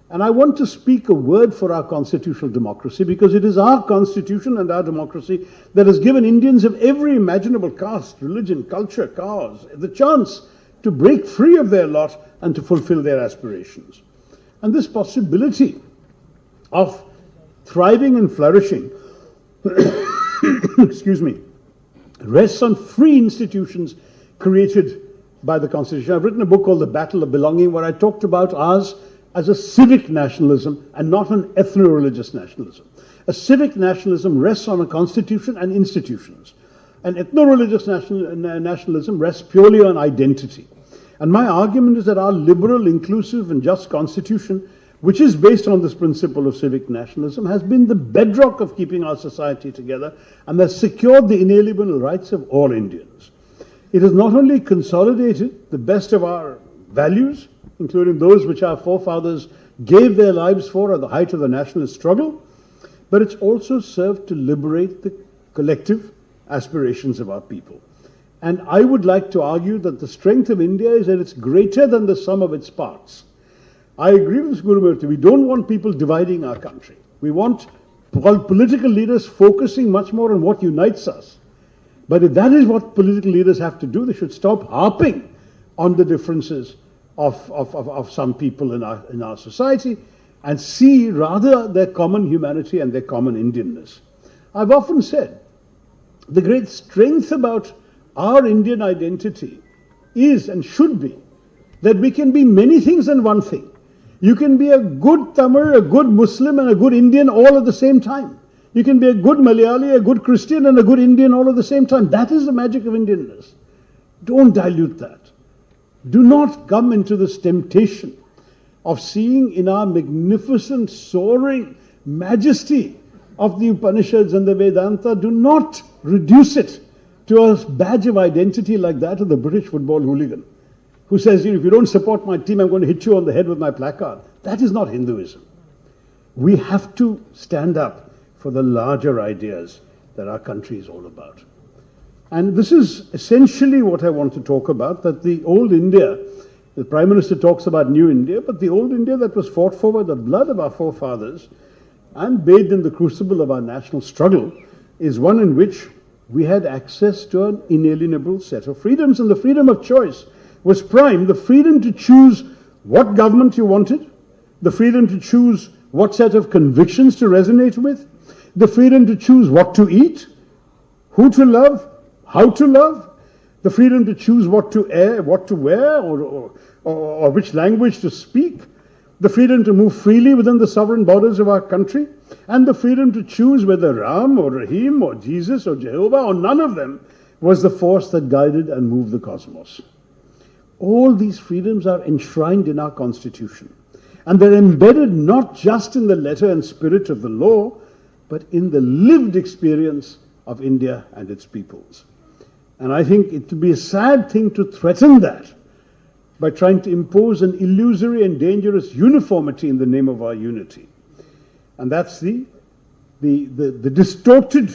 And I want to speak a word for our constitutional democracy, because it is our constitution and our democracy that has given Indians of every imaginable caste, religion, culture, cause, the chance to break free of their lot and to fulfill their aspirations. And this possibility of thriving and flourishing excuse me, rests on free institutions created by the Constitution. I've written a book called The Battle of Belonging, where I talked about ours as a civic nationalism and not an ethno-religious nationalism. A civic nationalism rests on a constitution and institutions. An ethno-religious nationalism rests purely on identity. And my argument is that our liberal, inclusive, and just constitution, which is based on this principle of civic nationalism, has been the bedrock of keeping our society together and has secured the inalienable rights of all Indians. It has not only consolidated the best of our values, including those which our forefathers gave their lives for at the height of the nationalist struggle, but it's also served to liberate the collective aspirations of our people. And I would like to argue that the strength of India is that it's greater than the sum of its parts. I agree with Guru Murthy. We don't want people dividing our country. We want political leaders focusing much more on what unites us. But if that is what political leaders have to do, they should stop harping on the differences of some people in our society and see rather their common humanity and their common Indianness. I've often said the great strength about our Indian identity is and should be that we can be many things and one thing. You can be a good Tamil, a good Muslim, and a good Indian all at the same time. You can be a good Malayali, a good Christian, and a good Indian all at the same time. That is the magic of Indianness. Don't dilute that. Do not come into this temptation of seeing in our magnificent, soaring majesty of the Upanishads and the Vedanta, do not reduce it to a badge of identity like that of the British football hooligan, who says, if you don't support my team, I'm going to hit you on the head with my placard. That is not Hinduism. We have to stand up for the larger ideas that our country is all about. And this is essentially what I want to talk about, that the old India, the Prime Minister talks about new India, but the old India that was fought for by the blood of our forefathers and bathed in the crucible of our national struggle is one in which we had access to an inalienable set of freedoms, and the freedom of choice was prime, the freedom to choose what government you wanted, the freedom to choose what set of convictions to resonate with, the freedom to choose what to eat, who to love, how to love, the freedom to choose what to wear, or which language to speak, the freedom to move freely within the sovereign borders of our country, and the freedom to choose whether Ram or Rahim or Jesus or Jehovah or none of them was the force that guided and moved the cosmos. All these freedoms are enshrined in our Constitution, and they're embedded not just in the letter and spirit of the law, but in the lived experience of India and its peoples. And I think it would be a sad thing to threaten that by trying to impose an illusory and dangerous uniformity in the name of our unity. And that's the distorted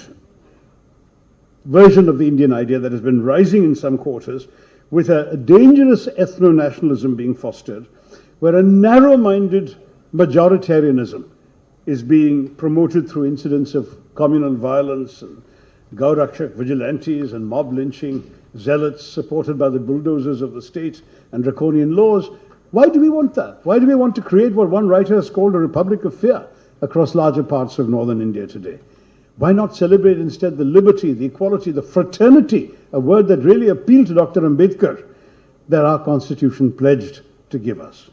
version of the Indian idea that has been rising in some quarters, with a dangerous ethno-nationalism being fostered, where a narrow-minded majoritarianism is being promoted through incidents of communal violence and Gaurakshak vigilantes and mob lynching, zealots supported by the bulldozers of the state and draconian laws. Why do we want that? Why do we want to create what one writer has called a republic of fear across larger parts of northern India today? Why not celebrate instead the liberty, the equality, the fraternity, a word that really appealed to Dr. Ambedkar, that our Constitution pledged to give us?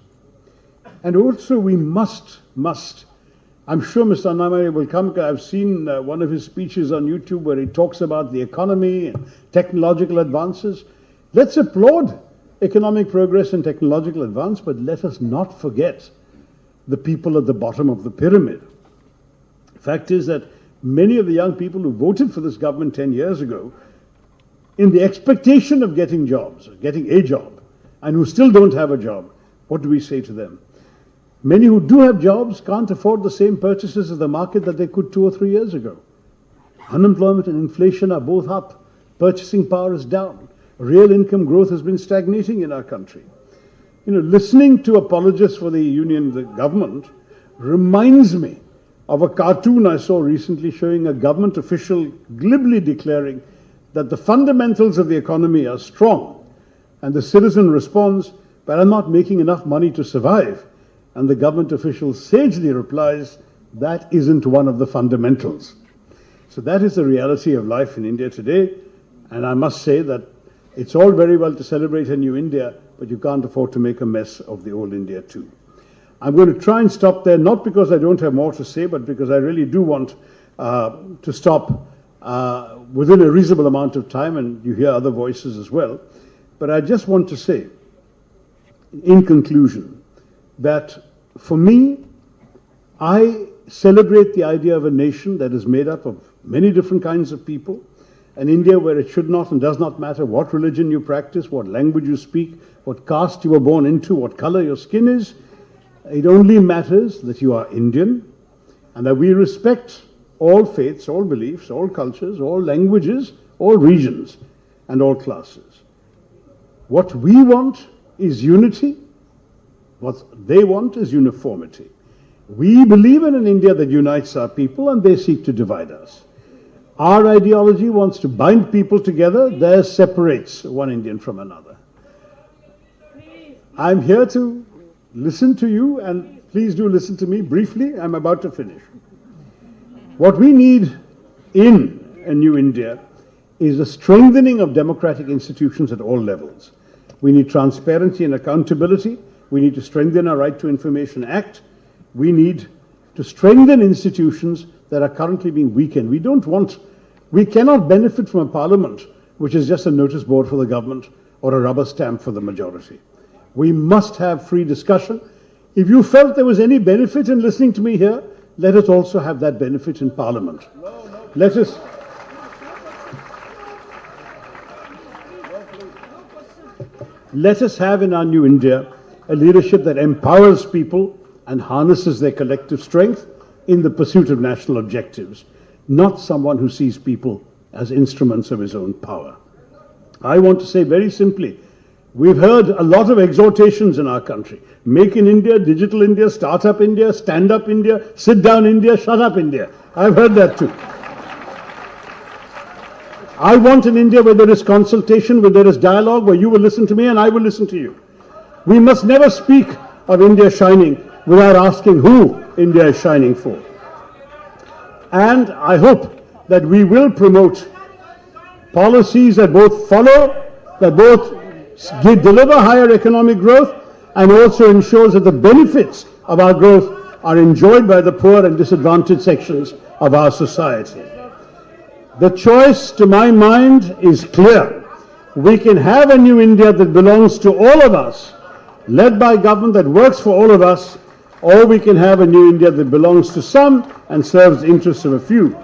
And also we must, I'm sure Mr. Annamai will come. I've seen one of his speeches on YouTube where he talks about the economy and technological advances. Let's applaud economic progress and technological advance, but let us not forget the people at the bottom of the pyramid. The fact is that many of the young people who voted for this government 10 years ago, in the expectation of getting jobs, getting a job, and who still don't have a job, what do we say to them? Many who do have jobs can't afford the same purchases of the market that they could 2 or 3 years ago. Unemployment and inflation are both up. Purchasing power is down. Real income growth has been stagnating in our country. Listening to apologists for the union, the government, reminds me of a cartoon I saw recently showing a government official glibly declaring that the fundamentals of the economy are strong, and the citizen responds, "But I'm not making enough money to survive." And the government official sagely replies, "That isn't one of the fundamentals." So that is the reality of life in India today. And I must say that it's all very well to celebrate a new India, but you can't afford to make a mess of the old India too. I'm going to try and stop there, not because I don't have more to say, but because I really do want to stop within a reasonable amount of time, and you hear other voices as well. But I just want to say, in conclusion, that for me, I celebrate the idea of a nation that is made up of many different kinds of people, an India where it should not and does not matter what religion you practice, what language you speak, what caste you were born into, what color your skin is. It only matters that you are Indian, and that we respect all faiths, all beliefs, all cultures, all languages, all regions, and all classes. What we want is unity. What they want is uniformity. We believe in an India that unites our people, and they seek to divide us. Our ideology wants to bind people together. Theirs separates one Indian from another. I'm here to listen to you, and please do listen to me briefly. I'm about to finish. What we need in a new India is a strengthening of democratic institutions at all levels. We need transparency and accountability. We need to strengthen our Right to Information Act. We need to strengthen institutions that are currently being weakened. We cannot benefit from a parliament which is just a notice board for the government or a rubber stamp for the majority. We must have free discussion. If you felt there was any benefit in listening to me here, let us also have that benefit in parliament. Let us have in our new India a leadership that empowers people and harnesses their collective strength in the pursuit of national objectives, not someone who sees people as instruments of his own power. I want to say very simply, we've heard a lot of exhortations in our country. Make in India, Digital India, Startup India, Stand Up India, Sit Down India, Shut Up India. I've heard that too. I want an India where there is consultation, where there is dialogue, where you will listen to me and I will listen to you. We must never speak of India shining without asking who India is shining for. And I hope that we will promote policies that both follow, that both deliver higher economic growth and also ensures that the benefits of our growth are enjoyed by the poor and disadvantaged sections of our society. The choice, to my mind, is clear. We can have a new India that belongs to all of us, led by government that works for all of us, or we can have a new India that belongs to some and serves the interests of a few.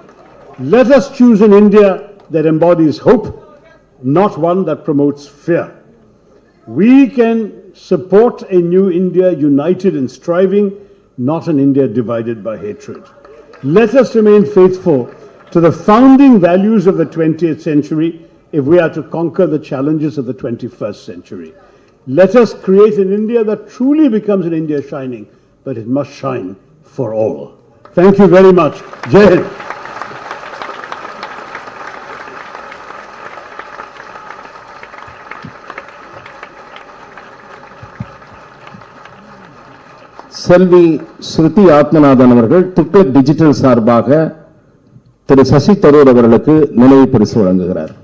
Let us choose an India that embodies hope, not one that promotes fear. We can support a new India united and striving, not an India divided by hatred. Let us remain faithful to the founding values of the 20th century if we are to conquer the challenges of the 21st century. Let us create an India that truly becomes an India shining, but it must shine for all. Thank you very much. Jai Hind. செல்வி ஸ்ருதி ஆத்மநாதன் அவர்கள் Tughlaq digital சார்பாக திரு சசி தரூர் அவர்களுக்கு நினைவு பரிசு வழங்குகிறார்.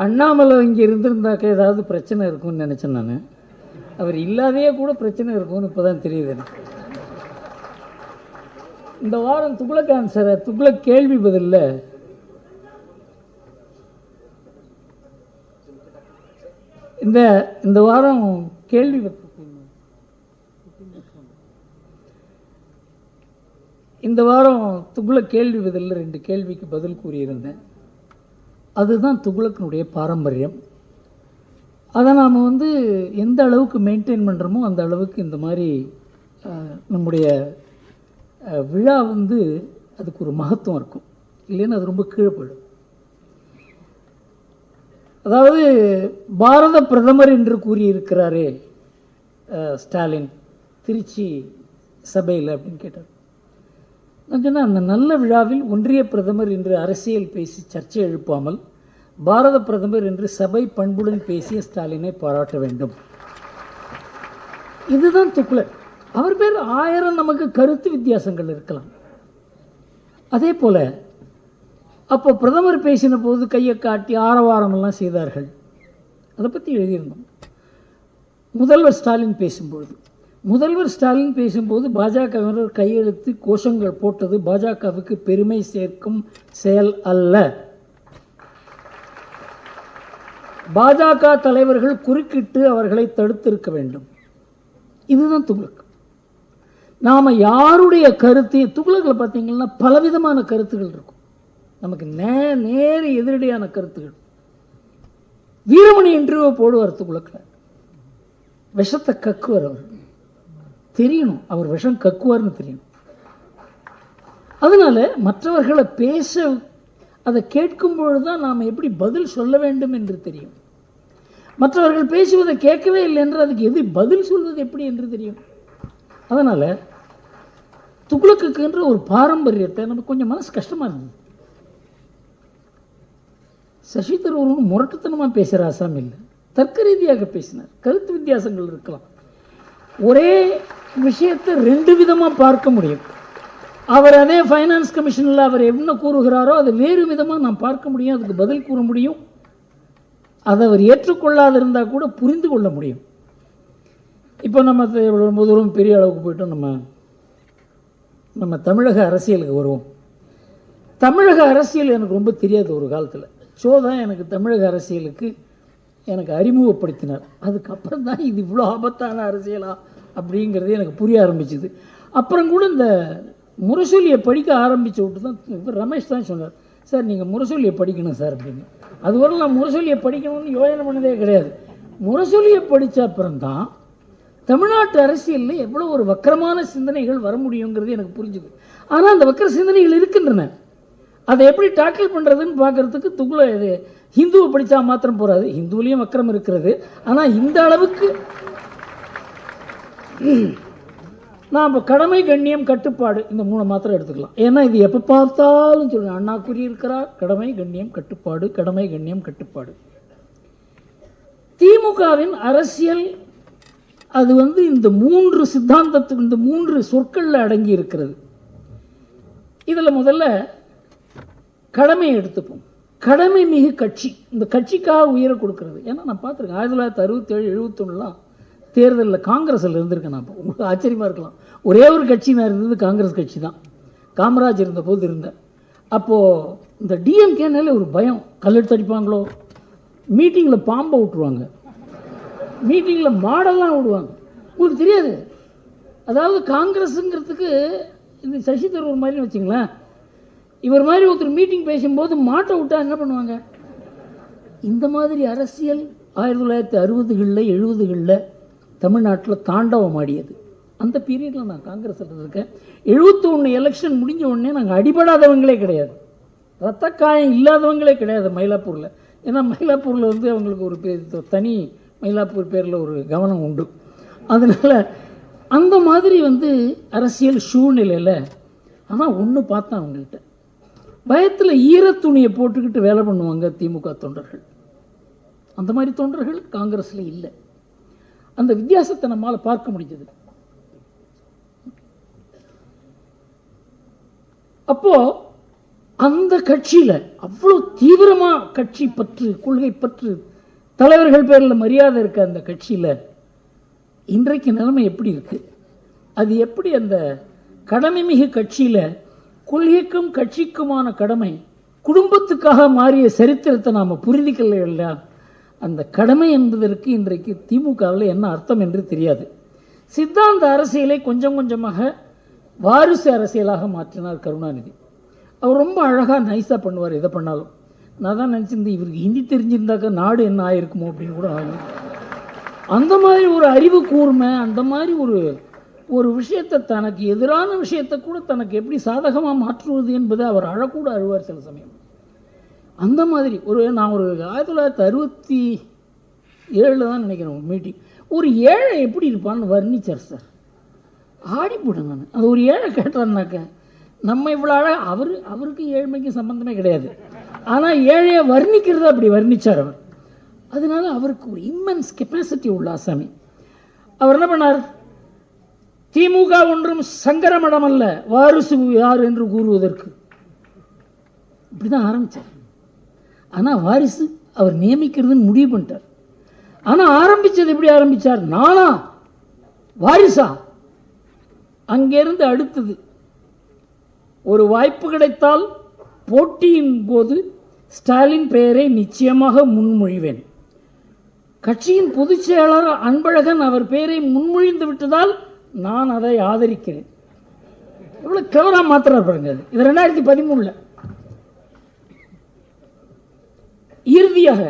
அண்ணாமலை இங்கே இருந்திருந்தாக்க ஏதாவது பிரச்சனை இருக்கும்னு நினச்சேன் நான். அவர் இல்லாதையே கூட பிரச்சனை இருக்கும்னு இப்போ தான் தெரியுது எனக்கு. இந்த வாரம் துக்ளக் ஆன்சரை துக்ளக் கேள்வி பதில்ல இந்த வாரம் கேள்வி இந்த வாரம் துக்ளக் கேள்வி பதில்ல 2 கேள்விக்கு பதில் கூறியிருந்தேன். அதுதான் துக்ளக்கினுடைய பாரம்பரியம். அதை நாம் எந்த அளவுக்கு மெயின்டைன் பண்ணுறோமோ அந்த அளவுக்கு இந்த மாதிரி நம்முடைய விழா அதுக்கு ஒரு மகத்துவம் இருக்கும். இல்லைன்னா அது ரொம்ப கீழே போயிடும். அதாவது பாரத பிரதமர் என்று கூறியிருக்கிறாரே ஸ்டாலின் திருச்சி சபையில் அப்படின்னு கேட்டார். நான் சொன்னேன், அந்த நல்ல விழாவில் ஒன்றிய பிரதமர் என்று அரசியல் பேசி சர்ச்சை எழுப்பாமல் பாரத பிரதமர் என்று சபை பண்புடன் பேசிய ஸ்டாலினை பாராட்ட வேண்டும். இதுதான் துக்ளக். அவர் பேர் 1000 நமக்கு கருத்து வித்தியாசங்கள் இருக்கலாம். அதே போல அப்போ பிரதமர் பேசின போது கையை காட்டி ஆரவாரமெல்லாம் செய்தார்கள். அதை பற்றி எழுதியிருந்தோம். முதல்வர் ஸ்டாலின் பேசும்பொழுது முதல்வர் ஸ்டாலின் பேசும்போது பாஜகவினர் கையெழுத்து கோஷங்கள் போட்டது பாஜகவுக்கு பெருமை சேர்க்கும் செயல் அல்ல. பாஜக தலைவர்கள் குறுக்கிட்டு அவர்களை தடுத்திருக்க வேண்டும். இதுதான் துக்ளக். நாம் யாருடைய கருத்தையும் துக்ளக்கில் பார்த்தீங்கன்னா பலவிதமான கருத்துகள் இருக்கும். நமக்கு நேர எதிரடியான கருத்துகள். வீரமணி இன்டர்வியூ போடுவார் துக்ளக்கில். விஷத்தை கக்குவார். அவர் தெரியணும், அவர் விஷம் கக்குவார்னு தெரியணும். அதனால மற்றவர்களை பேச அதை கேட்கும் பொழுதுதான் நாம் எப்படி பதில் சொல்ல வேண்டும் என்று தெரியும். மற்றவர்கள் பேசுவதை கேட்கவே இல்லை என்று அதுக்கு எது பதில் சொல்வது எப்படி என்று தெரியும். அதனால் துக்ளக்குன்ற ஒரு பாரம்பரியத்தை நமக்கு கொஞ்சம் மனசு கஷ்டமாக இருந்தது. சசி தரூர் முரட்டுத்தனமாக பேசுகிற ஆசாமி இல்லை, தர்க்க ரீதியாக பேசினார். கருத்து வித்தியாசங்கள் இருக்கலாம். ஒரே விஷயத்தை ரெண்டு விதமாக பார்க்க முடியும். அவர் அதே ஃபைனான்ஸ் கமிஷனில் அவர் என்ன கூறுகிறாரோ அதை வேறு விதமாக நாம் பார்க்க முடியும், அதுக்கு பதில் கூற முடியும். அதை அவர் ஏற்றுக்கொள்ளாதிருந்தால் கூட புரிந்து கொள்ள முடியும். இப்போ நம்ம ரொம்ப தூரம் பெரிய அளவுக்கு போய்ட்டோம். நம்ம தமிழக அரசியலுக்கு வருவோம். தமிழக அரசியல் எனக்கு ரொம்ப தெரியாது. ஒரு காலத்தில் தான் எனக்கு தமிழக அரசியலுக்கு எனக்கு அறிமுகப்படுத்தினார். அதுக்கப்புறம் தான் இது இவ்வளோ ஆபத்தான அரசியலா அப்படிங்கிறது எனக்கு புரிய ஆரம்பிச்சுது. அப்புறம் கூட இந்த முரசொலியை படிக்க ஆரம்பித்த விட்டு தான் இப்போ ரமேஷ் தான் சொன்னார், சார் நீங்கள் முரசொலியை படிக்கணும் சார் அப்படின்னு. அதுவரை நான் முரசொலியை படிக்கணும்னு யோசனை பண்ணதே கிடையாது. முரசொலியை படித்த அப்புறம்தான் தமிழ்நாட்டு அரசியலில் எவ்வளோ ஒரு வக்கரமான சிந்தனைகள் வர முடியுங்கிறது எனக்கு புரிஞ்சுது. ஆனால் அந்த வக்கர சிந்தனைகள் இருக்கின்றன. அதை எப்படி டாக்கிள் பண்ணுறதுன்னு பார்க்குறதுக்கு இது ஹிந்துவை படித்தா மாத்திரம் போகாது. ஹிந்துவிலையும் வக்கரம் இருக்கிறது. ஆனால் இந்த அளவுக்கு நான் இப்போ கடமை கண்ணியம் கட்டுப்பாடு இந்த 3 மாத்திரம் எடுத்துக்கலாம். ஏன்னா இது எப்போ பார்த்தாலும் சொல்லுங்கள், அண்ணா கூறியிருக்கிறார் கடமை கண்ணியம் கட்டுப்பாடு, கடமை கண்ணியம் கட்டுப்பாடு. திமுகவின் அரசியல் அது இந்த 3 சித்தாந்தத்துக்கு இந்த 3 சொற்களில் அடங்கி இருக்கிறது. இதில் முதல்ல கடமையை எடுத்துப்போம். கடமை மிகு கட்சி, இந்த கட்சிக்காக உயிரை கொடுக்கறது. ஏன்னா நான் பார்த்துருக்கேன் 1967 71 தேர்தலில் காங்கிரஸில் இருந்திருக்கேன். நான் உங்களுக்கு ஆச்சரியமாக இருக்கலாம், ஒரே ஒரு கட்சி நான் இருந்தது காங்கிரஸ் கட்சி தான். காமராஜ் இருந்தபோது இருந்தேன். அப்போது இந்த டிஎம்கேனாலே ஒரு பயம், கல்லெடுத்து அடிப்பாங்களோ, மீட்டிங்கில் பாம்பை விட்டுருவாங்க, மீட்டிங்கில் மாடெல்லாம் விடுவாங்க. உங்களுக்கு தெரியாது. அதாவது காங்கிரஸுங்கிறதுக்கு இந்த சசி தரூர் மாதிரி வச்சுங்களேன், இவர் மாதிரி ஒருத்தர் மீட்டிங் பேசும்போது மாட்டை விட்டால் என்ன பண்ணுவாங்க? இந்த மாதிரி அரசியல் 1960களில் 70களில் தமிழ்நாட்டில் தாண்டவம் ஆடியது. அந்த பீரியடில் நான் காங்கிரஸில் இருக்கேன். 71 எலெக்ஷன் முடிஞ்ச உடனே நாங்கள் அடிபடாதவங்களே கிடையாது, ரத்த காயம் இல்லாதவங்களே கிடையாது மயிலாப்பூரில். ஏன்னா மயிலாப்பூரில் அவங்களுக்கு ஒரு தனி மயிலாப்பூர் பேரில் ஒரு கவனம் உண்டு. அதனால் அந்த மாதிரி அரசியல் சூழ்நிலையில். ஆனால் ஒன்று பார்த்தேன், அவங்கள்ட்ட பயத்தில் ஈரத்துணியை போட்டுக்கிட்டு வேலை பண்ணுவாங்க திமுக தொண்டர்கள். அந்த மாதிரி தொண்டர்கள் காங்கிரஸில் இல்லை. அந்த வித்தியாசத்தை நம்மால் பார்க்க முடிஞ்சது. அப்போ அந்த கட்சியில் அவ்வளோ தீவிரமாக கட்சி பற்று, கொள்கை பற்று, தலைவர்கள் பேரில் மரியாதை இருக்க அந்த கட்சியில் இன்றைக்கு நிலைமை எப்படி இருக்கு? அது எப்படி அந்த கடமை மிகு கட்சியில் கொள்கைக்கும் கட்சிக்குமான கடமை குடும்பத்துக்காக மாறிய சரித்திரத்தை நாம் புரிந்துக்கல இல்லையா? அந்த கடமை என்பதற்கு இன்றைக்கு திமுகவில் என்ன அர்த்தம் என்று தெரியாது. சித்தாந்த அரசியலை கொஞ்சம் கொஞ்சமாக வாரிசு அரசியலாக மாற்றினார் கருணாநிதி. அவர் ரொம்ப அழகாக நைஸாக பண்ணுவார் எதை பண்ணாலும். நான் தான் நினச்சிருந்தேன் இவருக்கு ஹிந்தி தெரிஞ்சிருந்தாக்கா நாடு என்ன ஆயிருக்குமோ அப்படின்னு கூட ஆகும். அந்த மாதிரி ஒரு அறிவு கூர்மை, அந்த மாதிரி ஒரு விஷயத்தை, தனக்கு எதிரான விஷயத்தை கூட தனக்கு எப்படி சாதகமாக மாற்றுவது என்பதை அவர் அழக்கூட அழுவார் சில சமயம். அந்த மாதிரி நான் ஒரு 1967 தான் நினைக்கிறேன் ஒரு மீட்டிங், ஒரு ஏழை எப்படி இருப்பான்னு வர்ணிச்சார் சார். ஆடிப்போட்டேன் நான். அது ஒரு ஏழை கேட்டான்னாக்க நம்ம இவ்வளோ அவருக்கு ஏழ்மைக்கு சம்பந்தமே கிடையாது. ஆனால் ஏழையை வர்ணிக்கிறத அப்படி வர்ணிச்சார் அவர். அதனால அவருக்கு ஒரு இம்மென்ஸ் கெப்பாசிட்டி உள்ள ஆசாமி. அவர் என்ன பண்ணார்? திமுக ஒன்றும் சங்கரமடம் அல்ல, வாரிசு யார் என்று கூறுவதற்கு இப்படிதான் ஆரம்பித்தார். ஆனால் வாரிசு அவர் நியமிக்கிறதுன்னு முடிவு பண்ணிட்டார். ஆனால் ஆரம்பித்தது எப்படி ஆரம்பித்தார்? நானா வாரிசா? அங்கிருந்து அடுத்தது ஒரு வாய்ப்பு கிடைத்தால் போட்டியின் போது ஸ்டாலின் பெயரை நிச்சயமாக முன்மொழிவேன். கட்சியின் பொதுச் செயலாளர் அன்பழகன் அவர் பெயரை முன்மொழிந்து விட்டதால் நான் அதை ஆதரிக்கிறேன். எவ்வளவு கிளவரா மாத்திர பாருங்க. இது 2013. இறுதியாக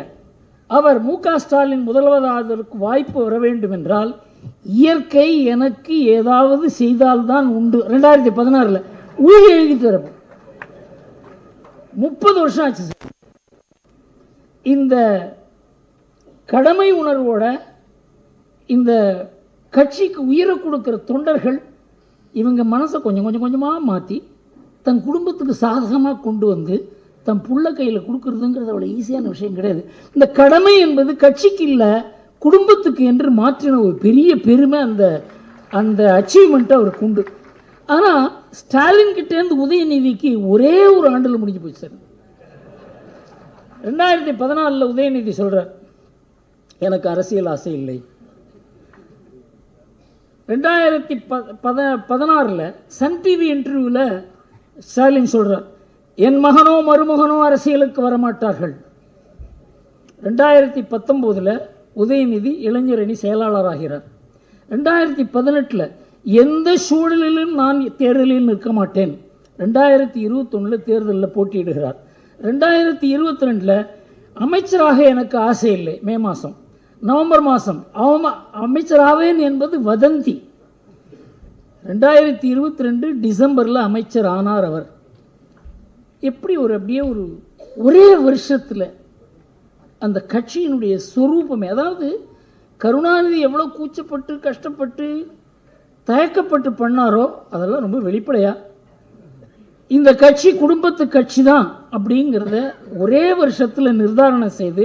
அவர் மு.க. ஸ்டாலின் முதல்வராவதற்கு வாய்ப்பு வர வேண்டும் என்றால் இயற்கை எனக்கு ஏதாவது செய்தால்தான் உண்டு. 2016 ஊழி எழுதிட்டு வர 30 வருஷம் ஆச்சு. இந்த கடமை உணர்வோட இந்த கட்சிக்கு உயிரை கொடுக்கிற தொண்டர்கள் இவங்க மனசை கொஞ்சம் கொஞ்சமாக மாற்றி தன் குடும்பத்துக்கு சாதகமாக கொண்டு வந்து தன் புள்ள கையில் கொடுக்கறதுங்கிறது அவ்வளோ ஈஸியான விஷயம் கிடையாது. இந்த கடமை என்பது கட்சிக்கு இல்லை, குடும்பத்துக்கு என்று மாற்றின ஒரு பெரிய பெருமை அந்த அந்த அச்சீவ்மெண்ட்டை அவருக்கு உண்டு. ஆனால் ஸ்டாலின் கிட்டேருந்து உதயநிதிக்கு ஒரே ஒரு ஆண்டில் முடிஞ்சு போச்சு சார். 2014 உதயநிதி சொல்கிறார், எனக்கு அரசியல் ஆசை இல்லை. 2016 சன் டிவி இன்டர்வியூவில் ஸ்டாலின் சொல்கிறார், என் மகனோ மருமகனோ அரசியலுக்கு வரமாட்டார்கள். 2019 உதயநிதி இளைஞரணி செயலாளராகிறார். 2018 எந்த சூழலிலும் நான் தேர்தலில் நிற்க மாட்டேன். 2021 தேர்தலில் போட்டியிடுகிறார். 2022 அமைச்சராக எனக்கு ஆசை இல்லை. மே மாதம், நவம்பர் மாதம் அமைச்சராவேன் என்பது வதந்தி. 2022 டிசம்பரில் அமைச்சர் ஆனார் அவர். எப்படி அப்படியே ஒரே வருஷத்தில் அந்த கட்சியினுடைய சொரூபமே, அதாவது கருணாநிதி எவ்வளோ கூச்சப்பட்டு கஷ்டப்பட்டு தயக்கப்பட்டு பண்ணாரோ அதெல்லாம் ரொம்ப வெளிப்படையாக இந்த கட்சி குடும்பத்து கட்சி தான் அப்படிங்கிறத ஒரே வருஷத்தில் நிர்தாரணம் செய்து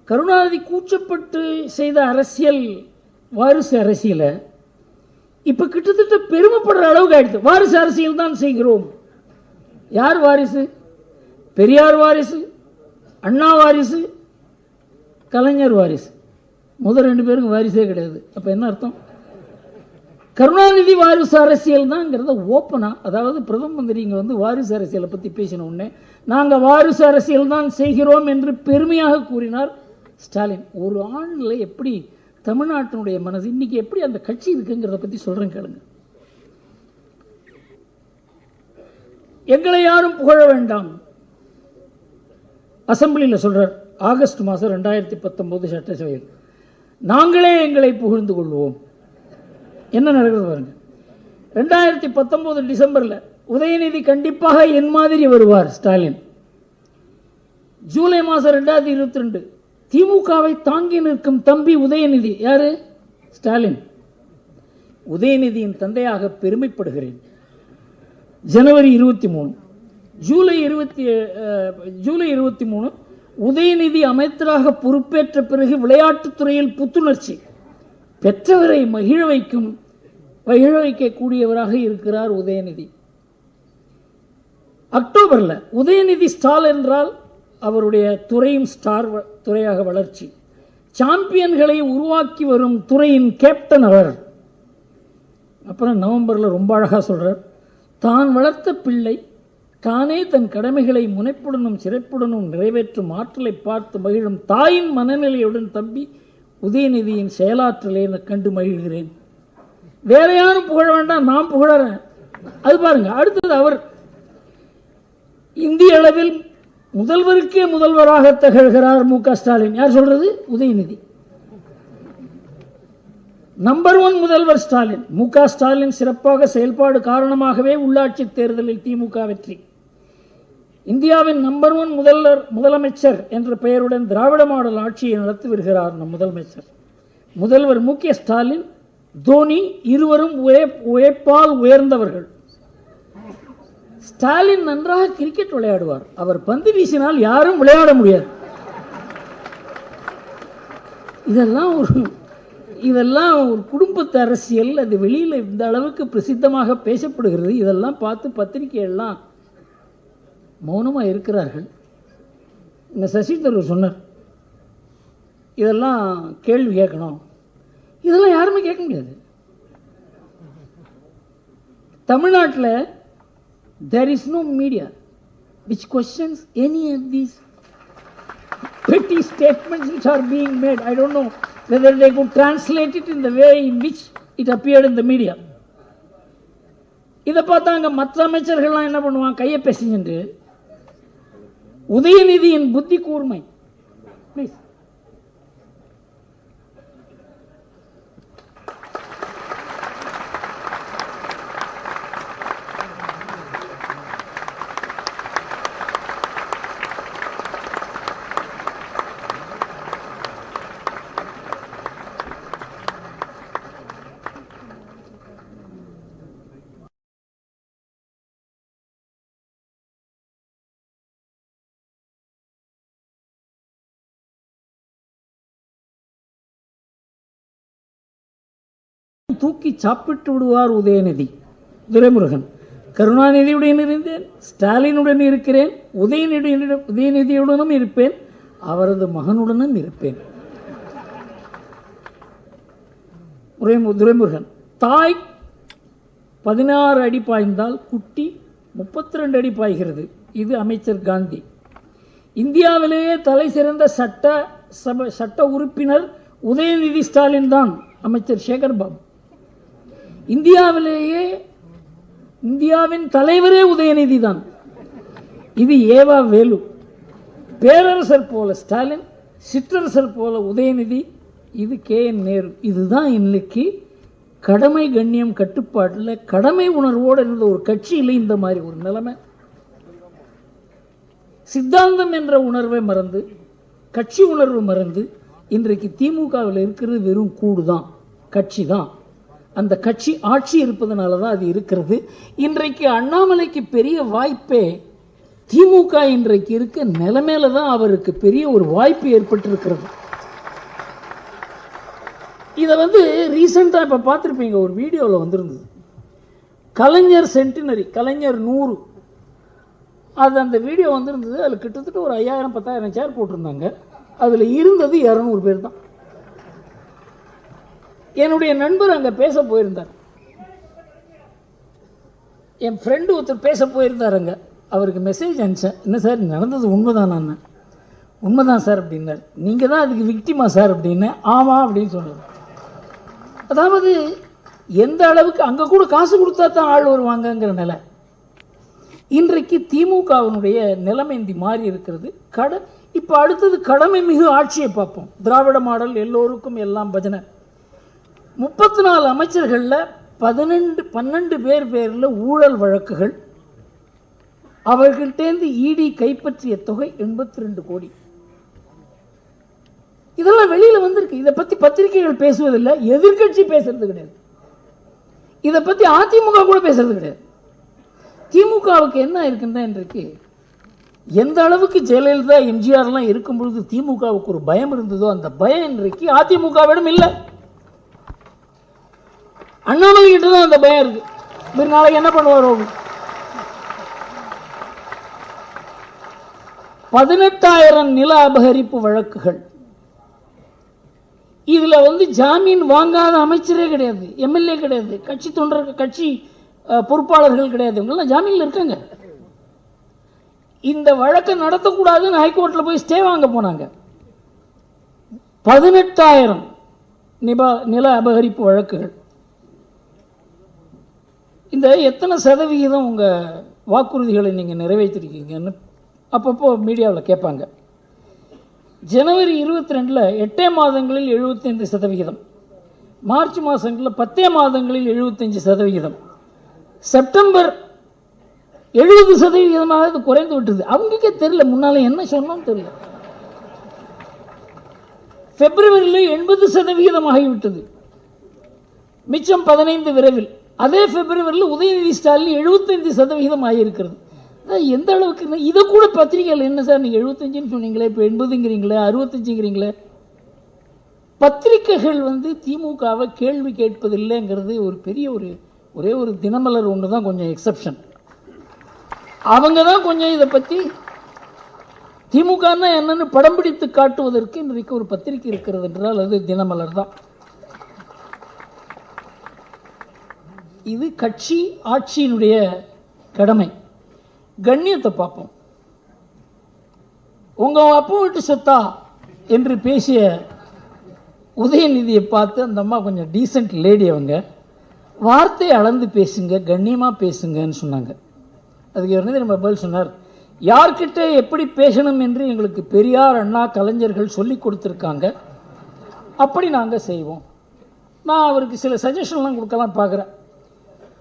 கருணாநிதி கூச்சப்பட்டு செய்த அரசியல் வாரிசு அரசியலை இப்போ கிட்டத்தட்ட பெருமைப்படுற அளவுக்கு ஆயிடுது. வாரிசு அரசியல் தான் செய்கிறோம். யார் வாரிசு? பெரியார் வாரிசு, அண்ணா வாரிசு, கலைஞர் வாரிசு. முதல் 2 பேருக்கு வாரிசே கிடையாது. அப்போ என்ன அர்த்தம்? கருணாநிதி வாரிசு அரசியல் தான்ங்கிறத ஓப்பனா, அதாவது பிரதம மந்திரி இங்கே வாரிசு அரசியலை பற்றி பேசின உடனே நாங்கள் வாரிசு அரசியல் தான் செய்கிறோம் என்று பெருமையாக கூறினார் ஸ்டாலின். ஒரு ஆண்டில் எப்படி தமிழ்நாட்டினுடைய மனசு இன்னைக்கு எப்படி அந்த கட்சி இருக்குங்கிறத பற்றி சொல்கிறேன் கேளுங்க. எங்களை யாரும் புகழ வேண்டாம். அசம்பிளியில் சொல்கிறார் ஆகஸ்ட் மாதம் 2019 சட்டசபையில், நாங்களே எங்களை புகழ்ந்து கொள்வோம். என்ன நடக்கிறது பாருங்க. 2019 டிசம்பரில் உதயநிதி கண்டிப்பாக என் மாதிரி வருவார் ஸ்டாலின். ஜூலை மாதம் 2022 திமுகவை தாங்கி நிற்கும் தம்பி உதயநிதி. யாரு? ஸ்டாலின். உதயநிதியின் தந்தையாக பெருமைப்படுகிறேன். ஜனவரி 23 ஜூலை 23 உதயநிதி அமைச்சராக பொறுப்பேற்ற பிறகு விளையாட்டுத்துறையில் புத்துணர்ச்சி பெற்றவரை மகிழ வைக்கக்கூடியவராக இருக்கிறார் உதயநிதி. அக்டோபரில் உதயநிதி ஸ்டார் என்றால் அவருடைய துறையும் ஸ்டார் துறையாக வளர்ச்சி. சாம்பியன்களை உருவாக்கி வரும் துறையின் கேப்டன் அவர். அப்புறம் நவம்பரில் ரொம்ப அழகாக சொல்கிறார், தான் வளர்த்த பிள்ளை தானே தன் கடமைகளை முனைப்புடனும் சிறப்புடனும் நிறைவேற்றும் ஆற்றலை பார்த்து மகிழும் தாயின் மனநிலையுடன் தம்பி உதயநிதியின் செயலாற்றலை கண்டு மகிழ்கிறேன். வேற யாரும் புகழ வேண்டாம், நான் புகழறேன். அது பாருங்க. அடுத்தது அவர் இந்திய அளவில் முதல்வருக்கே முதல்வராக திகழ்கிறார் மு.க. ஸ்டாலின். யார் சொல்றது? உதயநிதி. நம்பர் 1 முதல்வர் ஸ்டாலின். மு.க. ஸ்டாலின் சிறப்பாக செயல்பாடு காரணமாகவே உள்ளாட்சி தேர்தலில் திமுக வெற்றி. இந்தியாவின் நம்பர் 1 முதலமைச்சர் என்ற பெயருடன் திராவிட மாடல் ஆட்சியை நடத்தி வருகிறார் நம் முதலமைச்சர். முதல்வர் மு.க. ஸ்டாலின், தோனி இருவரும் உழைப்பால் உயர்ந்தவர்கள். ஸ்டாலின் நன்றாக கிரிக்கெட் விளையாடுவார். அவர் பந்து வீசினால் யாரும் விளையாட முடியாது. இதெல்லாம் ஒரு குடும்பத்து அரசியல். அது வெளியில் இந்த அளவுக்கு பிரசித்தமாக பேசப்படுகிறது. இதெல்லாம் பார்த்து பத்திரிகையெல்லாம் மௌனமாக இருக்கிறார்கள். இந்த சசி தரூர் சொன்னார், இதெல்லாம் கேள்வி கேட்கணும். இதெல்லாம் யாருமே கேட்க முடியாது. தமிழ்நாட்டில் there is no media which questions any of these petty statements which are being made. I don't know whether they could translate it in the way in which it appeared in the media. இதை பார்த்தா அங்கே மற்ற அமைச்சர்கள்லாம் என்ன பண்ணுவாங்க, கையை பேசிட்டு உதயநிதியின் புத்தி கூர்மை. ப்ளீஸ். தூக்கி சாப்பிட்டு விடுவார் உதயநிதி. துரைமுருகன், கருணாநிதியுடன் இருந்தேன், ஸ்டாலினுடன் இருக்கிறேன், உதயநிதியுடனும் இருப்பேன், அவரது மகனுடனும் இருப்பேன். துரைமுருகன், தாய் 16 அடி பாய்ந்தால் குட்டி 32 அடி பாய்கிறது. இது அமைச்சர் காந்தி. இந்தியாவிலேயே தலை சிறந்த சட்ட உறுப்பினர் உதயநிதி ஸ்டாலின் தான். அமைச்சர் சேகர் பாபு. இந்தியாவின் தலைவரே உதயநிதி தான். இது ஏவா வேலு. பேரரசர் போல ஸ்டாலின், சிற்றரசர் போல உதயநிதி, இது KN நேரு. இதுதான் இன்னைக்கு கடமை கண்ணியம் கட்டுப்பாட்டில் கடமை உணர்வோடு இருந்த ஒரு கட்சியில் இந்த மாதிரி ஒரு நிலைமை. சித்தாந்தம் என்ற உணர்வை மறந்து, கட்சி உணர்வு மறந்து, இன்றைக்கு திமுகவில் இருக்கிறது வெறும் கூடு தான், கட்சி தான். அந்த கட்சி ஆட்சி இருப்பதனால தான் அது இருக்கிறது. இன்றைக்கு அண்ணாமலைக்கு பெரிய வாய்ப்பே திமுக இன்றைக்கு இருக்க நிலைமையில தான் அவருக்கு பெரிய ஒரு வாய்ப்பு ஏற்பட்டிருக்கிறது. இதை ரீசெண்டாக இப்போ பார்த்துருப்பீங்க, ஒரு வீடியோவில் வந்திருந்தது. கலைஞர் சென்டினரி, கலைஞர் 100, அது அந்த வீடியோ வந்திருந்தது. அதில் கிட்டத்தட்ட ஒரு 5000-10,000 சேர் போட்டிருந்தாங்க. அதில் இருந்தது 200 பேர் தான். என்னுடைய நண்பர் அங்கே பேச போயிருந்தார். என் ஃப்ரெண்டு ஒருத்தர் பேச போயிருந்தார் அங்கே. அவருக்கு மெசேஜ் அனுப்பிச்சேன், என்ன சார் நடந்தது உண்மைதான்? நான் உண்மைதான் சார் அப்படின்னார். நீங்கள் தான் அதுக்கு விக்டிமா சார் அப்படின்னு. ஆமாம் அப்படின்னு சொன்னார். அதாவது எந்த அளவுக்கு அங்கே கூட காசு கொடுத்தா தான் ஆள் வருவாங்கங்கிற நிலை. இன்றைக்கு திமுகவினுடைய நிலைமை இந்த மாறி இருக்கிறது. இப்போ அடுத்தது கடமை மிகு ஆட்சியை பார்ப்போம். திராவிட மாடல், எல்லோருக்கும் எல்லாம் பஜனை. 34 அமைச்சர்களில் 12 பேர் பேரில் ஊழல் வழக்குகள். அவர்கள்டேந்து இடி கைப்பற்றிய தொகை 82 கோடி. இதெல்லாம் வெளியில் வந்திருக்கு. இதை பற்றி பத்திரிகைகள் பேசுவதில்லை, எதிர்கட்சி பேசுறது கிடையாது. இதை பற்றி அதிமுக கூட பேசுறது கிடையாது. திமுகவுக்கு என்ன இருக்குன்னா, இன்றைக்கு எந்த அளவுக்கு ஜெயலலிதா எம்ஜிஆர்லாம் இருக்கும் பொழுது திமுகவுக்கு ஒரு பயம் இருந்ததோ, அந்த பயம் இன்றைக்கு அதிமுகவிடம் இல்லை. அண்ணாமலை கிட்ட தான் அந்த பயம் இருக்கு. இவர் நாளைக்கு என்ன பண்ணுவாரோ. 18,000 நில அபகரிப்பு வழக்குகள். இதுல ஜாமீன் வாங்காத அமைச்சரே கிடையாது, எம்எல்ஏ கிடையாது, கட்சி தொண்டர்கள், கட்சி பொறுப்பாளர்கள் கிடையாது. இவங்கெல்லாம் ஜாமீன்ல இருக்காங்க. இந்த வழக்கை நடத்தக்கூடாதுன்னு ஹைகோர்ட்ல போய் ஸ்டே வாங்க போனாங்க. 18,000 நில அபகரிப்பு வழக்குகள். இந்த எத்தனை சதவிகிதம் உங்கள் வாக்குறுதிகளை நீங்கள் நிறைவேற்றிருக்கீங்கன்னு அப்பப்போ மீடியாவில் கேட்பாங்க. ஜனவரி 22 8 மாதங்களில் 75%, மார்ச் மாதங்களில் 10 மாதங்களில் 75%, செப்டம்பர் 70% குறைந்து விட்டது. அவங்களுக்கே தெரியல முன்னால என்ன சொன்னோம் தெரியல. பிப்ரவரியில் 80% ஆகிவிட்டது, மிச்சம் 15 விரைவில். அதே பிப்ரவரியில் உதயநிதி ஸ்டாலின் 75% ஆகியிருக்கிறது. எந்த அளவுக்கு இதை கூட பத்திரிகைகள் என்ன சார் நீங்கள் 75ன்னு சொன்னீங்களே, இப்போ 80ங்கிறீங்களே, 65ங்கிறீங்களே. பத்திரிகைகள் திமுகவை கேள்வி கேட்பதில்லைங்கிறது ஒரு பெரிய ஒரே ஒரு தினமலர் ஒன்று தான் கொஞ்சம் எக்ஸப்ஷன். அவங்க தான் கொஞ்சம் இதை பற்றி திமுகன்னா என்னன்னு படம் பிடித்து காட்டுவதற்கு இன்றைக்கு ஒரு பத்திரிகை இருக்கிறது என்றால் அது தினமலர் தான். இது கட்சி ஆட்சியினுடைய கடமை. கண்ணியத்தை பார்ப்போம். உங்கள் அப்பா வீட்டு சொத்தா என்று பேசிய உதயநிதியை பார்த்து அந்த அம்மா கொஞ்சம் டீசென்ட் லேடி, அவங்க வார்த்தையை அளந்து பேசுங்க, கண்ணியமாக பேசுங்கன்னு சொன்னாங்க. அதுக்கு இவர் நம்ம பதில் சொன்னார், யார்கிட்ட எப்படி பேசணும் என்று எங்களுக்கு பெரியார், அண்ணா, கலைஞர்கள் சொல்லி கொடுத்துருக்காங்க, அப்படி நாங்கள் செய்வோம். நான் அவருக்கு சில சஜஷன்லாம் கொடுக்கலாம் பார்க்குறேன்.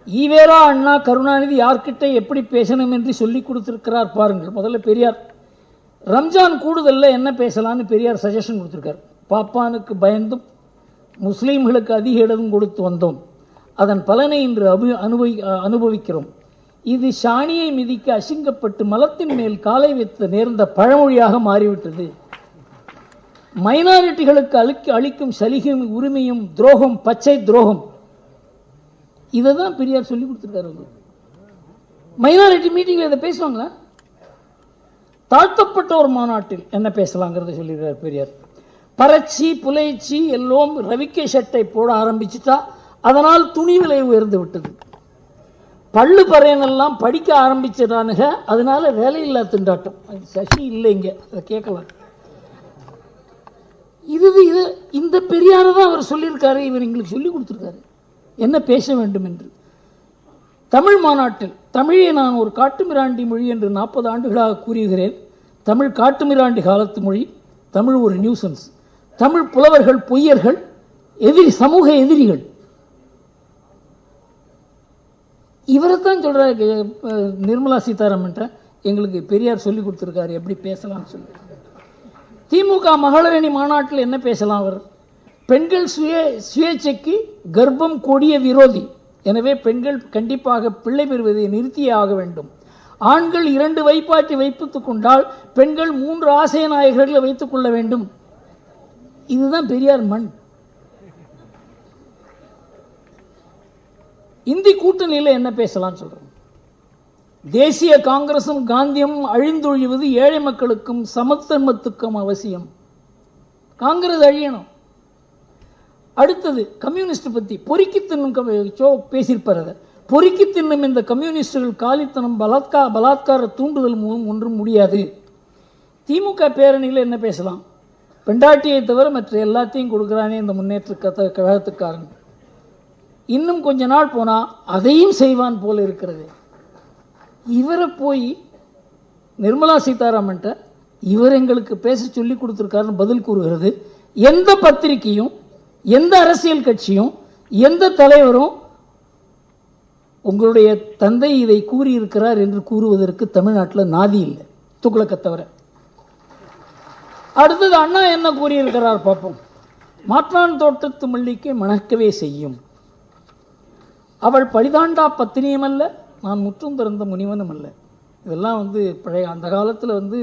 ஈவேரா, அண்ணா, கருணாநிதி யார்கிட்ட எப்படி பேசணும் என்று சொல்லி கொடுத்துருக்கிறார் பாருங்கள். முதல்ல பெரியார் ரம்ஜான் கூடுதலில் என்ன பேசலான்னு பெரியார் சஜஷன் கொடுத்துருக்கார். பாப்பானுக்கு பயந்தும் முஸ்லீம்களுக்கு அதிக இடம் கொடுத்து வந்தோம், அதன் பலனை இன்று அனுபவிக்கிறோம். இது சாணியை மிதிக்க அசிங்கப்பட்டு மலத்தின் மேல் காலை வைத்து நேர்ந்த பழமொழியாக மாறிவிட்டது. மைனாரிட்டிகளுக்கு அளிக்கும் சலுகையும் உரிமையும் துரோகம், பச்சை துரோகம். இதை தான் பெரியார் சொல்லி கொடுத்துருக்காரு. மைனாரிட்டி மீட்டிங்கில் இதை பேசுவாங்களா? தாழ்த்தப்பட்ட ஒரு மாநாட்டில் என்ன பேசலாங்கிறத சொல்லியிருக்கார் பெரியார். பறச்சி புலைச்சி எல்லோரும் ரவிக்கை சட்டை போட ஆரம்பிச்சுட்டா அதனால் துணி விலை உயர்ந்து விட்டது. பள்ளு பறையனெல்லாம் படிக்க ஆரம்பிச்சிடானுங்க, அதனால வேலையில்லா திண்டாட்டம். சசி இல்லைங்க, அதை கேட்கலாம். இது இந்த பெரியாரை தான் அவர் சொல்லியிருக்காரு. இவர் எங்களுக்கு சொல்லி கொடுத்துருக்காரு என்ன பேச வேண்டும் என்று. தமிழ் மாநாட்டில் தமிழை நான் ஒரு காட்டுமிராண்டி மொழி என்று 40 ஆண்டுகளாக கூறுகிறேன். தமிழ் காட்டுமிராண்டி காலத்து மொழி. தமிழ் ஒரு நியூசன்ஸ். தமிழ் புலவர்கள் பொய்யர்கள், சமூக எதிரிகள். இவரைத்தான் சொல்கிறார் நிர்மலா சீதாராமன். எங்களுக்கு பெரியார் சொல்லி கொடுத்துருக்காரு எப்படி பேசலாம்னு சொல்லி. திமுக மகளிரணி மாநாட்டில் என்ன பேசலாம்? அவர் பெண்கள் சுயேட்சைக்கு கர்ப்பம் கொடிய விரோதி, எனவே பெண்கள் கண்டிப்பாக பிள்ளை பெறுவதை நிறுத்தியே ஆக வேண்டும். ஆண்கள் 2 வைப்பாட்டி வைத்துக் கொண்டால் பெண்கள் 3 ஆசை நாயகர்களை வைத்துக் கொள்ள வேண்டும். இதுதான் பெரியார் மண். இந்தி கூட்டணியில் என்ன பேசலாம்னு சொல்றோம். தேசிய காங்கிரசும் காந்தியும் அழிந்தொழிவது ஏழை மக்களுக்கும் சமத்தன்மத்துக்கும் அவசியம். காங்கிரஸ் அழியணும். அடுத்தது கம்யூனிஸ்ட் பற்றி பொறுக்கி தின்னும் பேசியிருப்பார். பொறுக்கி தின்னும் இந்த கம்யூனிஸ்டுகள் காலித்தனம், பலாத்கார தூண்டுதல் மூலம் ஒன்றும் முடியாது. திமுக பேரணியில் என்ன பேசலாம்? பெண்டாட்டியை தவிர மற்ற எல்லாத்தையும் கொடுக்குறானே இந்த முன்னேற்ற கழகத்துக்காரன். இன்னும் கொஞ்ச நாள் போனால் அதையும் செய்வான் போல இருக்கிறது. இவரை போய் நிர்மலா சீதாராமன்ட்ட இவர் எங்களுக்கு பேச சொல்லி கொடுத்துருக்காருன்னு பதில் கூறுகிறது. எந்த பத்திரிகையும், எந்த அரசியல் கட்சியும், எந்த தலைவரும் உங்களுடைய தந்தை இதை கூறியிருக்கிறார் என்று கூறுவதற்கு தமிழ்நாட்டில் நாதி இல்லை, துக்ளக்கை தவிர. அடுத்தது அண்ணா என்ன கூறியிருக்கிறார் பார்ப்போம். மாற்றான் தோட்டத்து மல்லிக்கை மணக்கவே செய்யும், அவள் பழிதாண்டா பத்தினியும் அல்ல, நான் முற்றும் திறந்த முனிவனும் அல்ல. இதெல்லாம் பழைய அந்த காலத்தில்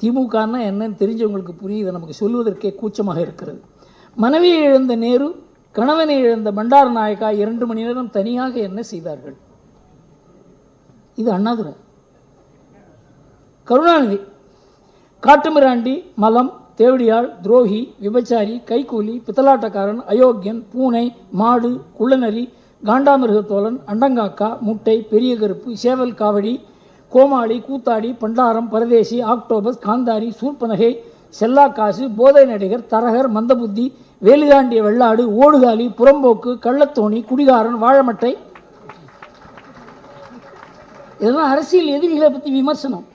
திமுகன்னா என்னன்னு தெரிஞ்சவங்களுக்கு புரியுது, நமக்கு சொல்வதற்கே கூச்சமாக இருக்கிறது. மனைவியை இழந்த நேரு, கணவனை இழந்த பண்டார நாயக்கா 2 மணி நேரம் தனியாக என்ன செய்தார்கள்? இது அண்ணாதுரை. கருணாநிதி காட்டுமிராண்டி, மலம், தேவடியாள், துரோகி, விபச்சாரி, கைக்கூலி, பித்தலாட்டக்காரன், அயோக்கியன், பூனை, மாடு, குள்ளநரி, காண்டாமிருகத்தோழன், அண்டங்காக்கா, முட்டை, பெரிய கருப்பு, சேவல் காவடி, கோமாளி, கூத்தாடி, பண்டாரம், பரதேசி, ஆக்டோபஸ், காந்தாரி, சூர்பனகை, செல்லாக்காசு, போதை நடிகர், தரகர், மந்தபுத்தி, வேலிதாண்டிய வெள்ளாடு, ஓடுகாலி, புறம்போக்கு, கள்ளத்தோணி, குடிகாரன், வாழமட்டை. இதெல்லாம் அரசியல் எதிரிகளை பற்றி விமர்சனம்.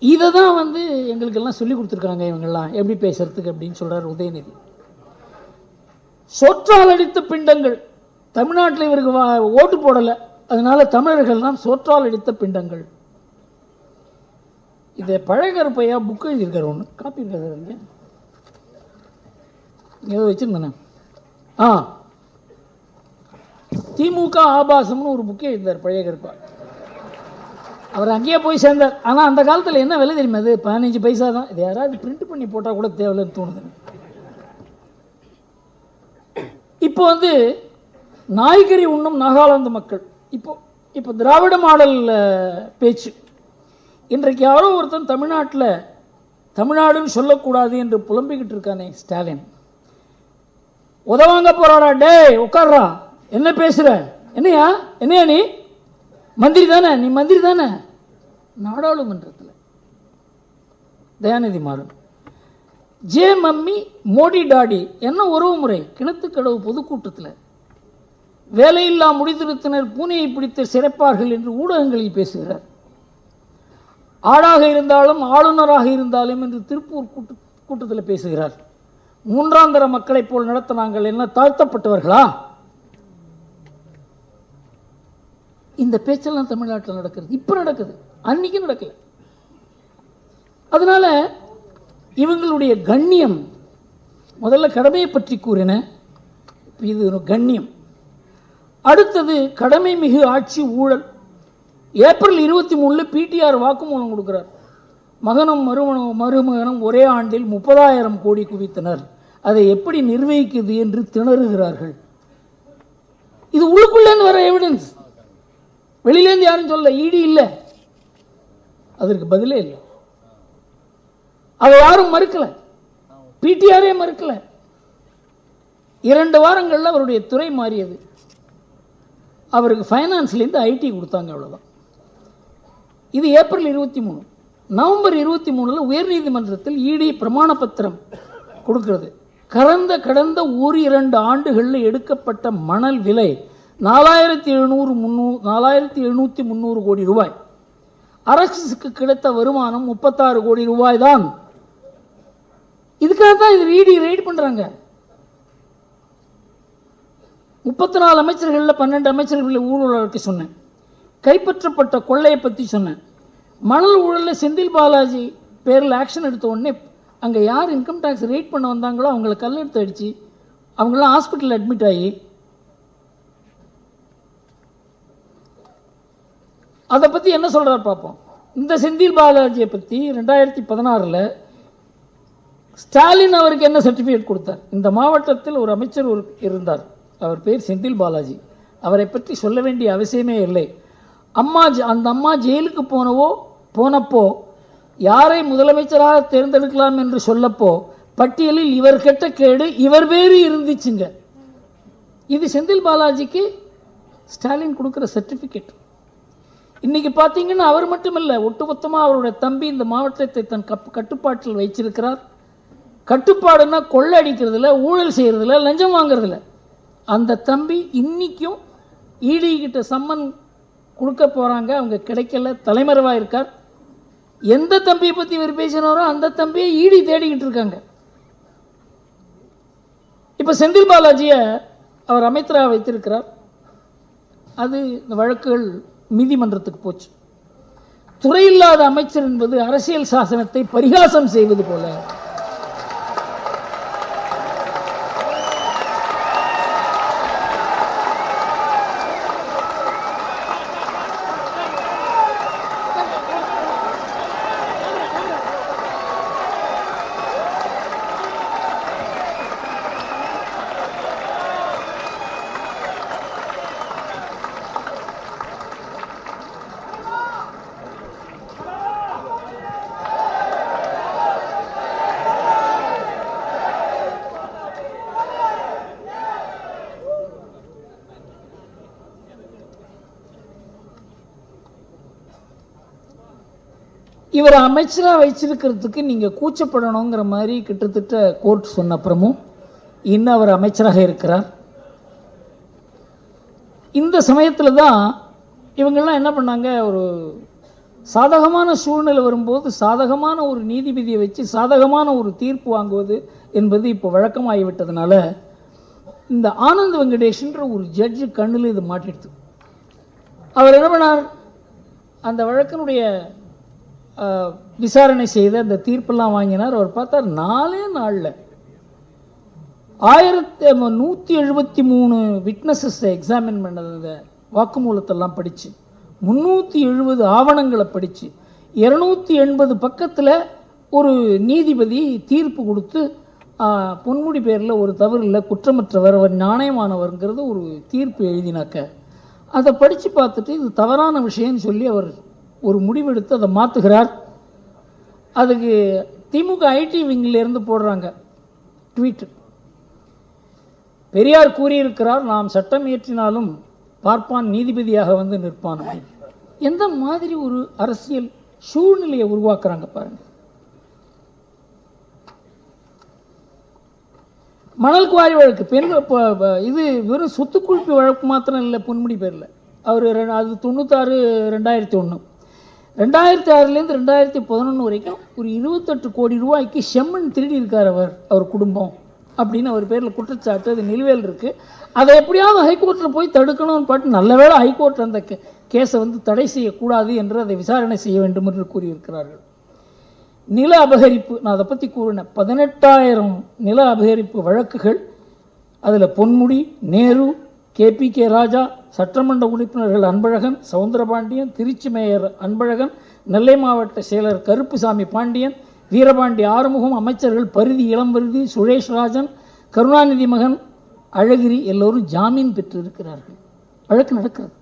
இதை தான் எங்களுக்கெல்லாம் சொல்லி கொடுத்துருக்காங்க இவங்கெல்லாம் எப்படி பேசுறதுக்கு அப்படின்னு சொல்கிறார் உதயநிதி. சோற்றால் அடித்த பிண்டங்கள். தமிழ்நாட்டில் இவருக்கு ஓட்டு போடலை, அதனால தமிழர்கள் தான் சோற்றால் அடித்த பிண்டங்கள். இதை பழகருப்பையா புக் எழுதியிருக்காரு, ஒன்று காப்பி இருக்காரு, ஏதோ வச்சுருந்தேன். திமுக ஆபாசம்னு ஒரு புக்கே எழுந்தார் பழையகருப்பா. அவர் அங்கேயே போய் சேர்ந்தார். ஆனால் அந்த காலத்தில் என்ன விலை தெரியுமா? அது 15 பைசா தான். இது யாராவது பிரிண்ட் பண்ணி போட்டால் கூட தேவையில்லைன்னு தோணுது. இப்போ நாய்கறி உண்ணும் நாகாலாந்து மக்கள் இப்போ திராவிட மாடல் பேச்சு. இன்றைக்கு யாரோ ஒருத்தன் தமிழ்நாட்டில் தமிழ்நாடுன்னு சொல்லக்கூடாது என்று புலம்பிக்கிட்டு இருக்கானே ஸ்டாலின். உதவாங்க போறாடா, டேய் உட்கார்றா, என்ன பேசுற, என்னையா என்னையா நீ மந்திரி தானே, நீ மந்திரி தானே. நாடாளுமன்றத்தில் Dayanidhi Maran J mummy Modi daddy என்ன உறவு முறை, கிணத்துக்கடவு பொதுக்கூட்டத்தில் வேலையில்லா முடித்திருத்தினர் பூனையை பிடித்து சிறைப்பார்கள் என்று ஊடகங்களில் பேசுகிறார். ஆளாக இருந்தாலும் ஆளுநராக இருந்தாலும் என்று திருப்பூர் கூட்டத்தில் பேசுகிறார். மூன்றாம் தர மக்களைப் போல் நடத்த நாங்கள் என்ன தாழ்த்தப்பட்டவர்களா? இந்த பேச்செல்லாம் தமிழ்நாட்டில் நடக்கிறது, இப்ப நடக்குது, அன்னைக்கு நடக்கல. அதனால இவங்களுடைய கண்ணியம், முதல்ல கடமையை பற்றி கூறின, இது கண்ணியம். அடுத்தது கடமை மிகு ஆட்சி ஊழல். ஏப்ரல் 23 பிடிஆர் வாக்குமூலம் கொடுக்கிறார். மகனும் மருமகனும் ஒரே ஆண்டில் 30,000 கோடி குவித்தனர், அதை எப்படி நிர்வகிக்குது என்று திணறுகிறார்கள். இது உள்ளுக்குள்ளேன்னு வர எவிடன்ஸ், வெளியிலேருந்து யாரும் சொல்ல, இடி இல்லை, அதற்கு பதிலே இல்லை. அதை யாரும் மறுக்கல, பிடிஆரே மறுக்கல. 2 வாரங்களில் அவருடைய துறை மாறியது. அவருக்கு ஃபைனான்ஸ்லேருந்து ஐடி கொடுத்தாங்க, அவ்வளோதான். இது ஏப்ரல் 23. நவம்பர் 23 உயர்நீதிமன்றத்தில் இடி பிரமாண பத்திரம் கொடுக்கிறது. கடந்த 1-2 ஆண்டுகளில் எடுக்கப்பட்ட மணல் விலை 4,700 கோடி ரூபாய். அரசுக்கு கிடைத்த வருமானம் 36 கோடி ரூபாய் தான். இதுக்காக தான் இது இடி ரைட் பண்றாங்க. 34 அமைச்சர்களில் 12 அமைச்சர்களில் ஊழலுக்கு சொன்னேன். கைப்பற்றப்பட்ட கொள்ளையை பற்றி சொன்னேன். மணல் ஊழலில் செந்தில் பாலாஜி பேரில் ஆக்ஷன் எடுத்த உடனே அங்கே யார் இன்கம் டேக்ஸ் ரைட் பண்ண வந்தாங்களோ அவங்கள கல்லெடுத்து அடித்து அவங்களாம் ஹாஸ்பிட்டலில் அட்மிட் ஆகி, அதை பற்றி என்ன சொல்கிறார் பார்ப்போம். இந்த செந்தில் பாலாஜியை பற்றி 2016 ஸ்டாலின் அவருக்கு என்ன சர்டிஃபிகேட் கொடுத்தார். இந்த மாவட்டத்தில் ஒரு அமைச்சர் இருந்தார், அவர் பேர் செந்தில் பாலாஜி. அவரை பற்றி சொல்ல வேண்டிய அவசியமே இல்லை. அந்த அம்மா ஜெயிலுக்கு போனப்போ யாரை முதலமைச்சராக தேர்ந்தெடுக்கலாம் என்று சொல்லப்போ பட்டியலில் இவர் கெட்ட கேடு இவர் பேரு இருந்துச்சுங்க. இது செந்தில் பாலாஜிக்கு ஸ்டாலின் கொடுக்குற சர்டிஃபிகேட். இன்னைக்கு பார்த்தீங்கன்னா அவர் மட்டுமில்லை, ஒட்டுமொத்தமாக அவருடைய தம்பி இந்த மாவட்டத்தை தன் கட்டுப்பாட்டில் வைச்சிருக்கிறார். கட்டுப்பாடுன்னா கொள்ளை அடிக்கிறதுல, ஊழல் செய்கிறதுல, லஞ்சம் வாங்குறதுல. அந்த தம்பி இன்னைக்கும் இடி கிட்ட சம்மன் கொடுக்க போகிறாங்க, அவங்க கிடைக்கல, தலைமறைவாக இருக்கார். எந்த தம்பியை பற்றி இவர் பேசினாரோ அந்த தம்பியை இடி தேடிக்கிட்டு இருக்காங்க. இப்போ செந்தில் பாலாஜியை அவர் அமைச்சராக வைத்திருக்கிறார். அது இந்த வழக்குகள் நீதிமன்றத்துக்கு போச்சு. துறையில்லாத அமைச்சர் என்பது அரசியல் சாசனத்தை பரிகாசம் செய்வது போல. இவர் அமைச்சராக வச்சிருக்கிறதுக்கு நீங்கள் கூச்சப்படணுங்கிற மாதிரி கிட்டத்தட்ட கோர்ட் சொன்ன அப்புறமும் இன்னும் அவர் அமைச்சராக இருக்கிறார். இந்த சமயத்தில் தான் இவங்கெல்லாம் என்ன பண்ணாங்க, ஒரு சாதகமான சூழ்நிலை வரும்போது சாதகமான ஒரு நீதிபதியை வச்சு சாதகமான ஒரு தீர்ப்பு வாங்குவது என்பது இப்போ வழக்கமாகிவிட்டதுனால இந்த ஆனந்த் வெங்கடேஷ்ன்ற ஒரு ஜட்ஜு கண்ணில் இது மாட்டிடுது. அவர் என்ன பண்ணார், அந்த வழக்கினுடைய விசாரணை செய்த அந்த தீர்ப்பெல்லாம் வாங்கினார். அவர் பார்த்தார் 4 நாளில் 1173 விட்னஸஸை எக்ஸாமின் பண்ணது, வாக்குமூலத்தெல்லாம் படித்து 370 ஆவணங்களை படித்து 280 பக்கத்தில் ஒரு நீதிபதி தீர்ப்பு கொடுத்து பொன்முடி பேரில் ஒரு தவறு இல்லை, குற்றமற்றவர், அவர் நியாயமானவர்ங்கிறது ஒரு தீர்ப்பு எழுதினாக்க அதை படித்து பார்த்துட்டு இது தவறான விஷயம்னு சொல்லி அவர் ஒரு முடிவெடுத்து அதை மாற்றுகிறார். அதுக்கு திமுக ஐடி விங்கிலேருந்து போடுறாங்க ட்வீட், பெரியார் கூறியிருக்கிறார், நாம் சட்டம் இயற்றினாலும் பார்ப்பான் நீதிபதியாக வந்து நிற்பான். எந்த மாதிரி ஒரு அரசியல் சூழ்நிலையை உருவாக்குறாங்க பாருங்க. மணல் குவாரி வழக்கு பெண்கள் இது வெறும் சொத்து குவிப்பு வழக்கு மாத்திரம் இல்லை. பொன்முடி பேரில் அவர் அது 96 2001 2006லேருந்து 2011 வரைக்கும் ஒரு 28 கோடி ரூபாய்க்கு செம்மண் திருடி இருக்கார் அவர் குடும்பம் அப்படின்னு அவர் பேரில் குற்றச்சாட்டு. அது நிலுவையில் இருக்குது. அதை எப்படியாவது ஹைகோர்ட்டில் போய் தடுக்கணும்னு பாட்டு நல்ல வேளை ஹைகோர்ட் அந்த கேஸை வந்து தடை செய்யக்கூடாது என்று அதை விசாரணை செய்ய வேண்டும் என்று கூறியிருக்கிறார்கள். நில அபகரிப்பு, நான் அதை பற்றி கூறினேன். 18,000 நில அபகரிப்பு வழக்குகள். அதில் பொன்முடி, நேரு, KPK ராஜா, சட்டமன்ற உறுப்பினர்கள் அன்பழகன், சவுந்தரபாண்டியன், திருச்சி மேயர் அன்பழகன், நெல்லை மாவட்ட செயலர் கருப்புசாமி பாண்டியன், வீரபாண்டி ஆறுமுகம், அமைச்சர்கள் பரிதி இளம்பரிதி, சுரேஷ் ராஜன், கருணாநிதி மகன் அழகிரி எல்லோரும் ஜாமீன் பெற்றிருக்கிறார்கள். வழக்கு நடக்கிறது.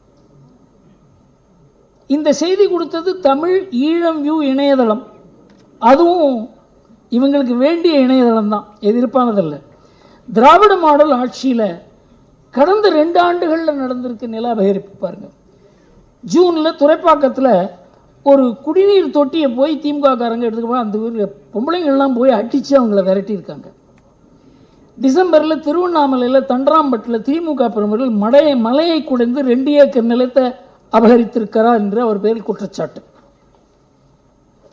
இந்த செய்தி கொடுத்தது தமிழ் ஈழம் வியூ இணையதளம். அதுவும் இவங்களுக்கு வேண்டிய இணையதளம் தான், எதிர்ப்பானதல்ல. திராவிட மாடல் ஆட்சியில் கடந்த 2 ஆண்டுகளில் நடந்திருக்கு நில அபகரிப்பு பாருங்கள். ஜூனில் துறைப்பாக்கத்தில் ஒரு குடிநீர் தொட்டியை போய் திமுக காரங்க எடுத்துக்க அந்த ஊர் பொம்பளைங்கள்லாம் போய் அடித்து அவங்கள விரட்டியிருக்காங்க. டிசம்பரில் திருவண்ணாமலையில் தண்டராம்பட்டில் திமுக பிரமுகர்கள் மலையை குடைந்து 2 ஏக்கர் நிலத்தை அபகரித்திருக்கிறார் என்று அவர் பேரில் குற்றச்சாட்டு.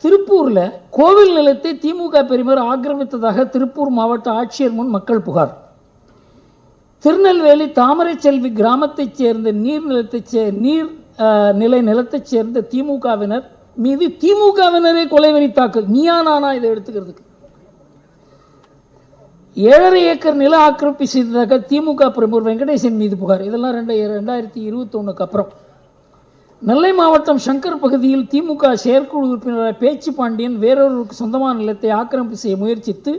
திருப்பூரில் கோவில் நிலத்தை திமுக பெருமர் ஆக்கிரமித்ததாக திருப்பூர் மாவட்ட ஆட்சியர் முன் மக்கள் புகார். திருநெல்வேலி தாமரை செல்வி கிராமத்தைச் சேர்ந்த நீர்நிலை நிலத்தைச் சேர்ந்த திமுகவினர் மீது திமுகவினரே கொலைவெறி தாக்கல். நீயா நானா இதை எடுத்துக்கிறதுக்கு 7.5 ஏக்கர் நில ஆக்கிரமிப்பு செய்ததாக திமுக பிரமுகர் வெங்கடேசன் மீது புகார். இதெல்லாம் 2021 அப்புறம். நெல்லை மாவட்டம் சங்கர் பகுதியில் திமுக செயற்குழு உறுப்பினர் பேச்சு பாண்டியன் வேறொருவருக்கு சொந்தமான நிலத்தை ஆக்கிரமிப்பு செய்ய முயற்சித்து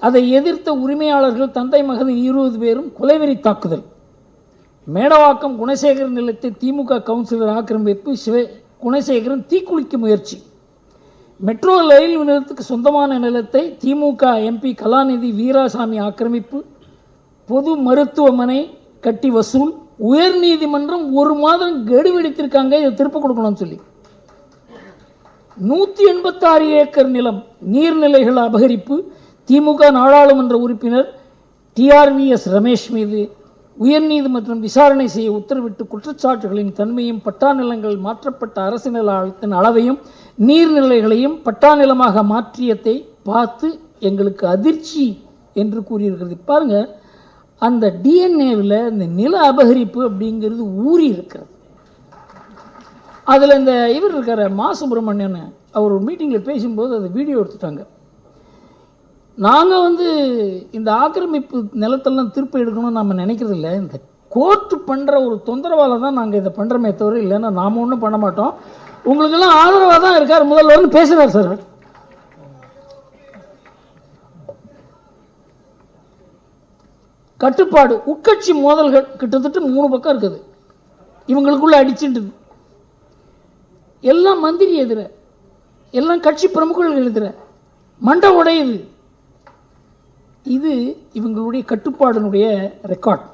அதை எதிர்த்த உரிமையாளர்கள் தந்தை மகன் 20 பேரும் கொலைவெறி தாக்குதல். மேடவாக்கம் குணசேகரன் நிலத்தை திமுக கவுன்சிலர் ஆக்கிரமிப்பு, குணசேகரன் தீக்குளிக்க முயற்சி. மெட்ரோ ரயில் நிலையத்துக்கு சொந்தமான நிலத்தை திமுக MP கலாநிதி வீராசாமி ஆக்கிரமிப்பு. பொது மருத்துவமனை கட்டி வசூல். உயர்நீதிமன்றம் 1 மாதம் கெடு வெடித்திருக்காங்க, இதை திருப்ப கொடுக்கணும்னு சொல்லி. 186 ஏக்கர் நிலம் நீர்நிலைகள் அபகரிப்பு. திமுக நாடாளுமன்ற உறுப்பினர் TRVS ரமேஷ் மீது உயர்நீதிமன்றம் விசாரணை செய்ய உத்தரவிட்டு குற்றச்சாட்டுகளின் தன்மையும் பட்டா நிலங்கள் மாற்றப்பட்ட அரசு நிலத்தின் அளவையும் நீர்நிலைகளையும் பட்டா நிலமாக மாற்றியதை பார்த்து எங்களுக்கு அதிர்ச்சி என்று கூறியிருக்கிறது. பாருங்க, அந்த DNA-வில் இந்த நில அபகரிப்பு அப்படிங்கிறது ஊறி இருக்கிறது. அதில் இந்த இவர் இருக்கிற மா சுப்பிரமணியன் அவர் ஒரு மீட்டிங்கில் பேசும்போது அதை வீடியோ எடுத்துட்டாங்க. நாங்கள் இந்த ஆக்கிரமிப்பு நிலத்தெல்லாம் திருப்பி எடுக்கணும்னு நம்ம நினைக்கிறது இல்லை. இந்த கோர்ட்டு பண்ணுற ஒரு தொந்தரவால் தான் நாங்கள் இதை பண்ணுறோமே தவிர, இல்லைன்னா நாம் ஒன்றும் பண்ண மாட்டோம். உங்களுக்கெல்லாம் ஆதரவாக தான் இருக்கார் முதல்வர்னு பேசுகிறார் சார். கட்டுப்பாடு, உட்கட்சி மோதல்கள் கிட்டத்தட்ட 3 பக்கம் இருக்குது. இவங்களுக்குள்ள அடிச்சுட்டு எல்லாம் மந்திரி எதிர, எல்லாம் கட்சி பிரமுகர்கள் எதிர மண்டை உடையுது. இது இவங்களுடைய கட்டுப்பாடுனுடைய ரெக்கார்ட்.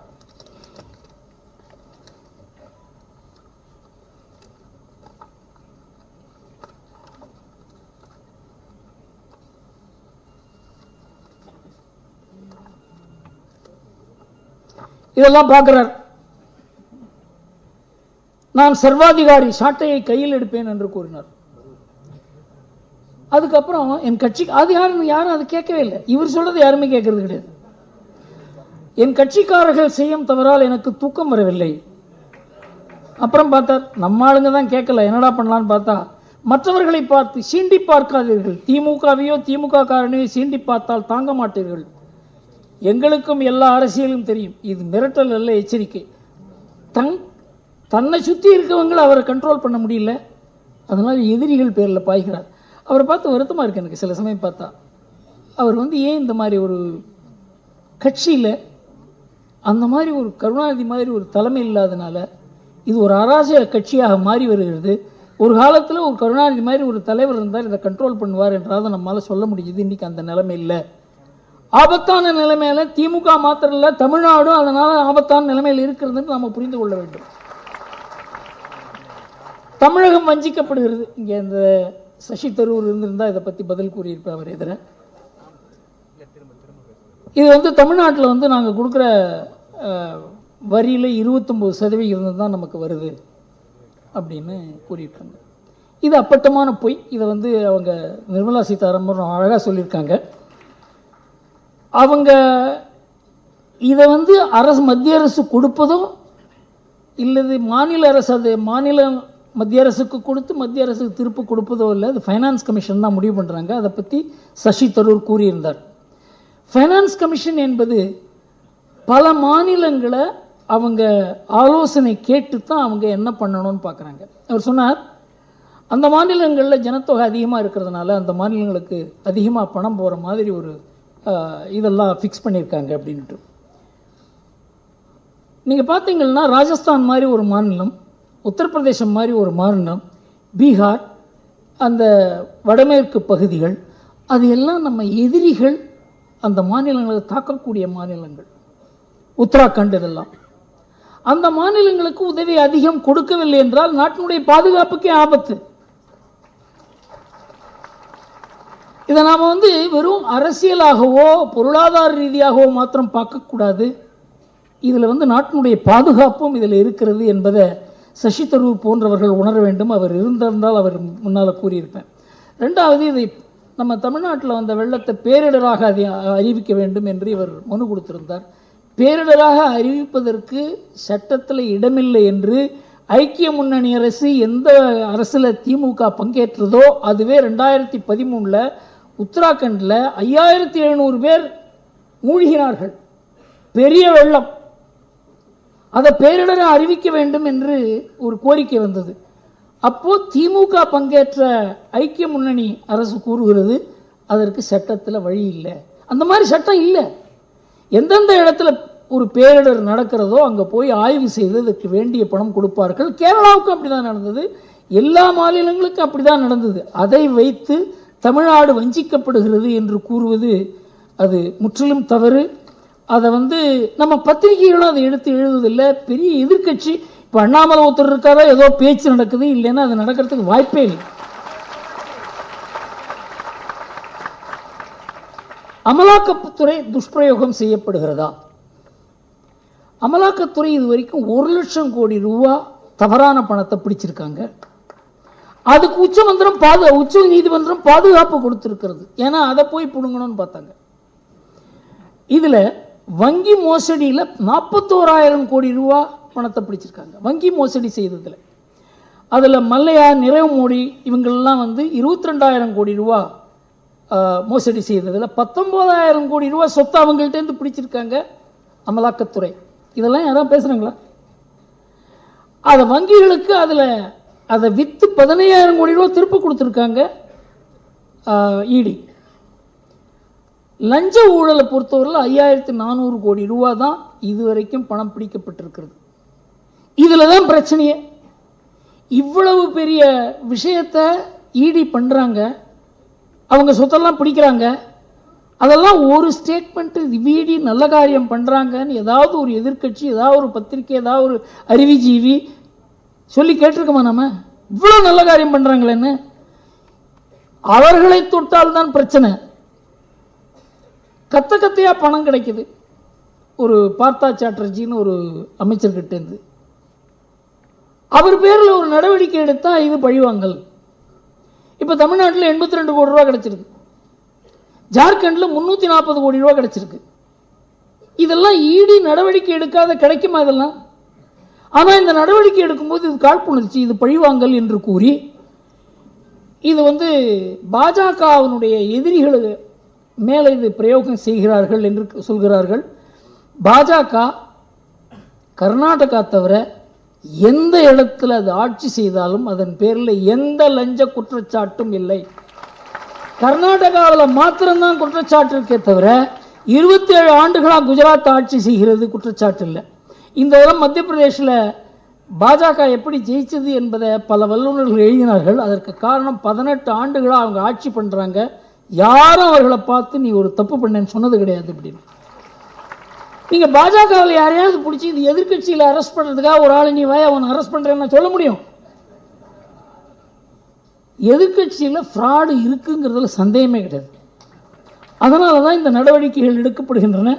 இதெல்லாம் பார்க்கிறார். நான் சர்வாதிகாரி, சாட்டையை கையில் எடுப்பேன் என்று கூறினார். அதுக்கப்புறம் என் கட்சி அது யாரும் அது கேட்கவே இல்லை. இவர் சொல்றது யாருமே கேட்கறது கிடையாது. என் கட்சிக்காரர்கள் செய்யும் தவறால் எனக்கு தூக்கம் வரவில்லை. அப்புறம் பார்த்தார், நம்ம ஆளுங்க தான் கேட்கல, என்னடா பண்ணலான்னு பார்த்தா மற்றவர்களை பார்த்து சீண்டி பார்க்காதீர்கள். திமுகவையோ திமுக காரனையோ சீண்டி பார்த்தால் தாங்க மாட்டீர்கள். எங்களுக்கும் எல்லா அரசியலும் தெரியும். இது மிரட்டல் அல்ல, எச்சரிக்கை. தன்னை சுற்றி இருக்கவங்களை அவரை கண்ட்ரோல் பண்ண முடியல, அதனால் எதிரிகள் பேரில் பாய்கிறார். அவரை பார்த்து வருத்தமாக இருக்கு எனக்கு சில சமயம் பார்த்தா. அவர் ஏன் இந்த மாதிரி ஒரு கட்சியில் அந்த மாதிரி ஒரு கருணாநிதி மாதிரி ஒரு தலைமை இல்லாதனால இது ஒரு அராஜக கட்சியாக மாறி வருகிறது. ஒரு காலத்தில் ஒரு கருணாநிதி மாதிரி ஒரு தலைவர் இருந்தால் இதை கண்ட்ரோல் பண்ணுவார் என்றால் நம்மளால் சொல்ல முடியுது. இன்றைக்கி அந்த நிலைமை இல்லை. ஆபத்தான நிலைமையில திமுக மாத்திரம் இல்லை, தமிழ்நாடும் அதனால ஆபத்தான நிலைமையில் இருக்கிறதுன்னு நம்ம புரிந்து கொள்ள வேண்டும். தமிழகம் வஞ்சிக்கப்படுகிறது. இங்கே இந்த சசி தரூர் இருந்திருந்தால் இதை பற்றி பதில் கூறியிருப்பேன் அவர் எதிர. இது தமிழ்நாட்டில் நாங்கள் கொடுக்குற வரியில் 29% தான் நமக்கு வருது அப்படின்னு கூறியிருக்காங்க. இது அப்பட்டமான பொய். இதை அவங்க நிர்மலா சீதாராமன் அழகாக சொல்லியிருக்காங்க. அவங்க இதை மத்திய அரசு கொடுப்பதோ இல்லது மாநில அரசு அது மத்திய அரசுக்கு கொடுத்து மத்திய அரசுக்கு திருப்பி கொடுப்பதோ இல்லை, அது ஃபைனான்ஸ் கமிஷன் தான் முடிவு பண்ணுறாங்க. அதை பற்றி சசி தரூர் கூறியிருந்தார். ஃபைனான்ஸ் கமிஷன் என்பது பல மாநிலங்களை அவங்க ஆலோசனை கேட்டு தான் அவங்க என்ன பண்ணணும்னு பார்க்குறாங்க. அவர் சொன்னார், அந்த மாநிலங்களில் ஜனத்தொகை அதிகமாக இருக்கிறதுனால அந்த மாநிலங்களுக்கு அதிகமாக பணம் போகிற மாதிரி ஒரு இதெல்லாம் ஃபிக்ஸ் பண்ணியிருக்காங்க அப்படின்ட்டு. நீங்கள் பார்த்தீங்கன்னா ராஜஸ்தான் மாதிரி ஒரு மாநிலம், உத்தரப்பிரதேசம் மாதிரி ஒரு மாநிலம், பீகார், அந்த வடமேற்கு பகுதிகள், அது எல்லாம் நம்ம எதிரிகள் அந்த மாநிலங்களை தாக்கக்கூடிய மாநிலங்கள். உத்தராகண்ட் இதெல்லாம் அந்த மாநிலங்களுக்கு உதவி அதிகம் கொடுக்கவில்லை என்றால் நாட்டினுடைய பாதுகாப்புக்கே ஆபத்து. இதை நாம் வெறும் அரசியலாகவோ பொருளாதார ரீதியாகவோ மாத்திரம் பார்க்கக்கூடாது. இதில் நாட்டினுடைய பாதுகாப்பும் இதில் இருக்கிறது என்பதை சசி தரூர் போன்றவர்கள் உணர வேண்டும். அவர் இருந்திருந்தால் அவர் முன்னால் கூறியிருப்பேன். ரெண்டாவது, இதை நம்ம தமிழ்நாட்டில் வந்த வெள்ளத்தை பேரிடராக அறிவிக்க வேண்டும் என்று இவர் மனு கொடுத்திருந்தார். பேரிடராக அறிவிப்பதற்கு சட்டத்தில் இடமில்லை என்று ஐக்கிய முன்னணி அரசு எந்த அரசில் திமுக பங்கேற்றதோ அதுவே 2013 உத்தராகண்டில் 5700 பேர் மூழ்கினார்கள். பெரிய வெள்ளம். அதை பேரிடரை அறிவிக்க வேண்டும் என்று ஒரு கோரிக்கை வந்தது. அப்போது திமுக பங்கேற்ற ஐக்கிய முன்னணி அரசு கூறுகிறது அதற்கு சட்டத்தில் வழி இல்லை. அந்த மாதிரி சட்டம் இல்லை. எந்தெந்த இடத்துல ஒரு பேரிடர் நடக்கிறதோ அங்கே போய் ஆய்வு செய்து அதுக்கு வேண்டிய பணம் கொடுப்பார்கள். கேரளாவுக்கும் அப்படி தான் நடந்தது, எல்லா மாநிலங்களுக்கும் அப்படி தான் நடந்தது. அதை வைத்து தமிழ்நாடு வஞ்சிக்கப்படுகிறது என்று கூறுவது அது முற்றிலும் தவறு. அதை நம்ம பத்திரிகைகளும் அதை எடுத்து எழுதுவதில்லை. பெரிய எதிர்கட்சி இப்போ அண்ணாமலை ஒருத்தர் இருக்காரோ ஏதோ பேச்சு நடக்குது, இல்லைன்னா அது நடக்கிறதுக்கு வாய்ப்பே இல்லை. அமலாக்கத்துறை துஷ்பிரயோகம் செய்யப்படுகிறதா? அமலாக்கத்துறை இது வரைக்கும் 1 லட்சம் கோடி ரூபா தவறான பணத்தை பிடிச்சிருக்காங்க. அதுக்கு உச்ச நீதிமன்றம் பாதுகாப்பு கொடுத்திருக்கிறது. ஏன்னா அதை போய் பிடுங்கணும்னு பார்த்தாங்க. இதில் வங்கி மோசடியில் 41,000 கோடி ரூபா பணத்தை பிடிச்சிருக்காங்க வங்கி மோசடி செய்ததில். அதில் மல்லையா, நிரவ் மோடி இவங்களெல்லாம் 22,000 கோடி ரூபா மோசடி செய்ததில் 19,000 கோடி ரூபா சொத்தை அவங்கள்ட்டேருந்து பிடிச்சிருக்காங்க அமலாக்கத்துறை. இதெல்லாம் யாராவது பேசுகிறாங்களா? அதை வங்கிகளுக்கு அதை விற்று 15,000 கோடி ரூபா திருப்பி கொடுத்துருக்காங்க இடி. லஞ்ச ஊழலை பொறுத்தவரையில் 5,400 கோடி ரூபா தான் இதுவரைக்கும் பணம் பிடிக்கப்பட்டிருக்கிறது. இதில் தான் பிரச்சனையே. இவ்வளவு பெரிய விஷயத்தை இடி பண்ணுறாங்க, அவங்க சொத்தெல்லாம் பிடிக்கிறாங்க. அதெல்லாம் ஒரு ஸ்டேட்மெண்ட்டு இடி நல்ல காரியம் பண்ணுறாங்கன்னு ஏதாவது ஒரு எதிர்கட்சி, ஏதாவது ஒரு பத்திரிக்கை, ஏதாவது ஒரு அறிவுஜீவி சொல்லி கேட்டிருக்கோமா? நம்ம இவ்வளோ நல்ல காரியம் பண்ணுறாங்களேன்னு. அவர்களை தொட்டால்தான் பிரச்சனை. கத்தையா பணம் கிடைக்குது. ஒரு பார்த்தா சாட்டர்ஜின்னு ஒரு அமைச்சர்கிட்டேருந்து அவர் பேரில் ஒரு நடவடிக்கை எடுத்தால் இது பழிவாங்கல். இப்போ தமிழ்நாட்டில் 82 கோடி ரூபா கிடைச்சிருக்கு, ஜார்க்கண்டில் 340 கோடி ரூபா கிடைச்சிருக்கு. இதெல்லாம் இடி நடவடிக்கை எடுக்காத கிடைக்குமா? இதெல்லாம். ஆனால் இந்த நடவடிக்கை எடுக்கும்போது இது காழ்ப்புணர்ச்சி, இது பழிவாங்கல் என்று கூறி இது பாஜகவினுடைய எதிரிகளுக்கு மேலே இது பிரயோகம் செய்கிறார்கள் என்று சொல்கிறார்கள். பாஜக கர்நாடகா தவிர எந்த இடத்துல அது ஆட்சி செய்தாலும் அதன் பேரில் எந்த லஞ்ச குற்றச்சாட்டும் இல்லை. கர்நாடகாவில் மாத்திரம்தான் குற்றச்சாட்டு இருக்கே தவிர 27 ஆண்டுகளாக குஜராத் ஆட்சி செய்கிறது குற்றச்சாட்டு இல்லை. இந்த இடம் மத்திய பிரதேசில் பாஜக எப்படி ஜெயிச்சது என்பதை பல வல்லுநர்கள் எழுதினார்கள். அதற்கு காரணம் 18 ஆண்டுகளாக அவங்க ஆட்சி பண்ணுறாங்க, யாரும் அவர்களை பார்த்து நீ ஒரு தப்பு பண்ணேன்னு சொன்னது கிடையாது அப்படின்னு. நீங்கள் பாஜகவில் யாரையாவது பிடிச்சி இது எதிர்கட்சியில் அரெஸ்ட் பண்ணுறதுக்காக ஒரு ஆள் நீ வாய அவனை அரெஸ்ட் பண்ணுறேன்னு சொல்ல முடியும்? எதிர்கட்சியில் ஃப்ராடு இருக்குங்கிறதுல சந்தேகமே கிடையாது. அதனால தான் இந்த நடவடிக்கைகள் எடுக்கப்படுகின்றன.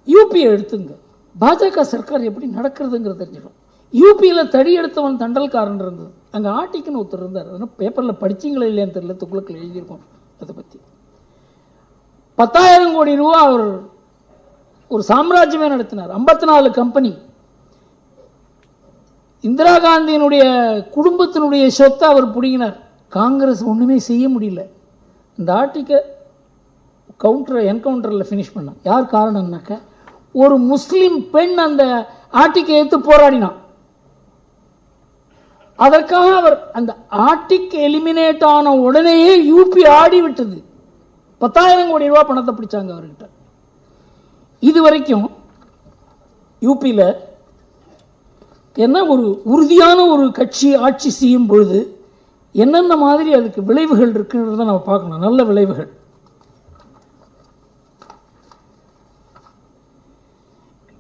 யூபியை எடுத்துங்க, பாஜக சர்க்கார் எப்படி நடக்கிறதுங்கிறது தெரிஞ்சிடும். யூபியில் தடி எடுத்தவன் தண்டல்காரன் இருந்தது, அங்கே ஆட்டிக்குன்னு ஒருத்தர் இருந்தார். அதனால் பேப்பரில் படிச்சிங்களா இல்லையான்னு தெரியல, துக்குளக்கில் எழுதியிருக்கோம் அதை பற்றி. 10,000 கோடி ரூபா அவர் ஒரு சாம்ராஜ்யமே நடத்தினார். 54 கம்பெனி. இந்திரா காந்தியினுடைய குடும்பத்தினுடைய சொத்தை அவர் பிடிங்கினார். காங்கிரஸ் ஒன்றுமே செய்ய முடியல. இந்த ஆர்டிக்க என்கவுண்டரில் ஃபினிஷ் பண்ணான். யார் காரணம்னாக்க, ஒரு முஸ்லீம் பெண் அந்த ஆர்டிக்கை எடுத்து போராடினான். அதற்காக அவர் அந்த ஆர்டிக் எலிமினேட் ஆன உடனேயே யூபி ஆடி விட்டது. 10,000 கோடி ரூபாய் பணத்தை பிடிச்சாங்க அவர்கிட்ட. இது வரைக்கும் யூபியில் என்ன ஒரு உறுதியான ஒரு கட்சி ஆட்சி செய்யும் பொழுது என்னென்ன மாதிரி அதுக்கு விளைவுகள் இருக்குன்றத நம்ம பார்க்கணும். நல்ல விளைவுகள்.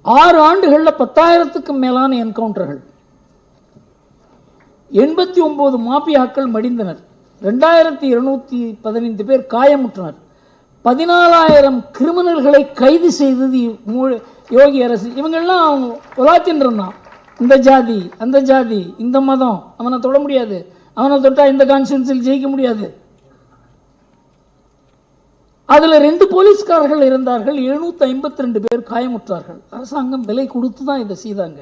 ஆறு ஆண்டுகளில் 10,000க்கும் மேலான என்கவுண்டர்கள், 89 மாபியாக்கள் மடிந்தனர், 2215 பேர் காயமுற்றனர், 14,000 கிரிமினல்களை கைது செய்தது யோகி அரசு. இவங்கெல்லாம் உலாத்தின்னு இருந்தான். இந்த ஜாதி அந்த ஜாதி இந்த மதம், அவனை தொட முடியாது, அவனை தொட்டா இந்த கான்ஸ்டியூன்சியில் ஜெயிக்க முடியாது. அதில் 2 போலீஸ்காரர்கள் இருந்தார்கள், 752 பேர் காயமுற்றார்கள். அரசாங்கம் விலை கொடுத்து தான் இதை செய்தாங்க.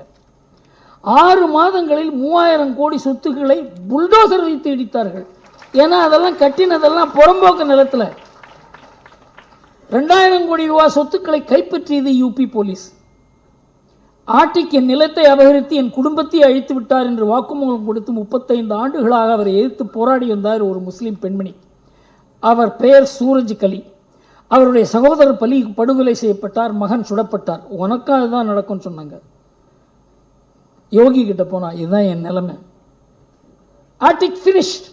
6 மாதங்களில் 3000 கோடி சொத்துக்களை புல்டோசர் வைத்து இடித்தார்கள். ஏன்னா அதெல்லாம் கட்டினதெல்லாம் புறம்போக்கு நிலத்தில். 2000 கோடி ரூபாய் சொத்துக்களை கைப்பற்றியது யூபி போலீஸ். ஆட்டிக்கு என் நிலத்தை அபகரித்து என் குடும்பத்தை அழித்து விட்டார் என்று வாக்குமூலம் கொடுத்து 35 ஆண்டுகளாக அவரை எதிர்த்து போராடி வந்தார் ஒரு முஸ்லீம் பெண்மணி. அவர் பெயர் சூரஜ் கலி. அவருடைய சகோதரர் படுகொலை செய்யப்பட்டார், மகன் சுடப்பட்டார். உனக்கும் அதுதான் நடக்கும்னு சொன்னாங்க. யோகி கிட்ட போனா இதுதான் என் நிலைமை. Arctic finished.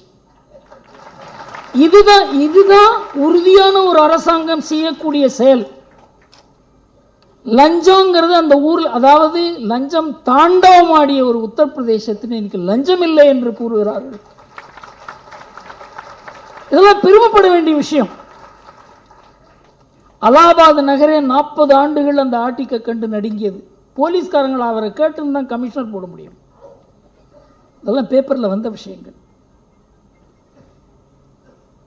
இதுதான் உறுதியான ஒரு அரசாங்கம் செய்யக்கூடிய செயல். லஞ்சம்ங்கிறது அந்த ஊரில், அதாவது லஞ்சம் தாண்டவமாடிய ஒரு உத்தரப்பிரதேசத்தில் இன்னைக்கு லஞ்சம் இல்லை என்று கூறுகிறார்கள். இதெல்லாம் பெருமைப்பட வேண்டிய விஷயம். அலகாபாத் நகரே 40 ஆண்டுகள் அந்த ஆட்டிக்கை கண்டு நடுங்கியது. போலீஸ்காரங்களை அவரை கேட்டுன்னு தான் கமிஷனர் போட முடியும். இதெல்லாம் பேப்பரில் வந்த விஷயங்கள்.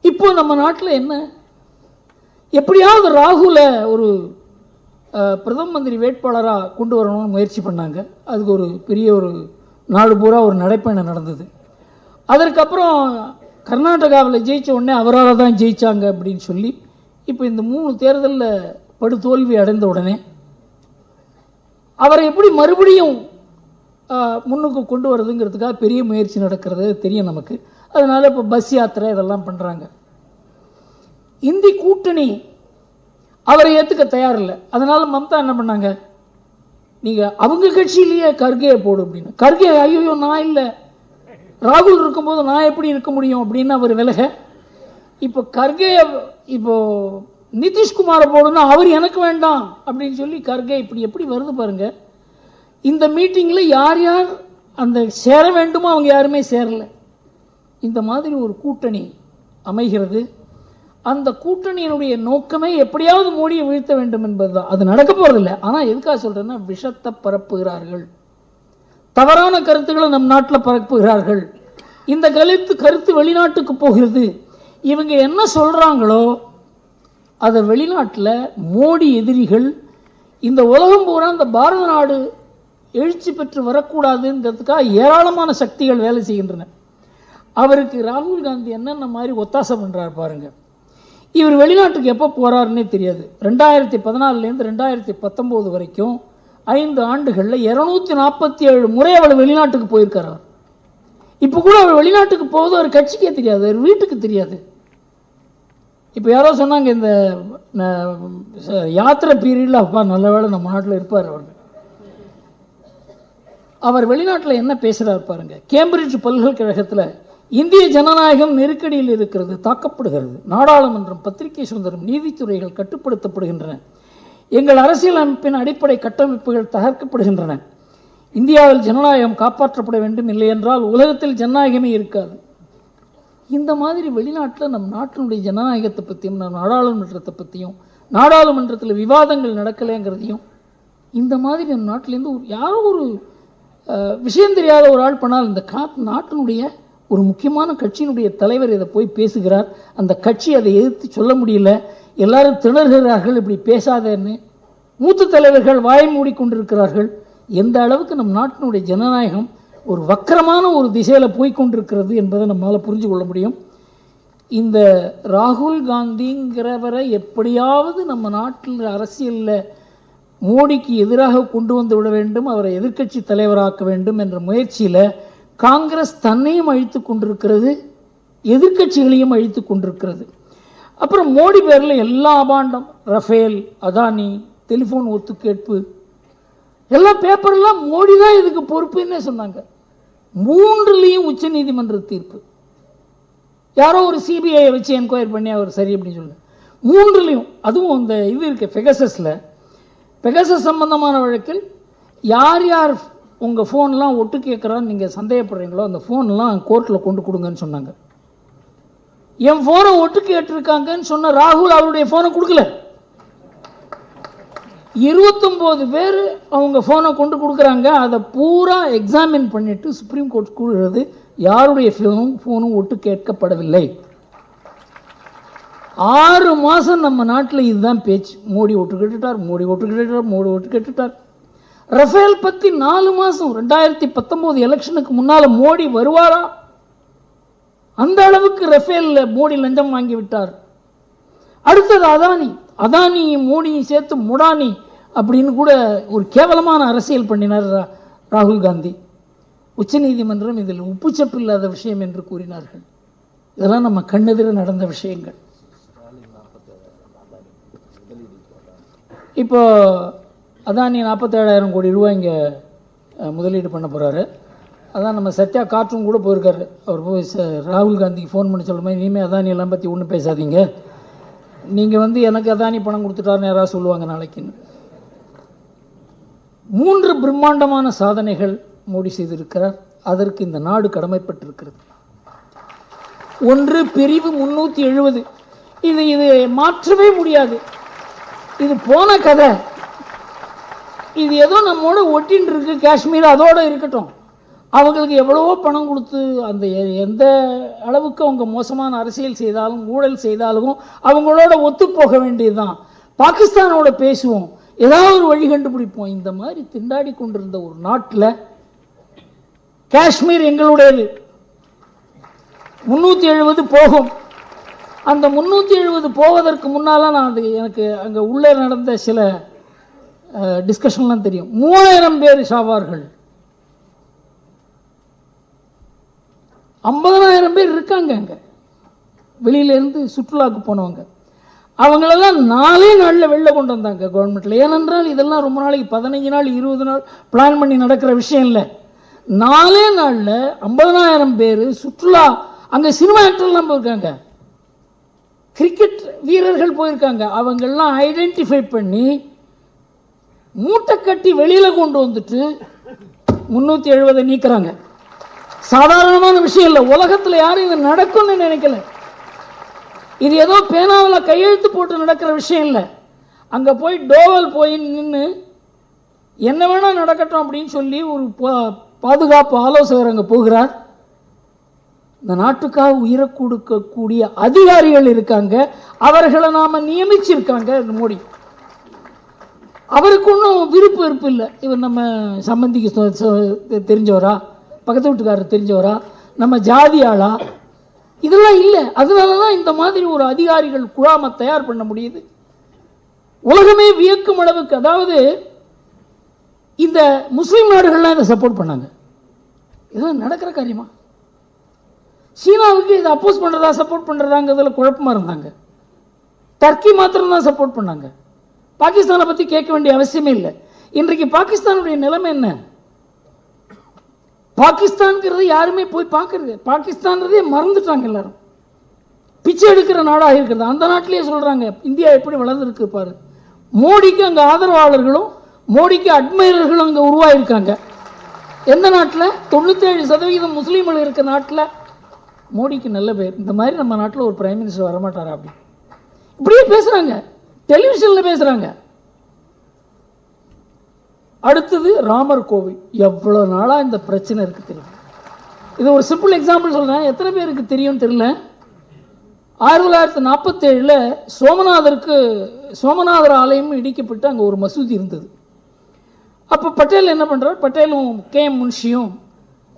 இப்போ நம்ம நாட்டில் என்ன, எப்படியாவது ராகுல ஒரு பிரதம மந்திரி வேட்பாளராக கொண்டு வரணும்னு முயற்சி பண்ணாங்க. அதுக்கு ஒரு பெரிய ஒரு நாடு பூரா ஒரு நடைப்பயணம் நடந்தது. அதற்கப்புறம் கர்நாடகாவில் ஜெயித்த உடனே அவரால் தான் ஜெயித்தாங்க அப்படின்னு சொல்லி இப்போ இந்த 3 தேர்தலில் படுதோல்வி அடைந்த உடனே அவரை எப்படி மறுபடியும் முன்னுக்கு கொண்டு வரதுங்கிறதுக்காக பெரிய முயற்சி நடக்கிறது தெரியும் நமக்கு. அதனால் இப்போ பஸ் யாத்திரை இதெல்லாம் பண்ணுறாங்க. இந்தி கூட்டணி அவரை ஏற்றுக்க தயாரில்லை. அதனால் மம்தா என்ன பண்ணாங்க, நீங்கள் அவங்க கட்சியிலேயே கர்கேயை போடு அப்படின்னு. கர்கே ஐயோ நான் இல்லை, ராகுல் இருக்கும்போது நான் எப்படி இருக்க முடியும் அப்படின்னு அவர் விலக. இப்போ கர்கே இப்போ நிதிஷ்குமாரை போடுன்னா அவர் எனக்கு வேண்டாம் அப்படின்னு சொல்லி கர்கே இப்படி எப்படி வருது பாருங்க. இந்த மீட்டிங்கில் யார் யார் அந்த சேர வேண்டுமோ அவங்க யாருமே சேரலை. இந்த மாதிரி ஒரு கூட்டணி அமைகிறது. அந்த கூட்டணியினுடைய நோக்கமே எப்படியாவது மோடியை வீழ்த்த வேண்டும் என்பதுதான். அது நடக்க போறதில்லை. ஆனால் எதுக்காக சொல்றேன்னா, விஷத்தை பரப்புகிறார்கள், தவறான கருத்துக்களை நம் நாட்டில் பரப்புகிறார்கள். இந்த கருத்து வெளிநாட்டுக்கு போகிறது. இவங்க என்ன சொல்றாங்களோ அதை வெளிநாட்டில் மோடி எதிரிகள், இந்த உலகம் பூரா இந்த பாரத நாடு எழுச்சி பெற்று வரக்கூடாதுங்கிறதுக்காக ஏராளமான சக்திகள் வேலை செய்கின்றன. அவருக்கு ராகுல் காந்தி என்னென்ன மாதிரி ஒத்தாசை பண்ணுறாரு பாருங்க. இவர் வெளிநாட்டுக்கு எப்போ போகிறாருன்னே தெரியாது. 2014 2019 வரைக்கும் 5 ஆண்டுகளில் 247 முறை அவர் வெளிநாட்டுக்கு போயிருக்கார். அவர் இப்போ கூட அவர் வெளிநாட்டுக்கு போவது அவர் கட்சிக்கே தெரியாது, அவர் வீட்டுக்கு தெரியாது. இப்போ யாரோ சொன்னாங்க இந்த யாத்திரை பீரியடில் அப்பா நல்ல வேளை நம்ம நாட்டில் இருப்பார் அவர். அவர் வெளிநாட்டில் என்ன பேசுகிறார் பாருங்க. கேம்பிரிட்ஜ் பல்கலைக்கழகத்தில் இந்திய ஜனநாயகம் நெருக்கடியில் இருக்கிறது, தாக்கப்படுகிறது. நாடாளுமன்றம், பத்திரிகை சுதந்திரம், நீதித்துறைகள் கட்டுப்படுத்தப்படுகின்றன. எங்கள் அரசியலமைப்பின் அடிப்படை கட்டமைப்புகள் தகர்க்கப்படுகின்றன. இந்தியாவில் ஜனநாயகம் காப்பாற்றப்பட வேண்டும், இல்லை என்றால் உலகத்தில் ஜனநாயகமே இருக்காது. இந்த மாதிரி வெளிநாட்டில் நம் நாட்டினுடைய ஜனநாயகத்தை பற்றியும் நம் நாடாளுமன்றத்தை பற்றியும் நாடாளுமன்றத்தில் விவாதங்கள் நடக்கலைங்கிறதையும் இந்த மாதிரி நம் நாட்டிலேருந்து யாரோ ஒரு விஷயம் தெரியாத ஒரு ஆள் பண்ணால் இந்த நாட்டினுடைய ஒரு முக்கியமான கட்சியினுடைய தலைவர் இதை போய் பேசுகிறார். அந்த கட்சி அதை எதிர்த்து சொல்ல முடியல, எல்லாரும் திணறுகிறார்கள், இப்படி பேசாதேன்னு மூத்த தலைவர்கள் வாய் மூடிக்கொண்டிருக்கிறார்கள். எந்த அளவுக்கு நம் நாட்டினுடைய ஜனநாயகம் ஒரு வக்கரமான ஒரு திசையில் போய்கொண்டிருக்கிறது என்பதை நம்மளால் புரிஞ்சு கொள்ள முடியும். இந்த ராகுல் காந்திங்கிறவரை எப்படியாவது நம்ம நாட்டில் அரசியலில் மோடிக்கு எதிராக கொண்டு வந்து விட வேண்டும், அவரை எதிர்க்கட்சி தலைவராக்க வேண்டும் என்ற முயற்சியில் காங்கிரஸ் தன்னையும் அழித்து கொண்டிருக்கிறது, எதிர்க்கட்சிகளையும் அழித்து கொண்டிருக்கிறது. அப்புறம் மோடி பேரில் எல்லா அபாண்டம், ரஃபேல், அதானி, டெலிஃபோன் ஒத்து கேட்பு, எல்லா பேப்பர்லாம் மோடி தான் இதுக்கு பொறுப்புன்னே சொன்னாங்க. 3லேயும் உச்ச நீதிமன்ற தீர்ப்பு. யாரோ ஒரு சிபிஐயை வச்சு என்கொயரி பண்ணி அவர் சரி அப்படின்னு சொல்ல. 3லேயும் அதுவும் அந்த இது இருக்கு பெகசஸில், பெகசஸ் சம்பந்தமான வழக்கில் யார் யார் உங்கள் ஃபோன்லாம் ஒட்டு கேட்குறான்னு நீங்கள் சந்தேகப்படுறீங்களோ அந்த ஃபோன்லாம் கோர்ட்டில் கொண்டு கொடுங்கன்னு சொன்னாங்க. என் ஃபோனை ஒட்டு கேட்டிருக்காங்கன்னு சொன்ன ராகுல் அவருடைய ஃபோனை கொடுக்கல. 29 பேர் அவங்க ஃபோனை கொண்டு கொடுக்குறாங்க. அதை பூரா எக்ஸாமின் பண்ணிட்டு சுப்ரீம் கோர்ட் கூறுகிறது யாருடைய ஃபோனும் ஒட்டு கேட்கப்படவில்லை. 6 மாதம் நம்ம நாட்டில் இதுதான் பேச்சு. மோடி ஒட்டு கேட்டுட்டார், மோடி ஒட்டு கேட்டுட்டார், மோடி ஒட்டு கேட்டுட்டார். ரஃபேல் பற்றி 4 மாதம் 2019 எலெக்ஷனுக்கு முன்னால் மோடி வருவாரா? அந்த அளவுக்கு ரஃபேலில் மோடி லஞ்சம் வாங்கி விட்டார். அடுத்தது அதானி, அதானியும் மோடியும் சேர்த்து முடானி அப்படின்னு கூட ஒரு கேவலமான அரசியல் பண்ணினார் ராகுல் காந்தி. உச்சநீதிமன்றம் இதில் உப்புச்சப்பு இல்லாத விஷயம் என்று கூறினார்கள். இதெல்லாம் நம்ம கண்ணெதிர நடந்த விஷயங்கள். இப்போ அதானி 47,000 கோடி ரூபாய் இங்கே முதலீடு பண்ண போகிறாரு. அதான் நம்ம சத்யா காற்றும் கூட போயிருக்காரு. அவர் போய் ராகுல் காந்திக்கு ஃபோன் பண்ணி சொல்லுமா, இனிமேல் அதானி எல்லாம் பற்றி ஒன்றும் பேசாதீங்க, நீங்கள் எனக்கு அதானி பணம் கொடுத்துட்டாருன்னு யாராவது சொல்லுவாங்க நாளைக்குன்னு. 3 பிரம்மாண்டமான சாதனைகள் மோடி செய்திருக்கிறார். அதற்கு இந்த நாடு கடமைப்பட்டிருக்கிறது. ஒன்று, பிரிவு 370. இது மாற்றவே முடியாது. இது போன கதை. இது ஏதோ நம்மோட ஒட்டின்னு இருக்கு. காஷ்மீர் அதோடு இருக்கட்டும். அவங்களுக்கு எவ்வளவோ பணம் கொடுத்து அந்த எந்த அளவுக்கு அவங்க மோசமான அரசியல் செய்தாலும் ஊழல் செய்தாலும் அவங்களோட ஒத்து போக வேண்டியதுதான். பாகிஸ்தானோட பேசுவோம், ஏதாவது ஒரு வழி கண்டுபிடிப்போம். இந்த மாதிரி திண்டாடி கொண்டிருந்த ஒரு நாட்டில் காஷ்மீர் எங்களுடையது. 370 போகும். அந்த 370 போவதற்கு முன்னால் நான் எனக்கு அங்கே உள்ளே நடந்த சில டிஸ்கஷன்லாம் தெரியும். 3000 பேர் ஷாவார்கள், 50,000 பேர் இருக்காங்க அங்கே வெளியிலேருந்து சுற்றுலாவுக்கு போனவங்க. அவங்களெல்லாம் 4 நாளில் வெளில கொண்டு வந்தாங்க கவர்மெண்ட்டில். ஏனென்றால் இதெல்லாம் ரொம்ப நாளைக்கு 15 நாள் 20 நாள் பிளான் பண்ணி நடக்கிற விஷயம் இல்லை. 4 நாளில் 50,000 பேர் சுற்றுலா. அங்கே சினிமா ஆக்டர்லாம் போயிருக்காங்க, கிரிக்கெட் வீரர்கள் போயிருக்காங்க. அவங்கெல்லாம் ஐடென்டிஃபை பண்ணி மூட்டை கட்டி வெளியில் கொண்டு வந்துட்டு 370 நீக்கிறாங்க. சாதாரணமான விஷயம் இல்லை. உலகத்தில் யாரும் இது நடக்கும்னு நினைக்கல. இது ஏதோ பேனாவில் கையெழுத்து போட்டு நடக்கிற விஷயம் இல்லை. அங்கே போய் டோவல் போய் நின்று என்ன வேணால் நடக்கட்டும் அப்படின்னு சொல்லி ஒரு பாதுகாப்பு ஆலோசகர் அங்கே போகிறார். இந்த நாட்டுக்காக உயிரை கொடுக்கக்கூடிய அதிகாரிகள் இருக்காங்க, அவர்களை நாம் நியமிச்சிருக்காங்க மோடி. அவருக்கு ஒன்றும் விருப்பு இல்லை. இவர் நம்ம சம்பந்திக்கு தெரிஞ்சவரா, பக்கத்து வீட்டுக்காரர் தெரிஞ்சவரா, நம்ம ஜாதி ஆளா, இதெல்லாம் இல்லை. அதனால தான் இந்த மாதிரி ஒரு அதிகாரிகள் குழாமை தயார் பண்ண முடியுது. உலகமே வியக்கும் அளவுக்கு. அதாவது இந்த முஸ்லீம் நாடுகள்லாம் இதை சப்போர்ட் பண்ணாங்க. இதெல்லாம் நடக்கிற காரியமா? சீனாவுக்கு இதை அப்போஸ் பண்ணுறதா சப்போர்ட் பண்ணுறதாங்கிறதுல குழப்பமாக இருந்தாங்க. டர்க்கி மாத்திரம் தான் சப்போர்ட் பண்ணாங்க. பாகிஸ்தானை பற்றி கேட்க வேண்டிய அவசியமே இல்லை. இன்றைக்கு பாகிஸ்தானுடைய நிலைமை என்ன? பாகிஸ்தான்ங்கிறது யாருமே போய் பார்க்கறது, பாகிஸ்தான்றதே மறந்துட்டாங்க எல்லாரும். பிச்சை எடுக்கிற நாடாக இருக்கிறது. அந்த நாட்டிலேயே சொல்றாங்க இந்தியா எப்படி வளர்ந்துருக்கு பாரு. மோடிக்கு அங்கே ஆதரவாளர்களும் மோடிக்கு அட்மைரர்களும் அங்கே உருவாயிருக்காங்க. எந்த நாட்டில்? 97% முஸ்லீம்கள் இருக்க நாட்டில் மோடிக்கு நல்ல பேர். இந்த மாதிரி நம்ம நாட்டில் ஒரு பிரைம் மினிஸ்டர் வரமாட்டாரா? அப்படி இப்படியே பேசுறாங்க, டெலிவிஷனில் பேசுறாங்க. அடுத்தது ராமர் கோவில். எவ்வளோ நாளாக இந்த பிரச்சனை இருக்கு தெரியும். இது ஒரு சிம்பிள் எக்ஸாம்பிள் சொல்கிறேன், எத்தனை பேருக்கு தெரியும் தெரியல. 1947 சோமநாதர் ஆலயம் இடிக்கப்பட்டு அங்கே ஒரு மசூதி இருந்தது. அப்போ பட்டேல் என்ன பண்ணுறார், பட்டேலும் KM முன்ஷியும்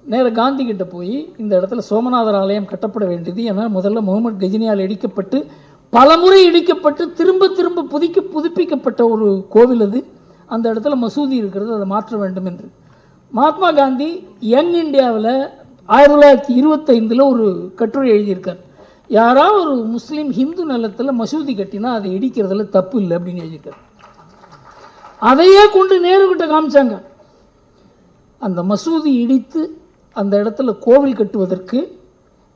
நேர காந்தி கிட்ட போய் இந்த இடத்துல சோமநாதர் ஆலயம் கட்டப்பட வேண்டியது, ஏன்னா முதல்ல முகமது கஜினியால் இடிக்கப்பட்டு பலமுறை இடிக்கப்பட்டு திரும்ப திரும்ப புதுப்பிக்கப்பட்ட ஒரு கோவில் அது. அந்த இடத்துல மசூதி இருக்கிறது, அதை மாற்ற வேண்டும் என்று மகாத்மா காந்தி யங் இந்தியாவில் 1925 ஒரு கட்டுரை எழுதியிருக்கார். யாராவது ஒரு முஸ்லீம் ஹிந்து நிலத்தில் மசூதி கட்டினா அதை இடிக்கிறதுல தப்பு இல்லை அப்படின்னு எழுதியிருக்கார். அதையே கொண்டு நேருகிட்ட காமிச்சாங்க. அந்த மசூதி இடித்து அந்த இடத்துல கோவில் கட்டுவதற்கு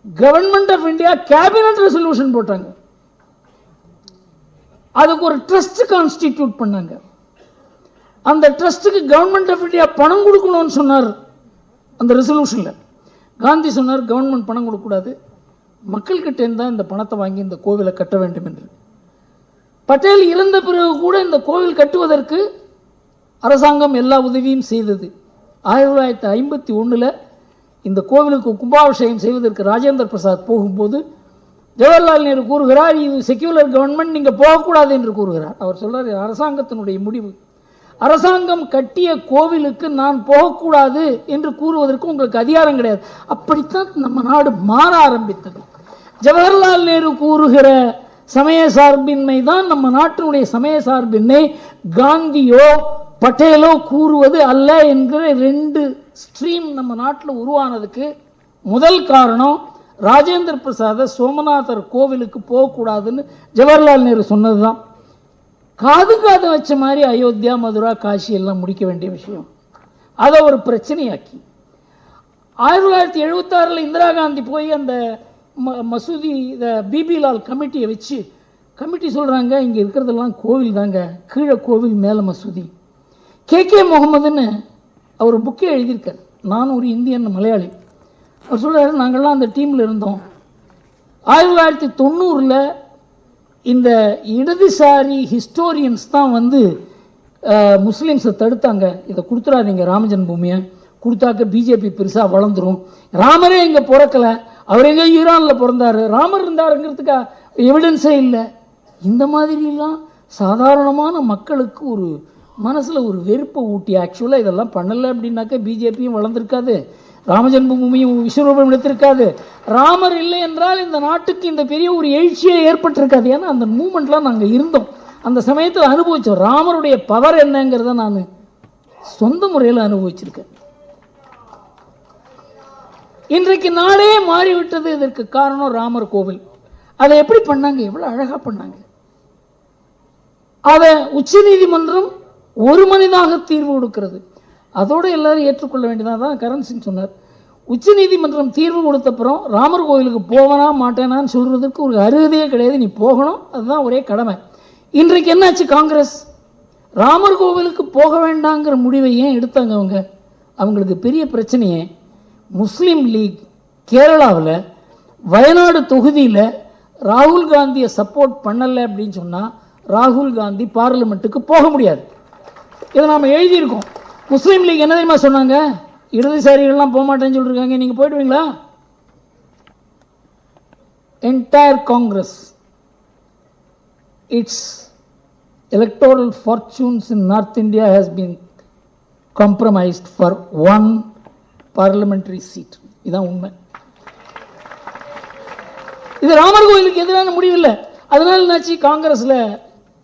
government of India cabinet resolution போட்டாங்க. அதுக்கு ஒரு ட்ரஸ்ட் கான்ஸ்டிடியூட் பண்ணாங்க. அந்த ட்ரஸ்ட்டுக்கு கவர்மெண்ட் ஆஃப் இந்தியா பணம் கொடுக்கணும்னு சொன்னார். அந்த ரெசல்யூஷனில் காந்தி சொன்னார் கவர்மெண்ட் பணம் கொடுக்கக்கூடாது, மக்கள்கிட்டேருந்து தான் இந்த பணத்தை வாங்கி இந்த கோவிலை கட்ட வேண்டும் என்று. பட்டேல் இறந்த பிறகு கூட இந்த கோவில் கட்டுவதற்கு அரசாங்கம் எல்லா உதவியும் செய்தது. 1951 இந்த கோவிலுக்கு கும்பாபிஷேகம் செய்வதற்கு ராஜேந்திர பிரசாத் போகும்போது ஜவஹர்லால் நேரு கூறுகிறார், இது செக்யூலர் கவர்மெண்ட், நீங்கள் போகக்கூடாது என்று கூறுகிறார். அவர் சொல்றார், அரசாங்கத்தினுடைய முடிவு, அரசாங்கம் கட்டிய கோவிலுக்கு நான் போகக்கூடாது என்று கூறுவதற்கு உங்களுக்கு அதிகாரம் கிடையாது. அப்படித்தான் நம்ம நாடு மாற ஆரம்பித்தது. ஜவஹர்லால் நேரு கூறுகிற சமய சார்பின்மை தான் நம்ம நாட்டினுடைய சமய சார்பின்மை. காந்தியோ பட்டேலோ கூறுவது அல்ல என்கிற 2 ஸ்ட்ரீம் நம்ம நாட்டில் உருவானதுக்கு முதல் காரணம் ராஜேந்திர பிரசாத சோமநாதர் கோவிலுக்கு போகக்கூடாதுன்னு ஜவஹர்லால் நேரு சொன்னதுதான். காது வச்ச மாதிரி அயோத்தியா, மதுரா, காஷி எல்லாம் முடிக்க வேண்டிய விஷயம், அதை ஒரு பிரச்சனையாக்கி 1976 இந்திரா காந்தி போய் அந்த மசூதி பிபி லால் கமிட்டியை வச்சு கமிட்டி சொல்கிறாங்க, இங்கே இருக்கிறதெல்லாம் கோவில் தாங்க, கீழே கோவில் மேலே மசூதி. KK முகமதுன்னு அவர் புக்கே எழுதியிருக்கார். நான் ஒரு இந்தியன் மலையாளி. அவர் சொல்கிறார், நாங்கள்லாம் அந்த டீமில் இருந்தோம். 1990 இந்த இடதுசாரி ஹிஸ்டோரியன்ஸ் தான் வந்து முஸ்லீம்ஸை தடுத்தாங்க, இதை கொடுத்துடாதீங்க ராம ஜென்மபூமியை, கொடுத்தாக்க பிஜேபி பெருசாக வளர்ந்துடும், ராமரே இங்கே பிறக்கலை, அவர் எங்கே ஈரானில் பிறந்தார், ராமர் இருந்தாருங்கிறதுக்கு எவிடன்ஸே இல்லை. இந்த மாதிரிலாம் சாதாரணமான மக்களுக்கு ஒரு மனசில் ஒரு வெறுப்பை ஊட்டி, ஆக்சுவலாக இதெல்லாம் பண்ணலை அப்படின்னாக்க பிஜேபியும் வளர்ந்துருக்காது, ராமஜென்மபூமியும் விஸ்வரூபம் எடுத்திருக்காது, ராமர் இல்லை என்றால் இந்த நாட்டுக்கு இந்த பெரிய ஒரு எழுச்சியே ஏற்பட்டிருக்காது. ஏன்னா அந்த மூமெண்ட்லாம் நாங்கள் இருந்தோம், அந்த சமயத்தில் அனுபவித்தோம். ராமருடைய பவர் என்னங்கிறத நான் சொந்த முறையில் அனுபவிச்சிருக்கேன். இன்றைக்கு நாடே மாறிவிட்டது. இதற்கு காரணம் ராமர் கோவில். அதை எப்படி பண்ணாங்க, எவ்வளோ அழகாக பண்ணாங்க. அதை உச்ச நீதிமன்றம் ஒரு மனிதாக தீர்வு கொடுக்கிறது. அதோடு எல்லாரும் ஏற்றுக்கொள்ள வேண்டியதான். கரண் சிங் சொன்னார், உச்ச நீதிமன்றம் தீர்வு கொடுத்தப்புறம் ராமர் கோவிலுக்கு போவனா மாட்டேனான்னு சொல்றதுக்கு ஒரு அருகதையே கிடையாது, நீ போகணும், அதுதான் ஒரே கடமை. இன்றைக்கு என்னாச்சு, காங்கிரஸ் ராமர் கோவிலுக்கு போக வேண்டாங்கிற முடிவை ஏன் எடுத்தாங்க? அவங்களுக்கு பெரிய பிரச்சனையே முஸ்லீம் லீக் கேரளாவில் வயநாடு தொகுதியில் ராகுல் காந்தியை சப்போர்ட் பண்ணலை அப்படின்னு சொன்னால் ராகுல் காந்தி பார்லிமெண்ட்டுக்கு போக முடியாது. இதை நாம் எழுதியிருக்கோம். முஸ்லீம் லீக் என்ன தெரியுமா சொன்னாங்க, இடதுசாரிகள்லாம் போக மாட்டேன்னு சொல்லியிருக்காங்க, நீங்கள் போயிடுவீங்களா? Entire Congress, it's electoral fortunes in North India has been compromised for 1 parliamentary seat. இதான் உண்மை. இது ராமர் கோயிலுக்கு எதிரான முடிவில்லை. அதனால என்னாச்சு, காங்கிரஸில்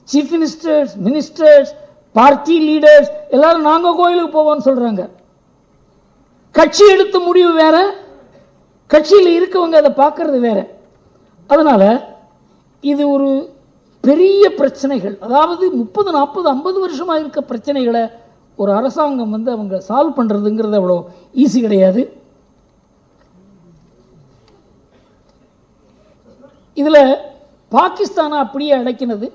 chief ministers, ministers, party leaders எல்லாரும் நாங்கள் கோயிலுக்கு போவோம்னு சொல்கிறாங்க. கட்சி எடுத்த முடிவு வேற, கட்சியில் இருக்கவங்க அதை பார்க்கறது வேற. அதனால் இது ஒரு பெரிய பிரச்சனைகள், அதாவது 30, 40, 50 வருஷமாக இருக்க பிரச்சனைகளை ஒரு அரசாங்கம் வந்து அவங்க சால்வ் பண்ணுறதுங்கிறது அவ்வளோ ஈஸி கிடையாது. இதில் பாகிஸ்தானை அப்படியே அடைக்கினது,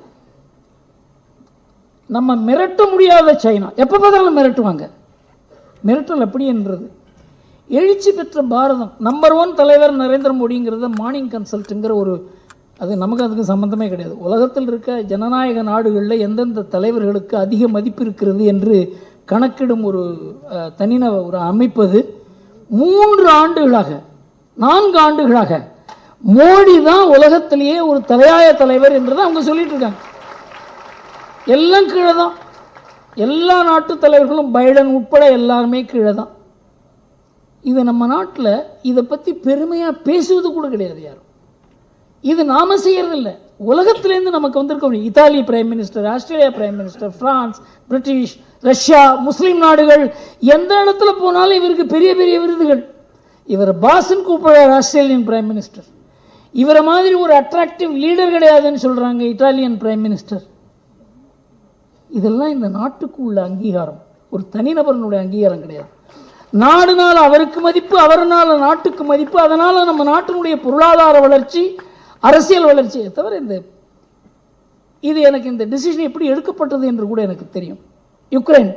நம்ம மிரட்ட முடியாத சைனா. எப்போ பார்த்தாலும் மிரட்டுவாங்க. மிரட்டல் அப்படி என்றது எழுச்சி பெற்ற பாரதம். நம்பர் 1 தலைவர் நரேந்திர மோடிங்கிறத மார்னிங் கன்சல்ட்டுங்கிற ஒரு, அது நமக்கு அதுக்கு சம்பந்தமே கிடையாது. உலகத்தில் இருக்க ஜனநாயக நாடுகளில் எந்தெந்த தலைவர்களுக்கு அதிக மதிப்பு இருக்கிறது என்று கணக்கிடும் ஒரு ஒரு அமைப்பது 3 ஆண்டுகளாக 4 ஆண்டுகளாக மோடி தான் உலகத்திலேயே ஒரு தலையாய தலைவர் என்றதை அவங்க சொல்லிட்டு இருக்காங்க. எல்லாம் கீழே தான். எல்லா நாட்டு தலைவர்களும் பைடன் உட்பட எல்லாருமே கீழே தான். இது நம்ம நாட்டில் இதை பற்றி பெருமையாக பேசுவது கூட கிடையாது யாரும். இது நாம செய்யறதில்லை, உலகத்திலேருந்து நமக்கு வந்திருக்க முடியும். Italy prime minister, Australia prime minister, France, British, Russia, Muslim நாடுகள் எந்த இடத்துல போனாலும் இவருக்கு பெரிய பெரிய விருதுகள். இவர் பாஸ்ன்னு கூப்பிடுறார் ஆஸ்திரேலியன் பிரைம் மினிஸ்டர். இவரை மாதிரி ஒரு அட்ராக்டிவ் லீடர் கிடையாதுன்னு சொல்றாங்க இத்தாலியன் பிரைம் மினிஸ்டர். இதெல்லாம் இந்த நாட்டுக்கு உள்ள அங்கீகாரம், ஒரு தனிநபரனுடைய அங்கீகாரம் கிடையாது. நாடுனால அவருக்கு மதிப்பு, அவரனால நாட்டுக்கு மதிப்பு. அதனால நம்ம நாட்டினுடைய பொருளாதார வளர்ச்சி, அரசியல் வளர்ச்சியை தவிர இது எனக்கு இந்த டிசிஷன் எப்படி எடுக்கப்பட்டது என்று கூட எனக்கு தெரியும். யுக்ரைன்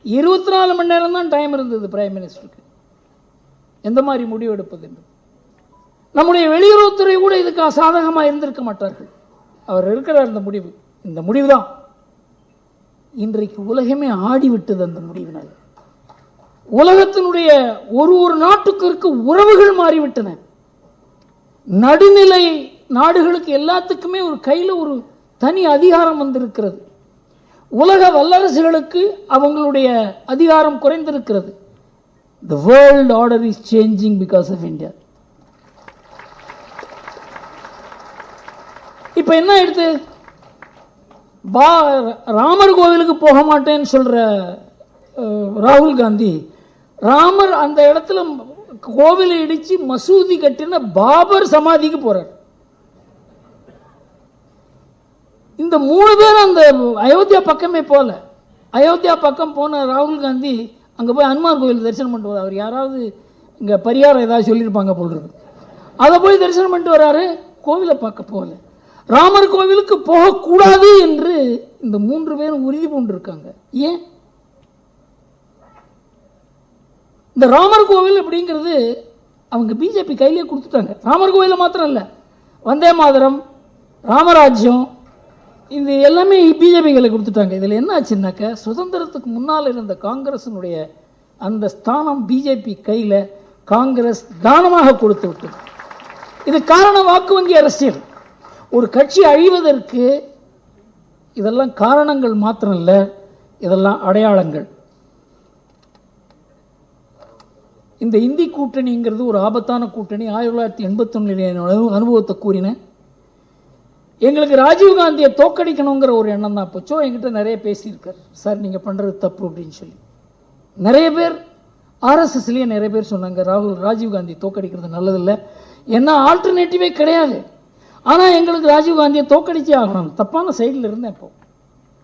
24 மணி நேரம் தான் டைம் இருந்தது பிரைம் மினிஸ்டருக்கு எந்த மாதிரி முடிவு எடுப்பது என்று. நம்முடைய வெளியுறவுத்துறை கூட இதுக்கு சாதகமாக இருந்திருக்க மாட்டார்கள். அவர் இருக்கிறார். இந்த முடிவு தான் இன்றைக்கு உலகமே ஆடிவிட்டது. அந்த முடிவினால் உலகத்தினுடைய ஒரு நாட்டுக்கு இருக்க உறவுகள் மாறிவிட்டன. நடுநிலை நாடுகளுக்கு எல்லாத்துக்குமே ஒரு கையில் ஒரு தனி அதிகாரம் வந்திருக்கிறது. உலக வல்லரசுகளுக்கு அவங்களுடைய அதிகாரம் குறைந்திருக்கிறது. The world order is changing because of India. இப்ப என்ன ஆயிடுது? ராமர் கோவிலுக்கு போக மாட்டேன்னு சொல்ற ராகுல் காந்தி, ராமர் அந்த இடத்துல கோவிலை இடிச்சு மசூதி கட்டின பாபர் சமாதிக்கு போறார். இந்த 3 பேர் அந்த அயோத்தியா பக்கமே போல. அயோத்தியா பக்கம் போன ராகுல் காந்தி அங்க போய் ஹனுமான் கோவில் தரிசனம் பண்ணிட்டு வரார். அவர் யாராவது இங்க பரிகாரம் ஏதாவது சொல்லியிருப்பாங்க போல் இருக்கு. அதை போய் தரிசனம் பண்ணிட்டு வராரு, கோவிலை பார்க்க போகல. ராமர் கோவிலுக்கு போகக்கூடாது என்று இந்த 3 பேரும் உறுதி பூண்டிருக்காங்க. ஏன்? இந்த ராமர் கோவில் அப்படிங்கிறது அவங்க பிஜேபி கையிலே கொடுத்துட்டாங்க. ராமர் கோவில மாத்திரம் இல்லை, வந்தே மாதரம், ராமராஜ்யம், இது எல்லாமே பிஜேபி கையில் கொடுத்துட்டாங்க. இதில் என்ன ஆச்சுன்னாக்க, சுதந்திரத்துக்கு முன்னால் இருந்த காங்கிரஸினுடைய அந்த ஸ்தானம் பிஜேபி கையில் காங்கிரஸ் தானமாக கொடுத்து விட்டது. இது காரணம் வாக்கு வங்கி அரசியல். ஒரு கட்சி அழிவதற்கு இதெல்லாம் காரணங்கள் மாத்திரம் இல்லை, இதெல்லாம் அடையாளங்கள். இந்த இந்தி கூட்டணிங்கிறது ஒரு ஆபத்தான கூட்டணி. 1981 அனுபவத்தை கூறினேன். எங்களுக்கு ராஜீவ்காந்தியை தோக்கடிக்கணுங்கிற ஒரு எண்ணம் தான் போச்சோ. என்கிட்ட நிறைய பேசியிருக்கார், சார் நீங்கள் பண்ணுறது தப்பு அப்படின்னு சொல்லி. நிறைய பேர் ஆர்எஸ்எஸ்லேயே நிறைய பேர் சொன்னாங்க ராஜீவ்காந்தி தோக்கடிக்கிறது நல்லதில்லை, ஏன்னா ஆல்டர்னேட்டிவே கிடையாது. ஆனால் எங்களுக்கு ராஜீவ்காந்தியை தோக்கடிச்சே ஆகணும். தப்பான சைடில் இருந்தேன் இப்போ.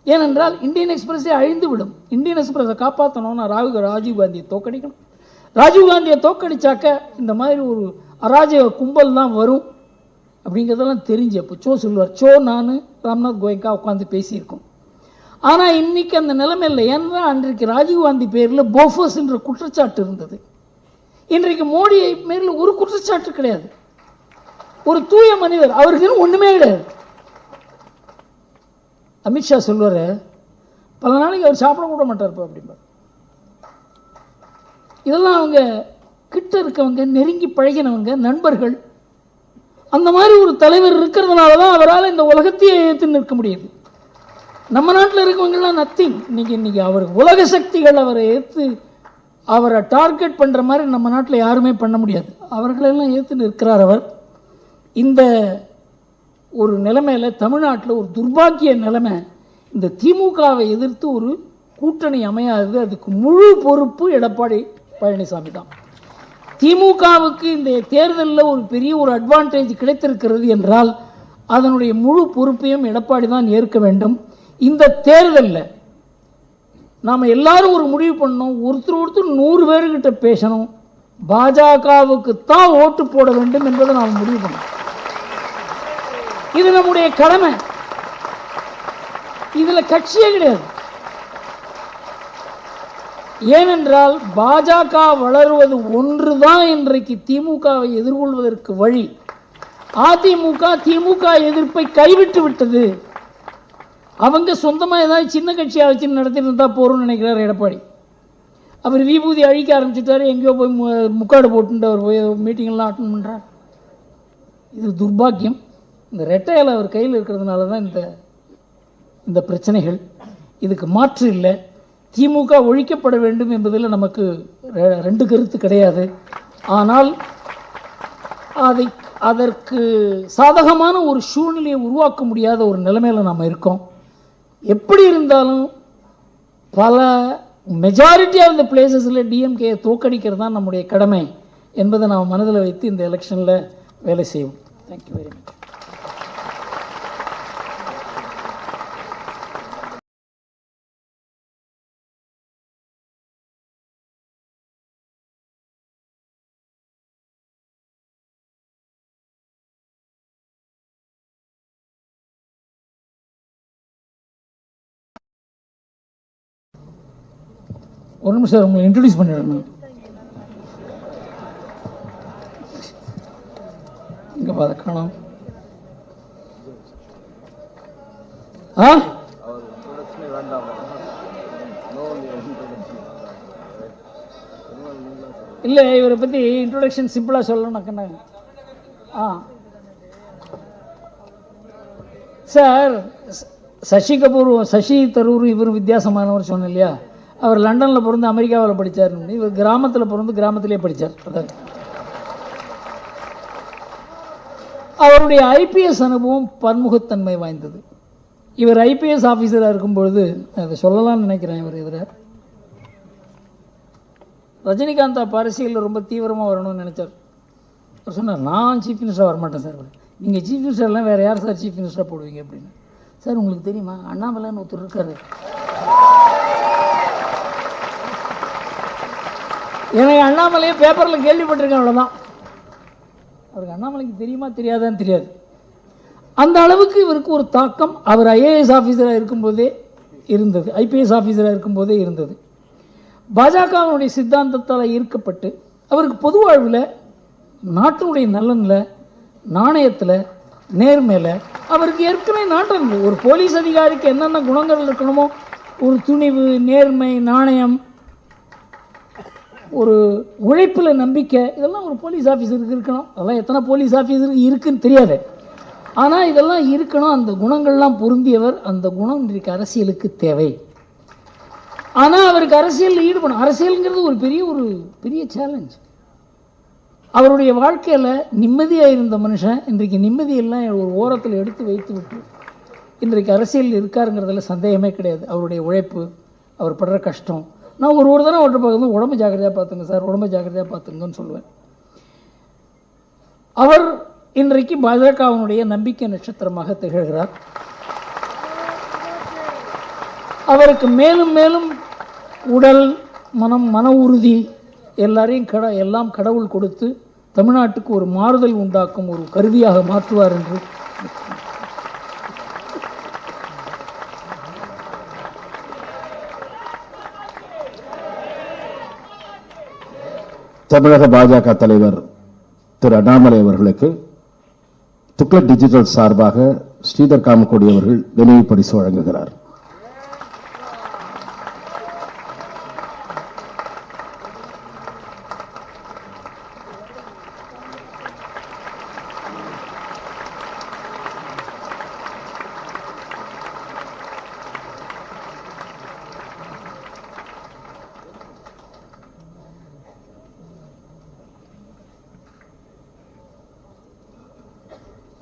ஏனென்றால் இந்தியன் எக்ஸ்பிரஸே அழிந்து விடும். இந்தியன் எக்ஸ்பிரஸை காப்பாற்றணும்னா ராஜீவ்காந்தியை தோக்கடிக்கணும். ராஜீவ்காந்தியை தோக்கடிச்சாக்க இந்த மாதிரி ஒரு அராஜக கும்பல் தான் வரும் அப்படிங்கிறதெல்லாம் தெரிஞ்சு அப்போ சோ சொல்லுவார். நான் ராம்நாத் கோயங்கா உட்காந்து பேசியிருக்கோம். ஆனால் இன்னைக்கு அந்த நிலைமை இல்லை. ஏன்னா அன்றைக்கு ராஜீவ்காந்தி பேரில் போஃபர்ஸ் என்ற குற்றச்சாட்டு இருந்தது. இன்றைக்கு மோடி பேரில் ஒரு குற்றச்சாட்டு கிடையாது. ஒரு தூய மனிதர், அவருக்கு ஒன்றுமே கிடையாது. அமித்ஷா சொல்வார், பல நாளைக்கு அவர் சாப்பிட கூட மாட்டார் அப்படிம்பார். இதெல்லாம் அவங்க கிட்ட இருக்கவங்க, நெருங்கி பழகினவங்க, நண்பர்கள். அந்த மாதிரி ஒரு தலைவர் இருக்கிறதுனால தான் அவரால் இந்த உலகத்தையே ஏற்று நிற்க முடியுது. நம்ம நாட்டில் இருக்கவங்கலாம் நத்திங். இன்னைக்கு அவர் உலக சக்திகள் அவரை ஏற்று அவரை டார்கெட் பண்ணுற மாதிரி நம்ம நாட்டில் யாருமே பண்ண முடியாது. அவர்களெல்லாம் ஏற்று நிற்கிறார் அவர். இந்த ஒரு நிலைமையில் தமிழ்நாட்டில் ஒரு துர்பாக்கிய நிலைமை. இந்த திமுகவை எதிர்த்து ஒரு கூட்டணி அமையாது. அதுக்கு முழு பொறுப்பு எடப்பாடி பழனிசாமி தான். திமுகவுக்கு இந்த தேர்தலில் ஒரு பெரிய ஒரு அட்வான்டேஜ் கிடைத்திருக்கிறது என்றால் அதனுடைய முழு பொறுப்பையும் எடப்பாடி தான் ஏற்க வேண்டும். இந்த தேர்தலில் நாம் எல்லாரும் ஒரு முடிவு பண்ணணும், ஒருத்தர் 100 பேர்கிட்ட பேசணும், பாஜகவுக்கு தான் ஓட்டு போட வேண்டும் என்பதை நாம் முடிவு பண்ணணும். இது நம்முடைய கடமை. இதில் கட்சியே கிடையாது. ஏனென்றால் பாஜக வளருவது ஒன்றுதான் இன்றைக்கு திமுகவை எதிர்கொள்வதற்கு வழி. அதிமுக திமுக எதிர்ப்பை கைவிட்டு விட்டது. அவங்க சொந்தமாக ஏதாவது சின்ன கட்சியாக வச்சு நடத்திட்டு இருந்தால் போகிறோம்னு நினைக்கிறார் எடப்பாடி. அவர் விபூதி அழிக்க ஆரம்பிச்சுட்டாரு, எங்கேயோ போய் முக்காடு போட்டு அவர் போய் மீட்டிங்கெல்லாம் அட்டன் பண்ணுறார். இது துர்பாக்கியம். இந்த ரெட்டையில் அவர் கையில் இருக்கிறதுனால தான் இந்த பிரச்சனைகள். இதுக்கு மாற்று இல்லை. திமுக ஒழிக்கப்பட வேண்டும் என்பதில் நமக்கு 2 கருத்து கிடையாது. ஆனால் அதற்கு சாதகமான ஒரு சூழ்நிலையை உருவாக்க முடியாத ஒரு நிலைமையில் நாம் இருக்கோம். எப்படி இருந்தாலும் பல மெஜாரிட்டி ஆஃப் த பிளேசஸில் டிஎம்கே தோக்கடிக்கிறது தான் நம்முடைய கடமை என்பதை நாம் மனதில் வைத்து இந்த எலெக்ஷனில் வேலை செய்வோம். Thank you very much. ஒரு நிமிஷம் சார், உங்களை இன்ட்ரடியூஸ் பண்ணிடணும். இங்கே பார்த்த காணும். இல்லை, இவரை பற்றி இன்ட்ரோடக்ஷன் சிம்பிளாக சொல்லணும்னாக்கண்ணா. சார், சசி தரூர் இவர் வித்தியாசமானவர் சொன்னேன் இல்லையா. அவர் லண்டனில் பிறந்து அமெரிக்காவில் படித்தார். இவர் கிராமத்தில் பிறந்து கிராமத்திலே படித்தார். அதாவது அவருடைய ஐபிஎஸ் அனுபவம் பன்முகத்தன்மை வாய்ந்தது. இவர் ஐபிஎஸ் ஆஃபீஸராக இருக்கும்பொழுது, அதை சொல்லலாம்னு நினைக்கிறேன், இவர் இதில் ரஜினிகாந்த் அரசியலில் ரொம்ப தீவிரமாக வரணும்னு நினச்சார். அவர் சொன்னார், நான் சீஃப் மினிஸ்டராக வரமாட்டேன் சார். நீங்கள் சீஃப் மினிஸ்டர்லாம் வேறு யார் சார் சீஃப் மினிஸ்டராக போடுவீங்க அப்படின்னு. சார் உங்களுக்கு தெரியுமா, அண்ணாமலைன்னு ஒருத்தர் இருக்காரு. எனக்கு அண்ணாமலையை பேப்பரில் கேள்விப்பட்டிருக்கேன், அவ்வளோதான். அவருக்கு அண்ணாமலைக்கு தெரியுமா தெரியாதான்னு தெரியாது. அந்த அளவுக்கு இவருக்கு ஒரு தாக்கம் அவர் ஐஏஎஸ் ஆஃபீஸராக இருக்கும்போதே இருந்தது, ஐபிஎஸ் ஆஃபீஸராக இருக்கும்போதே இருந்தது. பாஜகவினுடைய சித்தாந்தத்தால் ஈர்க்கப்பட்டு அவருக்கு பொது வாழ்வில் நாட்டினுடைய நலனில், நாணயத்தில், நேர்மையில் அவருக்கு ஏற்கனவே நாட்டம் இருந்தது. ஒரு போலீஸ் அதிகாரிக்கு என்னென்ன குணங்கள் இருக்கணுமோ, ஒரு துணிவு, நேர்மை, நாணயம், ஒரு உழைப்பில் நம்பிக்கை, இதெல்லாம் ஒரு போலீஸ் ஆஃபீஸருக்கு இருக்கணும். அதெல்லாம் எத்தனை போலீஸ் ஆஃபீஸருக்கு இருக்குன்னு தெரியாது, ஆனால் இதெல்லாம் இருக்கணும். அந்த குணங்கள்லாம் பொருந்தியவர். அந்த குணம் இன்றைக்கு அரசியலுக்கு தேவை. ஆனால் அவருக்கு அரசியலில் ஈடுபடும். அரசியலுங்கிறது ஒரு பெரிய சேலஞ்ச். அவருடைய வாழ்க்கையில் நிம்மதியாக இருந்த மனுஷன் இன்றைக்கு நிம்மதியெல்லாம் ஒரு ஓரத்தில் எடுத்து வைத்து விட்டு இன்றைக்கு அரசியலில் இருக்காருங்கிறதுல சந்தேகமே கிடையாது. அவருடைய உழைப்பு, அவர் படுற கஷ்டம். நான் ஒரு தடவை அவர்கிட்ட பார்க்கும்போது, உடம்பு ஜாக்கிரதையாக பார்த்துங்க சார், உடம்பு ஜாக்கிரதையாக பார்த்துங்கன்னு சொல்லுவேன். அவர் இன்றைக்கு பாஜகவினுடைய நம்பிக்கை நட்சத்திரமாக திகழ்கிறார். அவருக்கு மேலும் மேலும் உடல், மன உறுதி எல்லாம் கடவுள் கொடுத்து தமிழ்நாட்டுக்கு ஒரு மாறுதல் உண்டாக்கும் ஒரு கருவியாக மாற்றுவார் என்று தமிழக பாஜக தலைவர் திரு அண்ணாமலை அவர்களுக்கு துக்ளக் டிஜிட்டல் சார்பாக ஸ்ரீதர் காமக்கோடி அவர்கள் நினைவு பரிசு வழங்குகிறார்.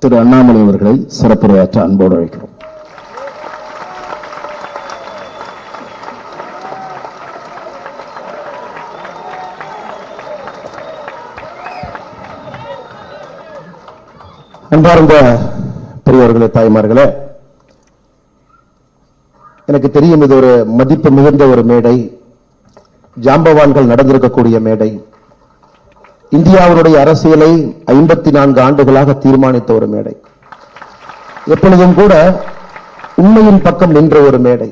திரு அண்ணாமலை அவர்களை சிறப்புரையாற்ற அன்போடு அழைக்கிறோம். அன்பார்ந்த பெரியவர்களே, தாய்மார்களே, எனக்கு தெரியும் இது ஒரு மதிப்பு மிகுந்த ஒரு மேடை, ஜாம்பவான்கள் நடந்திருக்கக்கூடிய மேடை, இந்தியாவினுடைய அரசியலை 54 ஆண்டுகளாக தீர்மானித்த ஒரு மேடை, எப்பொழுதும் கூட உண்மையின் பக்கம் நின்ற ஒரு மேடை.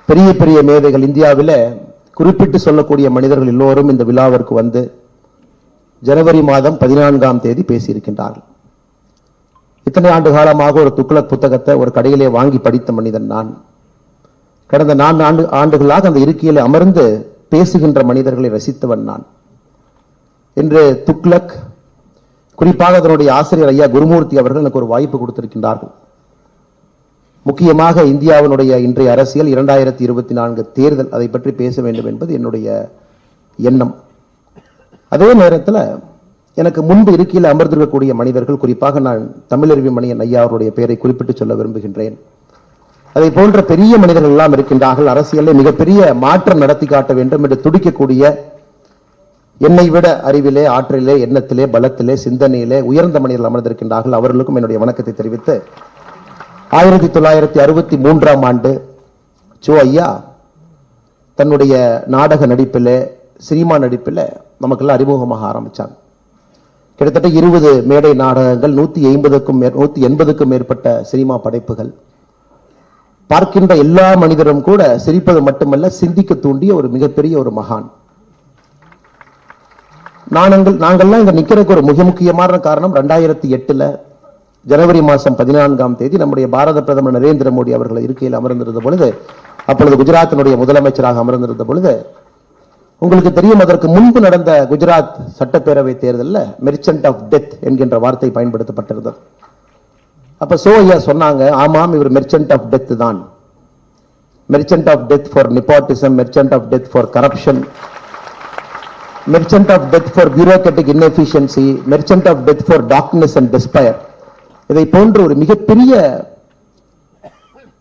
பெரிய பெரிய மேதைகள் இந்தியாவில் குறிப்பிட்டு சொல்லக்கூடிய மனிதர்கள் எல்லோரும் இந்த விழாவிற்கு வந்து ஜனவரி மாதம் 14ஆம் தேதி பேசியிருக்கின்றார்கள். இத்தனை ஆண்டு காலமாக ஒரு துக்ளக் புத்தகத்தை ஒரு கடையிலே வாங்கி படித்த மனிதன் நான். கடந்த 4 ஆண்டுகளாக அந்த இருக்கையில் அமர்ந்து பேசுகின்ற மனிதர்களை ரசித்தவன் நான். இன்று துக்ளக், குறிப்பாக அதனுடைய ஆசிரியர் ஐயா குருமூர்த்தி அவர்கள் எனக்கு ஒரு வாய்ப்பு கொடுத்திருக்கின்றார்கள். முக்கியமாக இந்தியாவினுடைய இன்றைய அரசியல் 2024 தேர்தல், அதை பற்றி பேச வேண்டும் என்பது என்னுடைய எண்ணம். அதே நேரத்தில் எனக்கு முன்பு இருக்கையில் அமர்ந்திருக்கக்கூடிய மனிதர்கள், குறிப்பாக நான் தமிழறிவி மணியன் ஐயா அவருடைய பெயரை குறிப்பிட்டு சொல்ல விரும்புகின்றேன். அதை போன்ற பெரிய மனிதர்கள் எல்லாம் இருக்கின்றார்கள். அரசியலில் மிகப்பெரிய மாற்றம் நடத்தி காட்ட வேண்டும் என்று துடிக்கக்கூடிய, என்னை விட அறிவிலே, ஆற்றலிலே, எண்ணத்திலே, பலத்திலே, சிந்தனையிலே உயர்ந்த மனிதர்கள் அமர்ந்திருக்கின்றார்கள். அவர்களுக்கும் என்னுடைய வணக்கத்தை தெரிவித்து, 1963ஆம் ஆண்டு சோ ஐயா தன்னுடைய நாடக நடிப்பில், சினிமா நடிப்பில் நமக்கெல்லாம் அறிமுகமாக ஆரம்பித்தாங்க. கிட்டத்தட்ட 20 மேடை நாடகங்கள், 180க்கும் மேற்பட்ட சினிமா படைப்புகள். பார்க்கின்ற எல்லா மனிதரும் கூட சிரிப்பது மட்டுமல்ல, சிந்திக்க தூண்டிய ஒரு மிகப்பெரிய ஒரு மகான். நாங்கள்லாம் இங்க நிக்கிறதுக்கு ஒரு மிக முக்கியமான காரணம், 2008 ஜனவரி மாதம் 14ஆம் தேதி நம்முடைய பாரத பிரதமர் நரேந்திர மோடி அவர்கள் இருக்கையில் அமர்ந்திருந்த பொழுது, அப்பொழுது குஜராத்தினுடைய முதலமைச்சராக அமர்ந்திருந்த பொழுது, உங்களுக்கு தெரியும், அதற்கு முன்பு நடந்த குஜராத் சட்டப்பேரவை தேர்தலில் மெர்ச்சன்ட் ஆஃப் டெத் என்கின்ற வார்த்தை பயன்படுத்தப்பட்டிருந்தது. அப்ப சோ ஐயா சொன்னாங்க, ஆமாம் இவர் மெர்ச்சன்ட் ஆஃப் டெத் தான். Merchant of death for nepotism, merchant of death for corruption, merchant of death for bureaucratic inefficiency, merchant of death for darkness and despair. இதை போன்ற ஒரு மிகப்பெரிய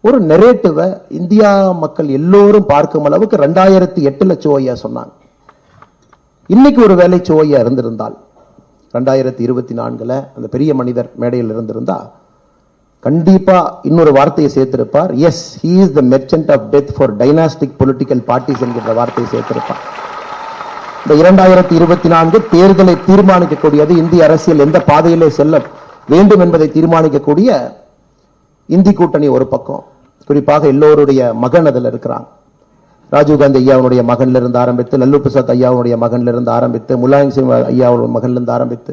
ஒரு நெரேட்டிவை இந்தியா மக்கள் எல்லோரும் பார்க்கும் அளவுக்கு 2008 சோ ஐயா சொன்னாங்க. இன்னைக்கு ஒரு வேளை சோ ஐயா இருந்திருந்தால், 2024 அந்த பெரிய மனிதர் மேடையில் இருந்திருந்தா, கண்டிப்பா இன்னொரு வார்த்தையை சேர்த்திருப்பார். Yes, he is the merchant of death for dynastic political parties என்கிற வார்த்தையை சேர்த்திருப்பார். இந்த 2024 தேர்தலை தீர்மானிக்கக்கூடியது, இந்திய அரசியல் எந்த பாதையிலே செல்ல வேண்டும் என்பதை தீர்மானிக்கக்கூடிய இந்தி கூட்டணி ஒரு பக்கம், குறிப்பாக எல்லோருடைய மகன் அதில் இருக்கிறாங்க. ராஜீவ்காந்தி ஐயாவுடைய மகன்ல இருந்து ஆரம்பித்து, லல்லு பிரசாத் ஐயாவுடைய மகன்ல இருந்து ஆரம்பித்து, முலாயம் சிங் ஐயாவுடைய மகன்ல இருந்து ஆரம்பித்து,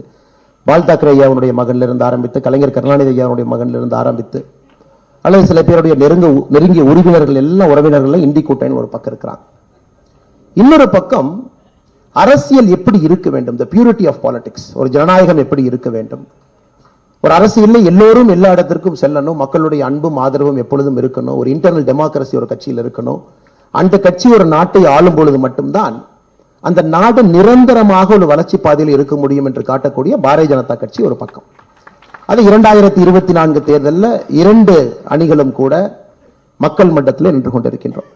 பால் தாக்கரே ஐயாவுடைய மகன்ல இருந்து ஆரம்பித்து, கலைஞர் கருணாநிதி ஐயாவுடைய மகன்ல இருந்து ஆரம்பித்து, அல்லது சில பேருடைய நெருங்கிய உறவினர்கள் எல்லாம் உறவினர்கள் இந்தி கூட்டணி ஒரு பக்கம் இருக்கிறாங்க. இன்னொரு பக்கம் அரசியல் எப்படி இருக்க வேண்டும், தி பியூரிட்டி ஆஃப் பாலிடிக்ஸ், ஒரு ஜனநாயகம் எப்படி இருக்க வேண்டும், ஒரு அரசியலில் எல்லோரும் எல்லா இடத்திற்கும் செல்லணும், மக்களுடைய அன்பும் ஆதரவும் எப்பொழுதும் இருக்கணும், ஒரு இன்டர்னல் டெமோக்ரஸி ஒரு கட்சியில் இருக்கணும். அந்த கட்சி ஒரு நாட்டை ஆளும் பொழுது மட்டும்தான் அந்த நாடு நிரந்தரமாக ஒரு வளர்ச்சி பாதையில் இருக்க முடியும் என்று காட்டக்கூடிய பாரதிய ஜனதா கட்சி ஒரு பக்கம். அது 2024 தேர்தலில் 2 அணிகளும் கூட மக்கள் மன்றத்தில் நின்று கொண்டிருக்கின்றோம்.